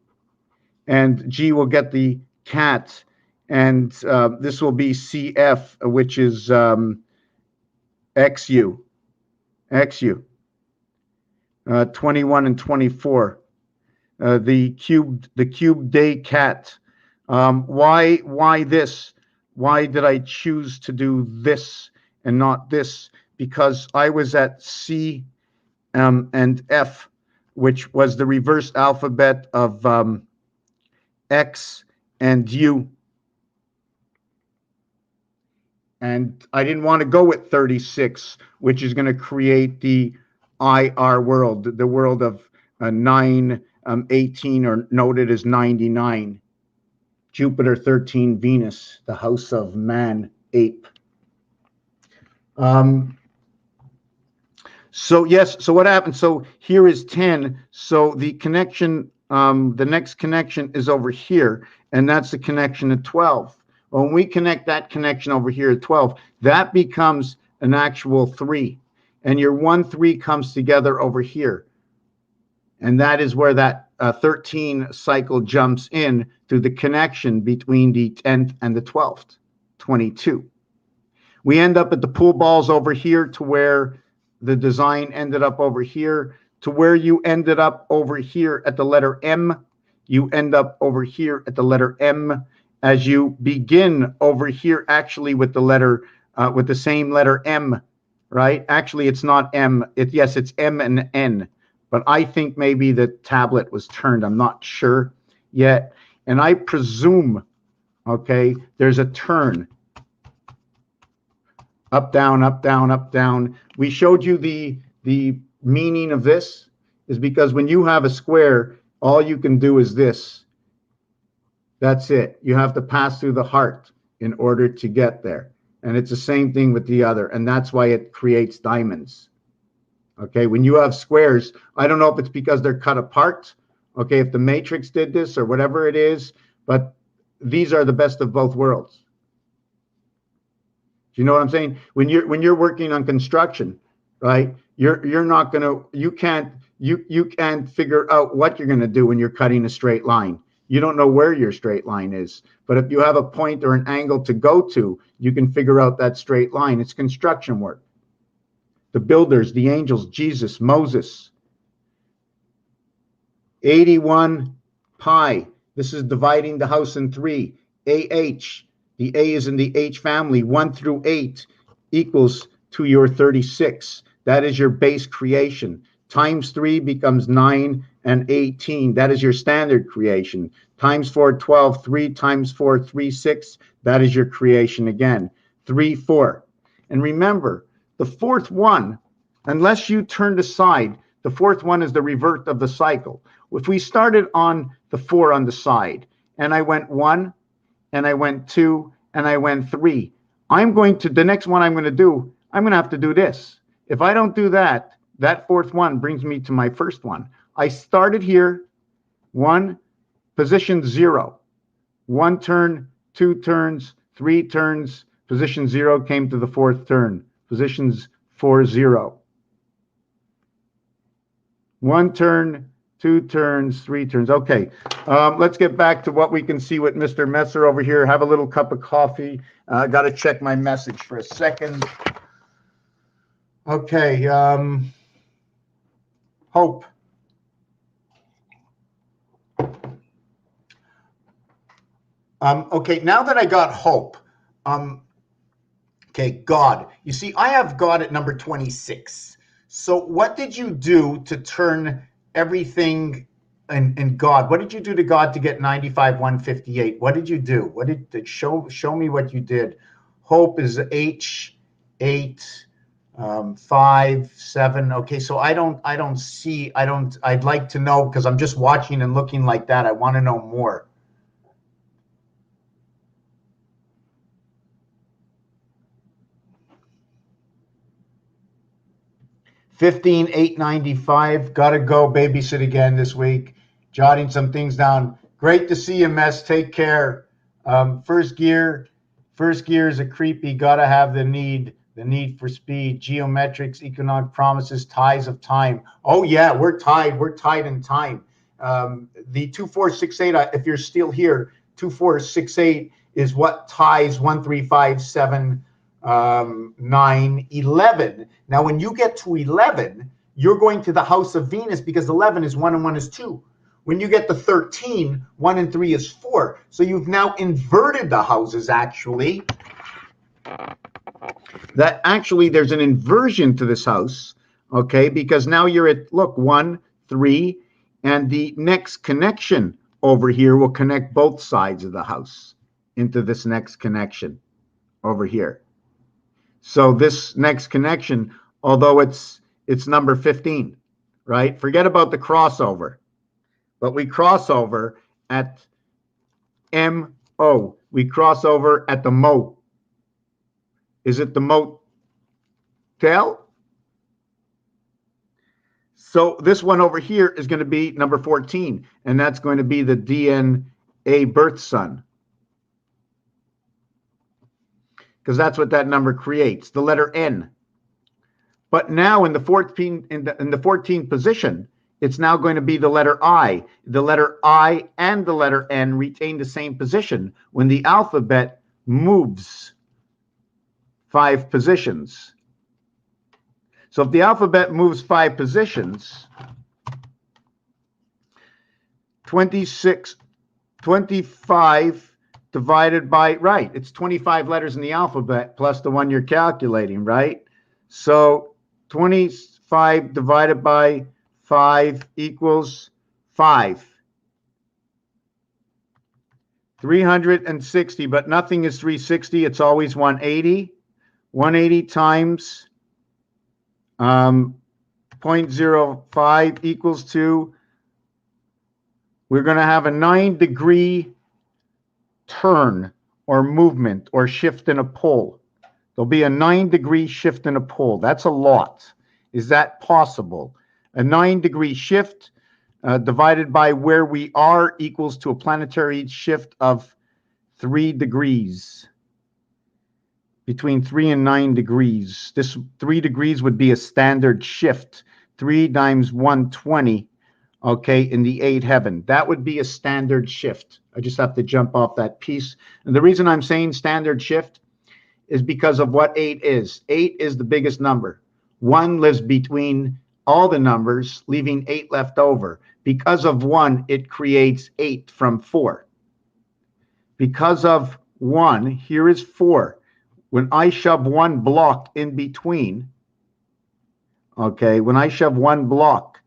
and G will get the cat, and this will be CF, which is XU, 21 and 24. The cube day cat. Why this? Why did I choose to do this and not this? Because I was at C and F, which was the reverse alphabet of X and U. And I didn't want to go with 36, which is going to create the IR world, the world of 9, 18, or noted as 99. Jupiter 13, Venus, the house of man, ape. So yes, so what happened? So here is 10. So the connection, the next connection is over here, and that's the connection at 12. When we connect that connection over here at 12, that becomes an actual 3. And your 1, 3 comes together over here. And that is where that 13 cycle jumps in to the connection between the 10th and the 12th, 22. We end up at the pool balls over here to where the design ended up over here, to where you ended up over here at the letter M. You end up over here at the letter M as you begin over here actually with the letter, with the same letter M, right? Actually, it's not M. Yes, it's M and N. But I think maybe the tablet was turned. I'm not sure yet. And I presume, okay, there's a turn. Up, down, up, down, up, down. We showed you the meaning of this is because when you have a square, all you can do is this. That's it. You have to pass through the heart in order to get there. And it's the same thing with the other. And that's why it creates diamonds. Okay, when you have squares, I don't know if it's because they're cut apart, okay, if the matrix did this or whatever it is, but these are the best of both worlds. Do you know what I'm saying? When you're working on construction, right? You're not gonna, you can't figure out what you're gonna do when you're cutting a straight line. You don't know where your straight line is, but if you have a point or an angle to go to, you can figure out that straight line. It's construction work. The builders, the angels, Jesus, Moses. 81 pi. This is dividing the house in 3. AH. The A is in the H family. 1 through 8 equals to your 36. That is your base creation. Times 3 becomes 9 and 18. That is your standard creation. Times 4, 12. 3 times 4, 3, 6. That is your creation again. 3, 4. And remember, the fourth one, unless you turned aside, the fourth one is the revert of the cycle. If we started on the 4 on the side, and I went 1, and I went 2, and I went 3, the next one I'm going to do, I'm going to have to do this. If I don't do that, that fourth one brings me to my first one. I started here, 1, position 0, 1 turn, 2 turns, 3 turns, position 0 came to the fourth turn. Positions 4, 0. 1 turn, 2 turns, 3 turns. Okay, let's get back to what we can see with Mr. Messer over here. Have a little cup of coffee. I got to check my message for a second. Okay, hope. Okay, now that I got hope, okay, God. You see, I have God at number 26. So what did you do to turn everything in God? What did you do to God to get 95, 158? What did you do? What did show me what you did? Hope is H, 8, 5, 7. Okay, so I'd like to know, because I'm just watching and looking like that. I want to know more. 15,895. Gotta go babysit again this week. Jotting some things down. Great to see you, Mess. Take care. First gear is a creepy. Gotta have the need for speed. Geometrics, economic promises, ties of time. Oh yeah, we're tied. We're tied in time. The 2468. If you're still here, 2468 is what ties 1, 3, 5, 7. 9, 11. Now, when you get to 11, you're going to the house of Venus, because 11 is 1 and 1 is 2. When you get to 13, 1 and 3 is 4. So you've now inverted the houses, actually. That actually, there's an inversion to this house, okay? Because now you're at, look, 1, 3, and the next connection over here will connect both sides of the house into this next connection over here. So this next connection, although it's number 15, right? Forget about the crossover, but we cross over at MO. We cross over at the Mo. Is it the motel? So this one over here is going to be number 14, and that's going to be the DNA birth son, because that's what that number creates, the letter N. But now in the 14th position, it's now going to be the letter I. The letter I and the letter N retain the same position when the alphabet moves 5 positions. So if the alphabet moves 5 positions, 25 divided by, right, it's 25 letters in the alphabet plus the one you're calculating, right? So 25 divided by 5 equals 5. 360, but nothing is 360. It's always 180. 180 times 0.05 equals 2. We're going to have a 9-degree turn or movement or shift in a pole. There'll be a 9-degree shift in a pole. That's a lot. Is that possible? A 9-degree shift divided by where we are equals to a planetary shift of 3 degrees. Between 3 and 9 degrees. This 3 degrees would be a standard shift. 3 times 120, okay, in the 8 heaven. That would be a standard shift. I just have to jump off that piece. And the reason I'm saying standard shift is because of what 8 is. 8 is the biggest number. 1 lives between all the numbers, leaving 8 left over. Because of 1, it creates 8 from 4. Because of 1, here is 4. When I shove 1 block in between, okay, when I shove 1 block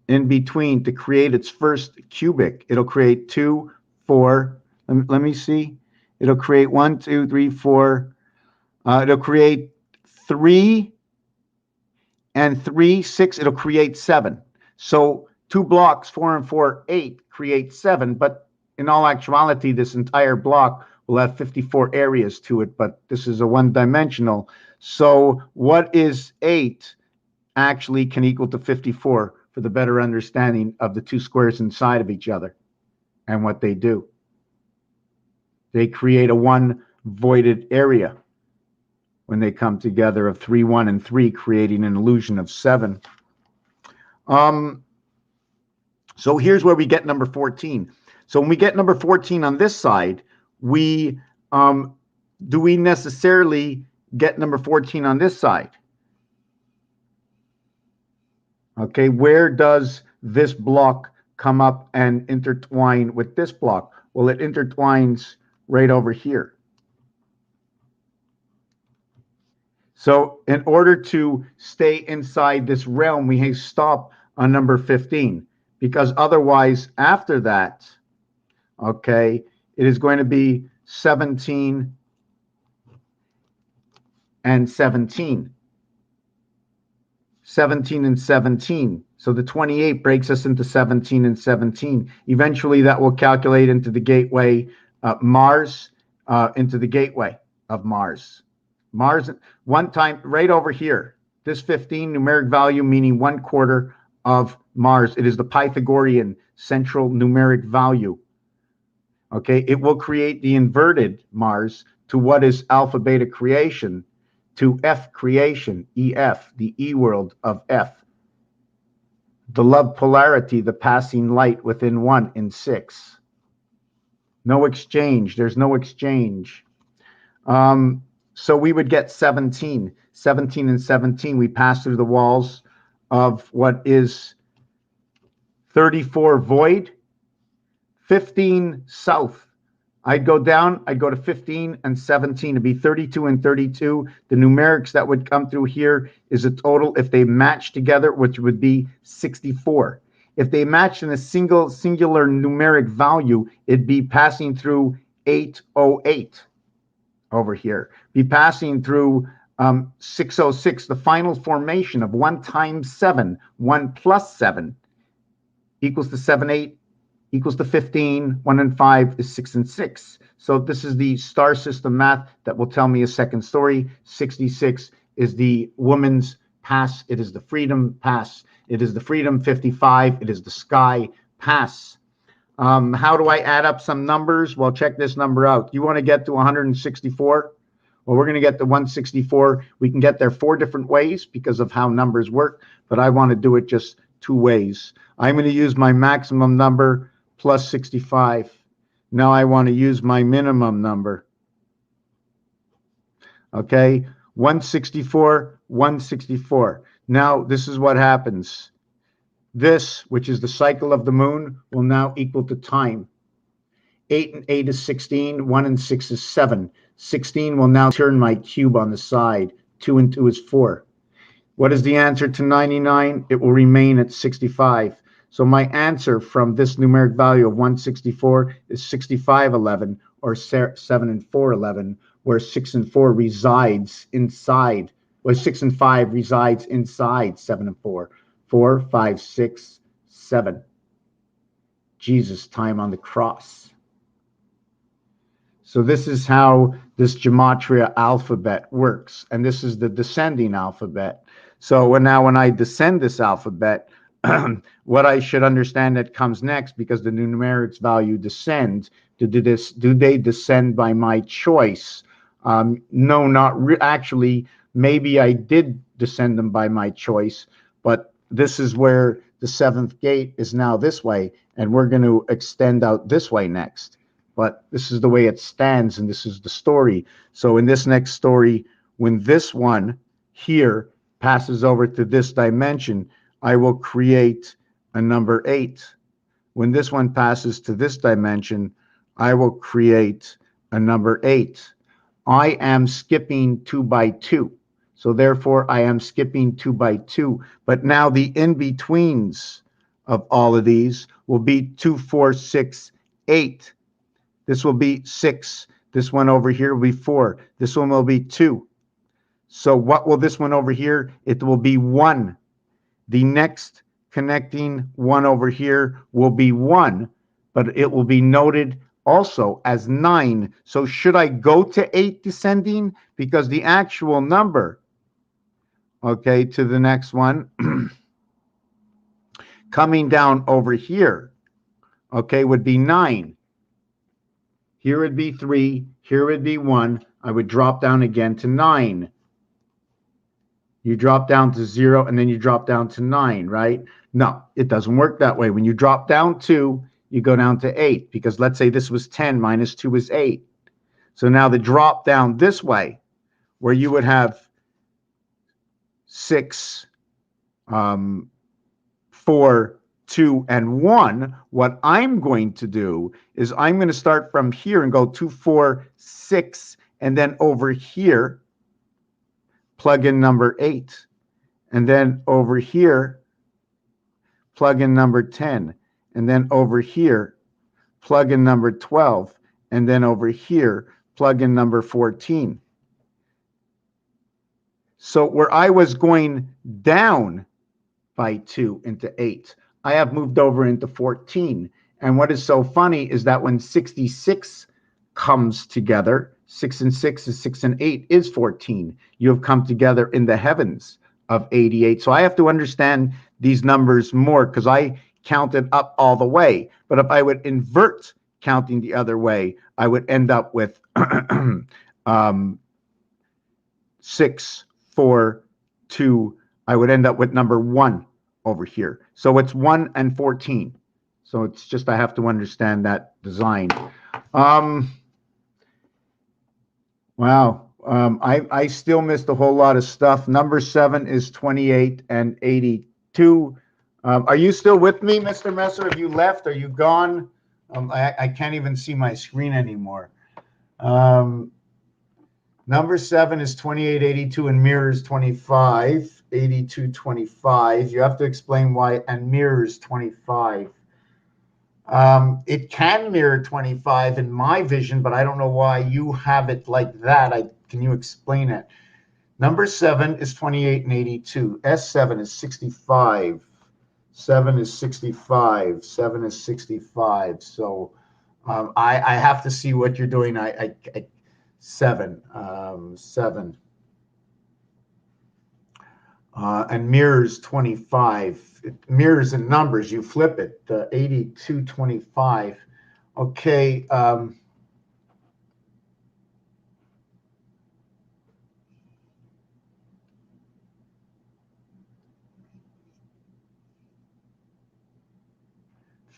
in between to create its first cubic, it'll create 2, 4. Let me see. It'll create 1, 2, 3, 4. It'll create 3 and 3, 6. It'll create 7. So 2 blocks, 4 and 4, 8, create 7. But in all actuality, this entire block will have 54 areas to it, but this is a one-dimensional. So what is 8 actually can equal to 54 for the better understanding of the 2 squares inside of each other and what they do. They create a 1 voided area when they come together of 3, 1, and 3, creating an illusion of 7. So here's where we get number 14. So when we get number 14 on this side, we do we necessarily get number 14 on this side? Okay, where does this block come up and intertwine with this block? Well, it intertwines right over here. So in order to stay inside this realm, we stop on number 15, because otherwise after that, okay, it is going to be 17 and 17. 17 and 17. So the 28 breaks us into 17 and 17. Eventually, that will calculate into the gateway Mars, into the gateway of Mars. Mars, one time, right over here, this 15 numeric value meaning 1/4 of Mars. It is the Pythagorean central numeric value. Okay, it will create the inverted Mars to what is alpha beta creation, to F creation, EF, the E world of F. The love polarity, the passing light within 1 in 6. No exchange. There's no exchange. So we would get 17. 17 and 17. We pass through the walls of what is 34 void, 15 south. I'd go down, I'd go to 15 and 17. It'd be 32 and 32. The numerics that would come through here is a total, if they match together, which would be 64. If they match in a singular numeric value, it'd be passing through 808 over here. Be passing through 606, the final formation of 1 times 7, 1 plus 7 equals to 7, 8, equals to 15, 1 and 5 is 6 and 6. So this is the star system math that will tell me a second story. 66 is the woman's pass. It is the freedom pass. It is the freedom 55. It is the sky pass. How do I add up some numbers? Well, check this number out. You want to get to 164? Well, we're going to get to 164. We can get there 4 different ways because of how numbers work, but I want to do it just 2 ways. I'm going to use my maximum number plus 65. Now I want to use my minimum number. Okay, 164, 164. Now this is what happens. This, which is the cycle of the moon, will now equal to time. 8 and 8 is 16, 1 and 6 is 7. 16 will now turn my cube on the side. 2 and 2 is 4. What is the answer to 99? It will remain at 65. So my answer from this numeric value of 164 is 6511, or 7 and 411, where 6 and 4 resides inside, where 6 and 5 resides inside 7 and 4. 4, 5, 6, 7. Jesus' time on the cross. So this is how this gematria alphabet works. And this is the descending alphabet. So when I descend this alphabet, what I should understand that comes next, because the numerics value descends, do they descend by my choice? No, not actually. Maybe I did descend them by my choice, but this is where the 7th gate is now this way, and we're going to extend out this way next. But this is the way it stands, and this is the story. So in this next story, when this one here passes over to this dimension, I will create a number 8. When this one passes to this dimension, I will create a number 8. I am skipping 2 by 2. So therefore, I am skipping 2 by 2. But now the in-betweens of all of these will be 2, 4, 6, 8. This will be 6. This one over here will be 4. This one will be 2. So what will this one over here? It will be 1. The next connecting one over here will be 1, but it will be noted also as 9. So should I go to 8 descending? Because the actual number, okay, to the next one, coming down over here, okay, would be 9. Here would be 3. Here would be 1. I would drop down again to 9. You drop down to 0, and then you drop down to 9, right? No, it doesn't work that way. When you drop down 2, you go down to 8, because let's say this was 10 minus 2 is 8. So now the drop down this way, where you would have 6, 4, 2, and 1, what I'm going to do is I'm going to start from here and go 2, 4, 6, and then over here, plug in number 8. And then over here, plug in number 10. And then over here, plug in number 12. And then over here, plug in number 14. So where I was going down by 2 into 8, I have moved over into 14. And what is so funny is that when 66 comes together, 6 and 6 is 6 and 8 is 14. You have come together in the heavens of 88. So I have to understand these numbers more because I counted up all the way. But if I would invert counting the other way, I would end up with 6, 4, 2. I would end up with number 1 over here. So it's 1 and 14. So it's just I have to understand that design. Wow. I still missed a whole lot of stuff. Number 7 is 28 and 82. Are you still with me, Mr. Messer? Have you left? Are you gone? I can't even see my screen anymore. Number 7 is 28, 82, and mirrors 25, 82, 25. You have to explain why, and mirrors 25. It can mirror 25 in my vision, but I don't know why you have it like that. Can you explain it? Number 7 is 28 and 82. S7 is 65. 7 is 65. 7 is 65. So I have to see what you're doing. 7. 7. And mirrors 25. It mirrors in numbers. You flip it. 82, 25. Okay.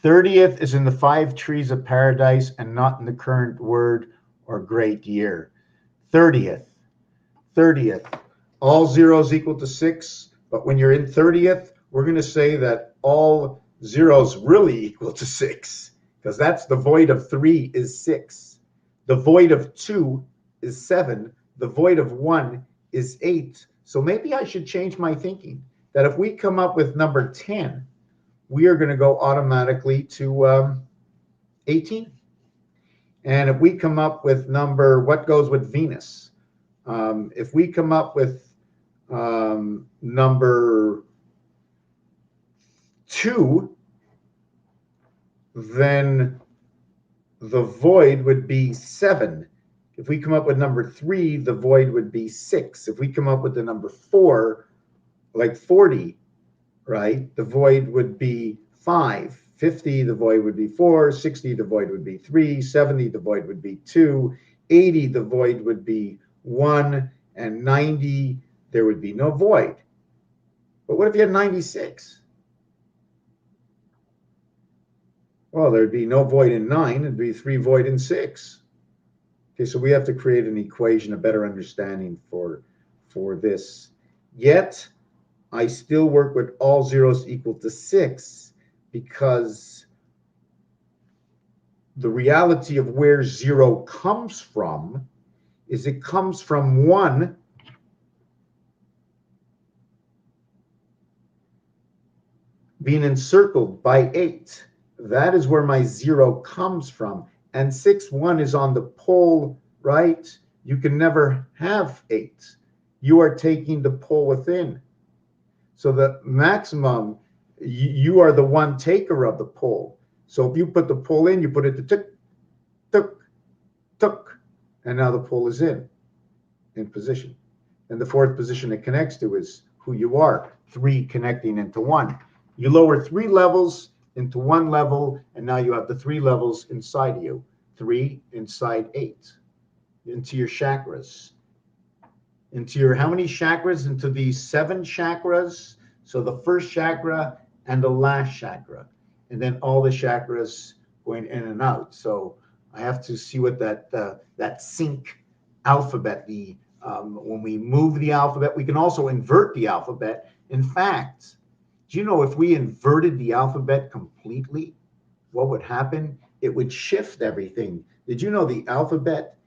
30th is in the 5 trees of paradise and not in the current word or great year. 30th. 30th. All zeros equal to 6, but when you're in 30th, we're going to say that all zeros really equal to 6, because that's the void of 3 is 6. The void of 2 is 7. The void of 1 is 8. So maybe I should change my thinking, that if we come up with number 10, we are going to go automatically to 18. And if we come up with number, what goes with Venus? If we come up with number 2, then the void would be 7. If we come up with number 3, the void would be 6. If we come up with the number 4, like 40, right, the void would be 5. 50, the void would be 4. 60, the void would be 3. 70, the void would be 2. 80, the void would be 1. And 90, there would be no void. But what if you had 96? Well, there'd be no void in 9. It'd be 3 void in 6. Okay, so we have to create an equation, a better understanding for this. Yet, I still work with all zeros equal to 6, because the reality of where 0 comes from is it comes from 1 being encircled by 8. That is where my 0 comes from. And 6, 1 is on the pole, right? You can never have 8. You are taking the pole within. So the maximum, you are the one taker of the pole. So if you put the pole in, you put it to tick, tick, tick, and now the pole is in position. And the 4th position it connects to is who you are, 3 connecting into 1. You lower 3 levels into 1 level, and now you have the 3 levels inside you. 3 inside 8, into your chakras. Into your, how many chakras? Into these 7 chakras. So the first chakra and the last chakra, and then all the chakras going in and out. So I have to see what that sync alphabet, when we move the alphabet, we can also invert the alphabet. In fact, do you know if we inverted the alphabet completely, what would happen? It would shift everything. Did you know the alphabet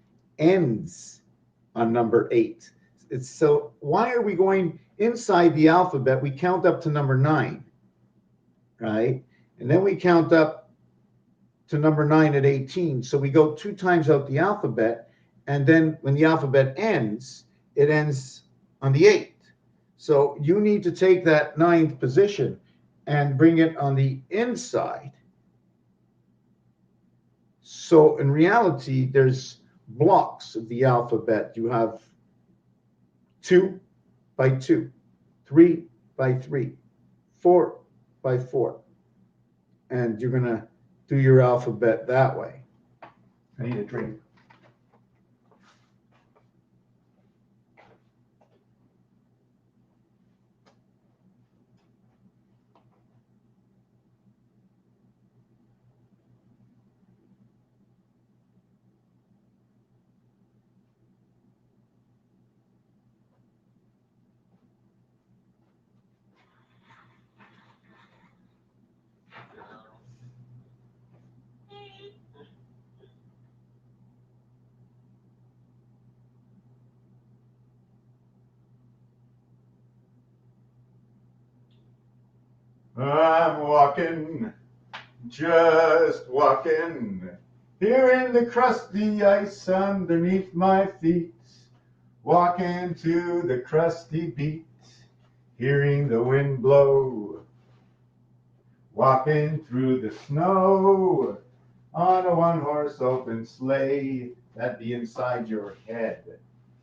ends on number 8? So why are we going inside the alphabet? We count up to number 9, right? And then we count up to number 9 at 18. So we go 2 times out the alphabet. And then when the alphabet ends, it ends on the 8th. So you need to take that 9th position and bring it on the inside. So in reality, there's blocks of the alphabet. You have 2 by 2, 3 by 3, 4 by 4. And you're going to do your alphabet that way. I need a drink. I'm walking, just walking, here in the crusty ice underneath my feet, walking to the crusty beat, hearing the wind blow, walking through the snow on a one-horse open sleigh. That'd be inside your head,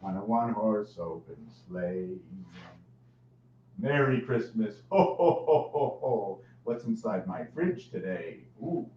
on a one-horse open sleigh. Merry Christmas. Ho, ho, ho, ho, ho. What's inside my fridge today? Ooh.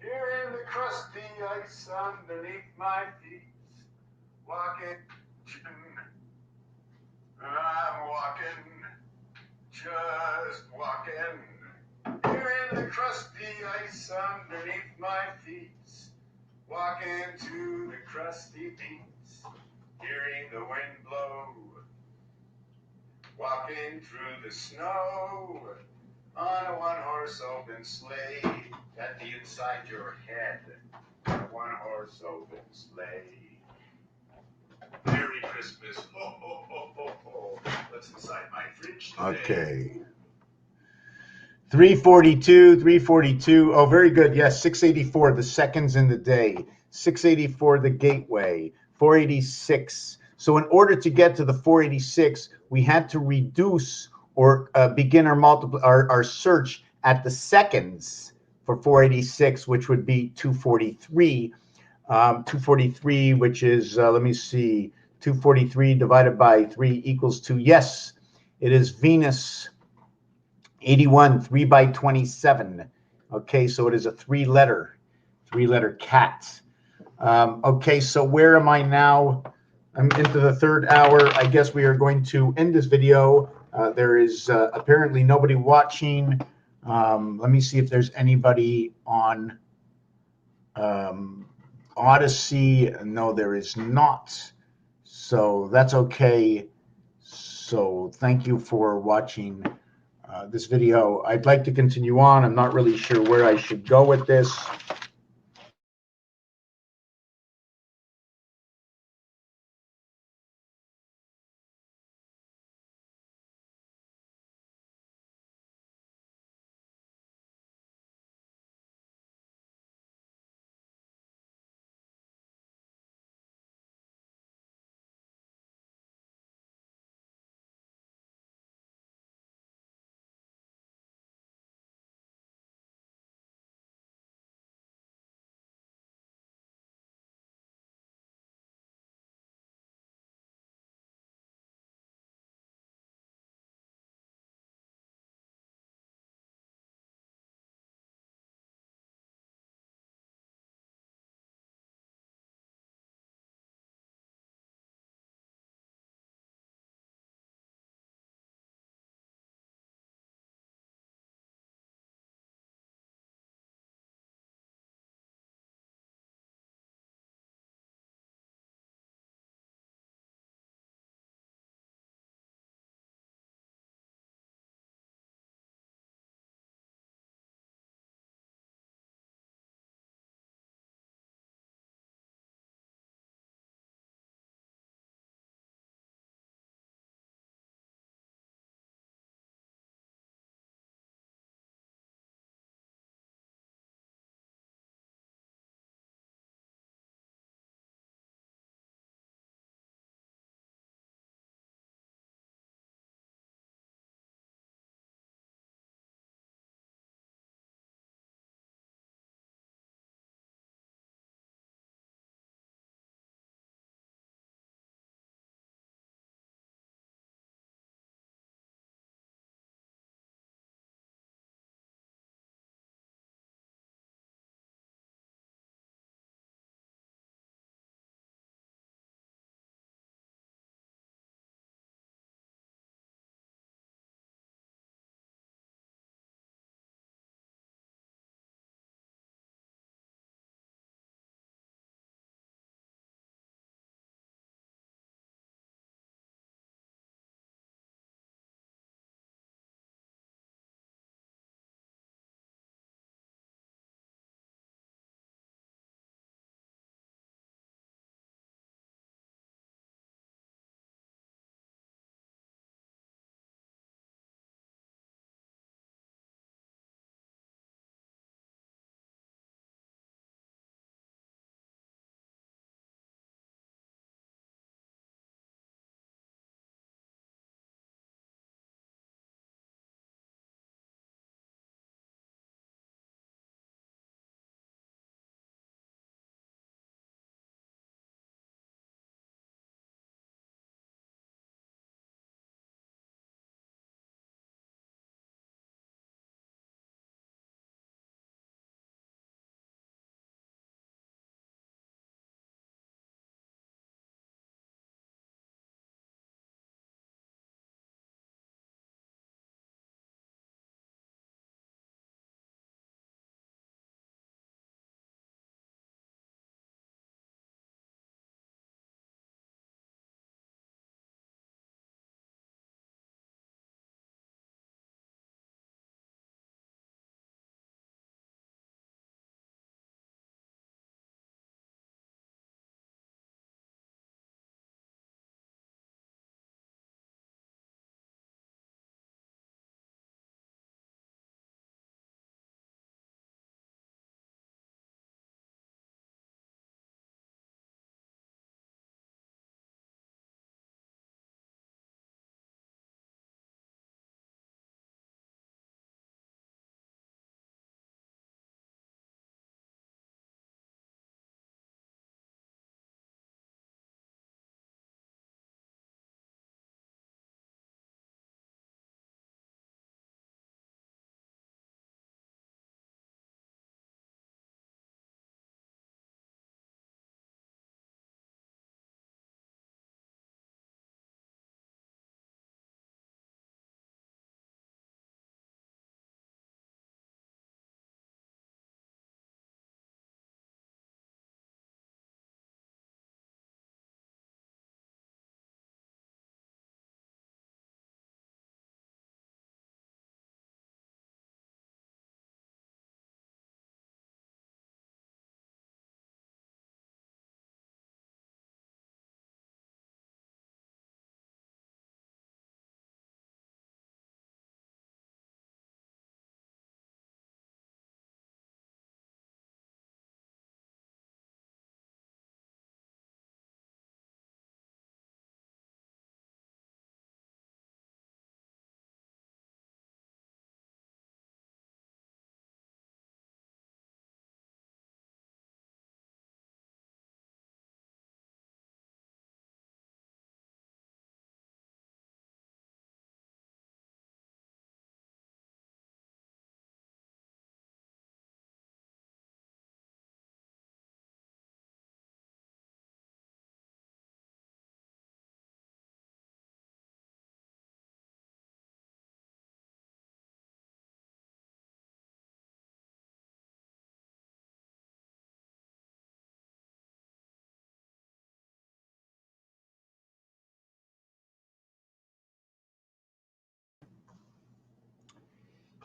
Here in the crusty ice underneath my feet, walking. I'm walking, just walking. Here in the crusty ice underneath my feet, walking to the crusty beats, hearing the wind blow, walking through the snow on a one-horse open sleigh. That'd be inside your head, on a one-horse open sleigh. Merry Christmas. Ho, ho, ho, ho, ho. What's inside my fridge today? Okay. 342, 342. Oh, very good. Yes, 684, the seconds in the day. 684, the gateway. 486. So in order to get to the 486, we had to reduce or begin our search at the seconds for 486, which would be 243. 243, which is, let me see, 243 divided by 3 equals 2. Yes, it is Venus 81, 3 by 27. Okay, so it is a three-letter cat. Okay, so where am I now? I'm into the third hour. I guess we are going to end this video. There is apparently nobody watching. Let me see if there's anybody on Odyssey. No, there is not. So that's okay. So thank you for watching this video. I'd like to continue on. I'm not really sure where I should go with this.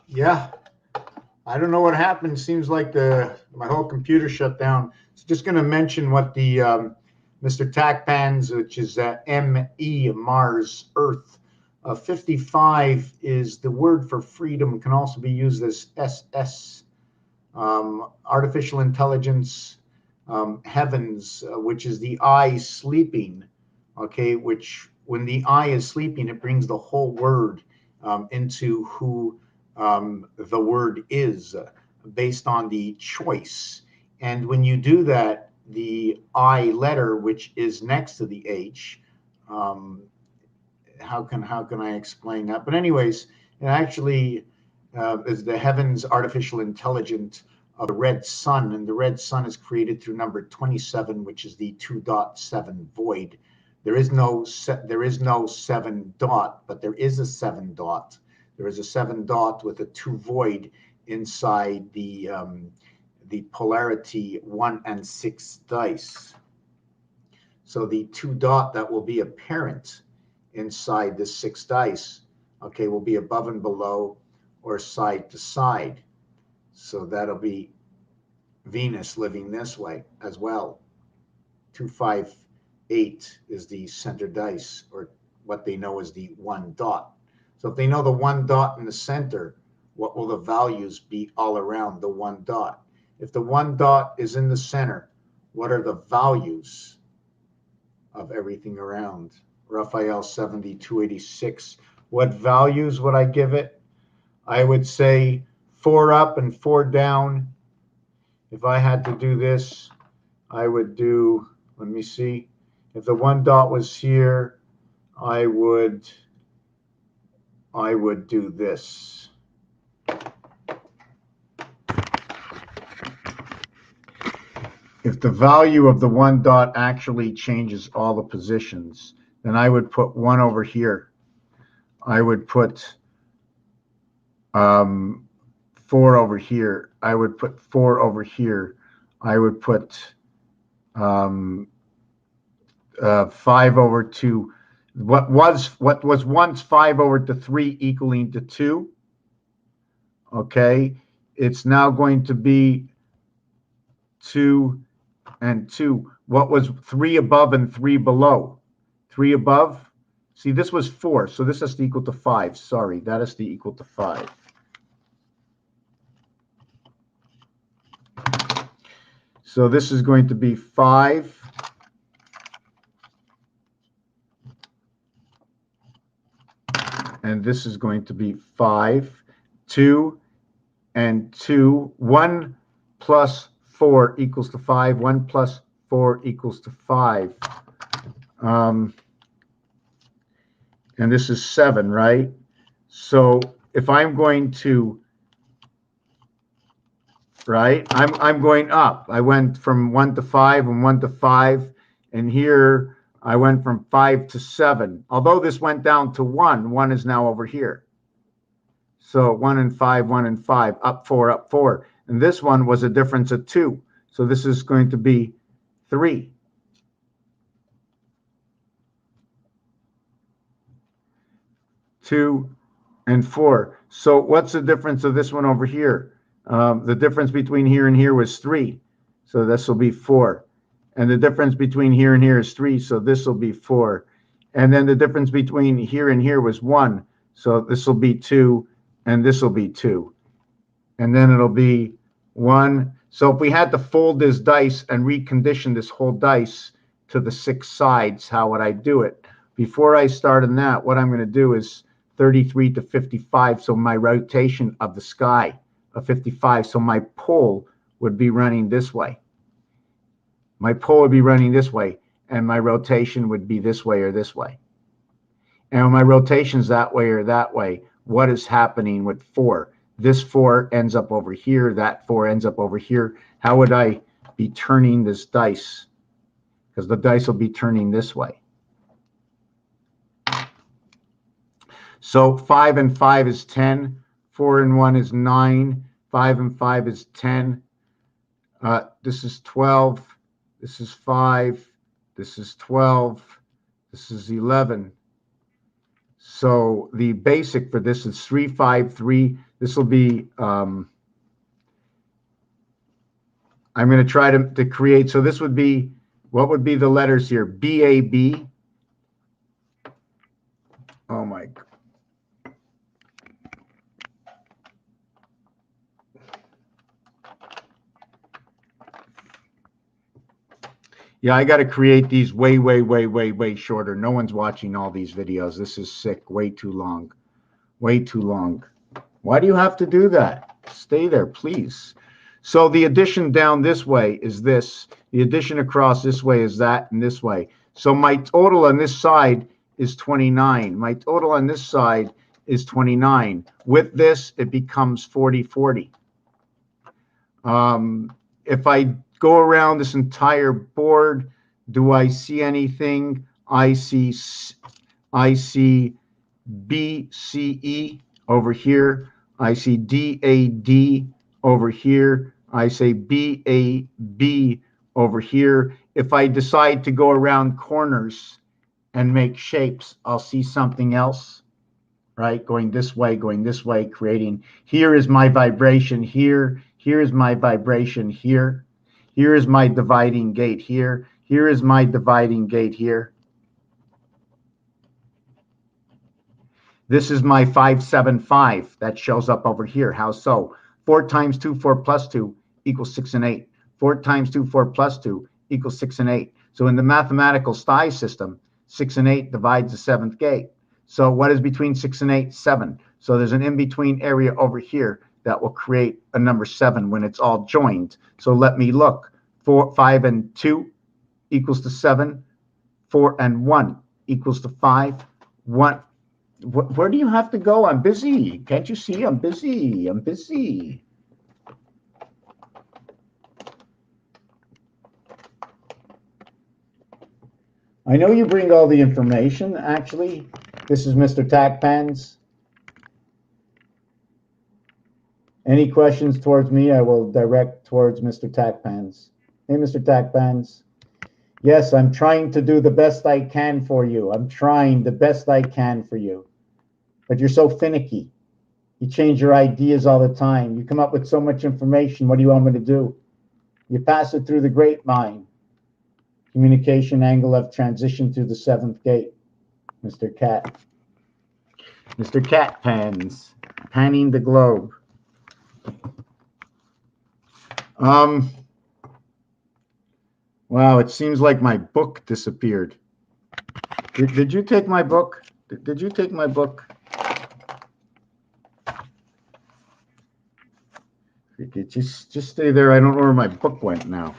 Yeah, I don't know what happened. Seems like my whole computer shut down. So just going to mention what the Mr. TACPANS, which is ME, Mars, Earth. 55 is the word for freedom, can also be used as SS, artificial intelligence, heavens, which is the eye sleeping. Okay, which when the eye is sleeping, it brings the whole word into who the word is based on the choice. And when you do that, the I letter, which is next to the H, um, how can I explain that? But anyways, it actually is the heavens artificial intelligence of the red sun, and the red sun is created through number 27, which is the 2.7 void. There is no seven dot, but there is a seven dot. There is a seven dot with a two void inside the polarity 1 and 6 dice. So the two dot that will be apparent inside the 6 dice, okay, will be above and below or side to side. So that'll be Venus living this way as well. 258 is the center dice, or what they know as the one dot. So if they know the one dot in the center, what will the values be all around the one dot? If the one dot is in the center, what are the values of everything around? Raphael 7286. What values would I give it? I would say 4 up and 4 down. If I had to do this, I would do, let me see. If the one dot was here, I would do this. If the value of the one dot actually changes all the positions, then I would put 1 over here. I would put 4 over here. I would put 4 over here. I would put 5 over 2. What was once 5 over to 3 equaling to 2. Okay, it's now going to be 2 and 2. What was 3 above and 3 below? 3 above. See, this was 4, so this has to equal to 5. Sorry, that is to equal to 5. So this is going to be 5. And this is going to be 5, 2, and 2. 1 plus 4 equals to 5. 1 plus 4 equals to 5. And this is 7, right? So if I'm going to, right, I'm going up. I went from 1 to 5 and 1 to 5. And here I went from 5 to 7. Although this went down to 1, 1 is now over here. So 1 and 5, 1 and 5, up 4, up 4. And this one was a difference of 2. So this is going to be 3. Two and 4. So what's the difference of this one over here? The difference between here and here was 3. So this will be 4. And the difference between here and here is 3. So this will be 4. And then the difference between here and here was 1. So this will be 2. And this will be 2. And then it'll be 1. So if we had to fold this dice and recondition this whole dice to the 6 sides, how would I do it? Before I start on that, what I'm going to do is 33 to 55. So my rotation of the sky of 55. So my pole would be running this way. My pole would be running this way. And my rotation would be this way or this way. And when my rotation's that way or that way, what is happening with 4? This 4 ends up over here. That 4 ends up over here. How would I be turning this dice? Because the dice will be turning this way. So 5 and 5 is 10. 4 and 1 is 9. 5 and 5 is 10. This is 12. This is 5. This is 12. This is 11. So the basic for this is 353. This will be, I'm going to try to create, so this would be, what would be the letters here? BAB. Oh my God. Yeah, I got to create these way shorter. No one's watching all these videos. This is sick. Way too long. Way too long. Why do you have to do that? Stay there, please. So the addition down this way is this. The addition across this way is that, and this way. So my total on this side is 29. My total on this side is 29. With this, it becomes 40-40. If I go around this entire board, do I see anything? I see BCE over here. I see DAD over here. I say BAB over here. If I decide to go around corners and make shapes, I'll see something else, right? Going this way, creating. Here is my vibration here. Here is my vibration here. Here is my dividing gate here. Here is my dividing gate here. This is my 575 that shows up over here. How so? 4 times 2, 4 plus 2 equals 6 and 8. 4 times 2, 4 plus 2 equals 6 and 8. So in the mathematical STI system, 6 and 8 divides the 7th gate. So what is between 6 and 8? 7. So there's an in-between area over here that will create a number 7 when it's all joined. So let me look. 4, 5 and 2 equals to 7. 4 and 1 equals to 5. 1. Where do you have to go? I'm busy. Can't you see? I'm busy. I'm busy. I know you bring all the information, actually. This is Mr. Tackpans. Any questions towards me, I will direct towards Mr. Tackpans. Hey, Mr. Tackpans. Yes, I'm trying to do the best I can for you. I'm trying the best I can for you. But you're so finicky. You change your ideas all the time. You come up with so much information. What do you want me to do? You pass it through the grapevine. Communication angle of transition through the 7th gate. Mr. Cat. Mr. Cat Pans. Panning the globe. Wow, it seems like my book disappeared. Did you take my book? Did you take my book? Just stay there. I don't know where my book went now.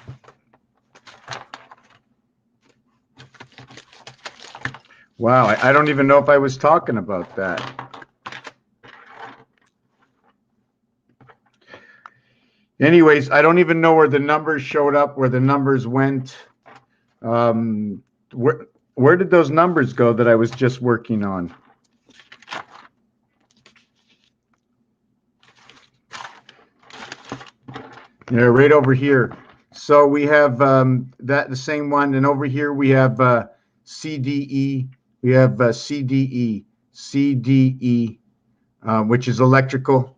Wow, I don't even know if I was talking about that. Anyways, I don't even know where the numbers showed up, where the numbers went. Where did those numbers go that I was just working on? Yeah, right over here. So we have the same one, and over here we have CDE. We have CDE, which is electrical.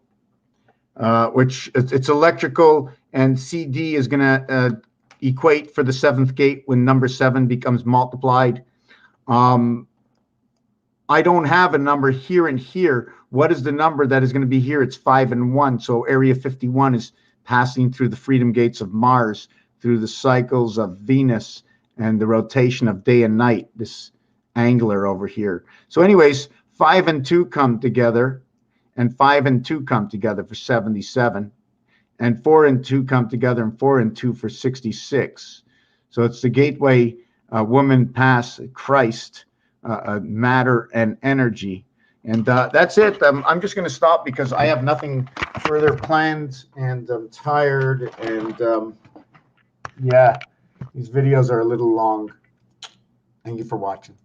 Which it's electrical, and CD is going to equate for the 7th gate when number 7 becomes multiplied. I don't have a number here and here. What is the number that is going to be here? It's 5 and 1. So area 51 is passing through the freedom gates of Mars, through the cycles of Venus, and the rotation of day and night, this angular over here. So anyways, 5 and 2 come together, and 5 and 2 come together for 77, and 4 and 2 come together, and 4 and 2 for 66. So it's the gateway woman pass Christ, matter and energy. And that's it. I'm just going to stop because I have nothing further planned, and I'm tired. And yeah, these videos are a little long. Thank you for watching.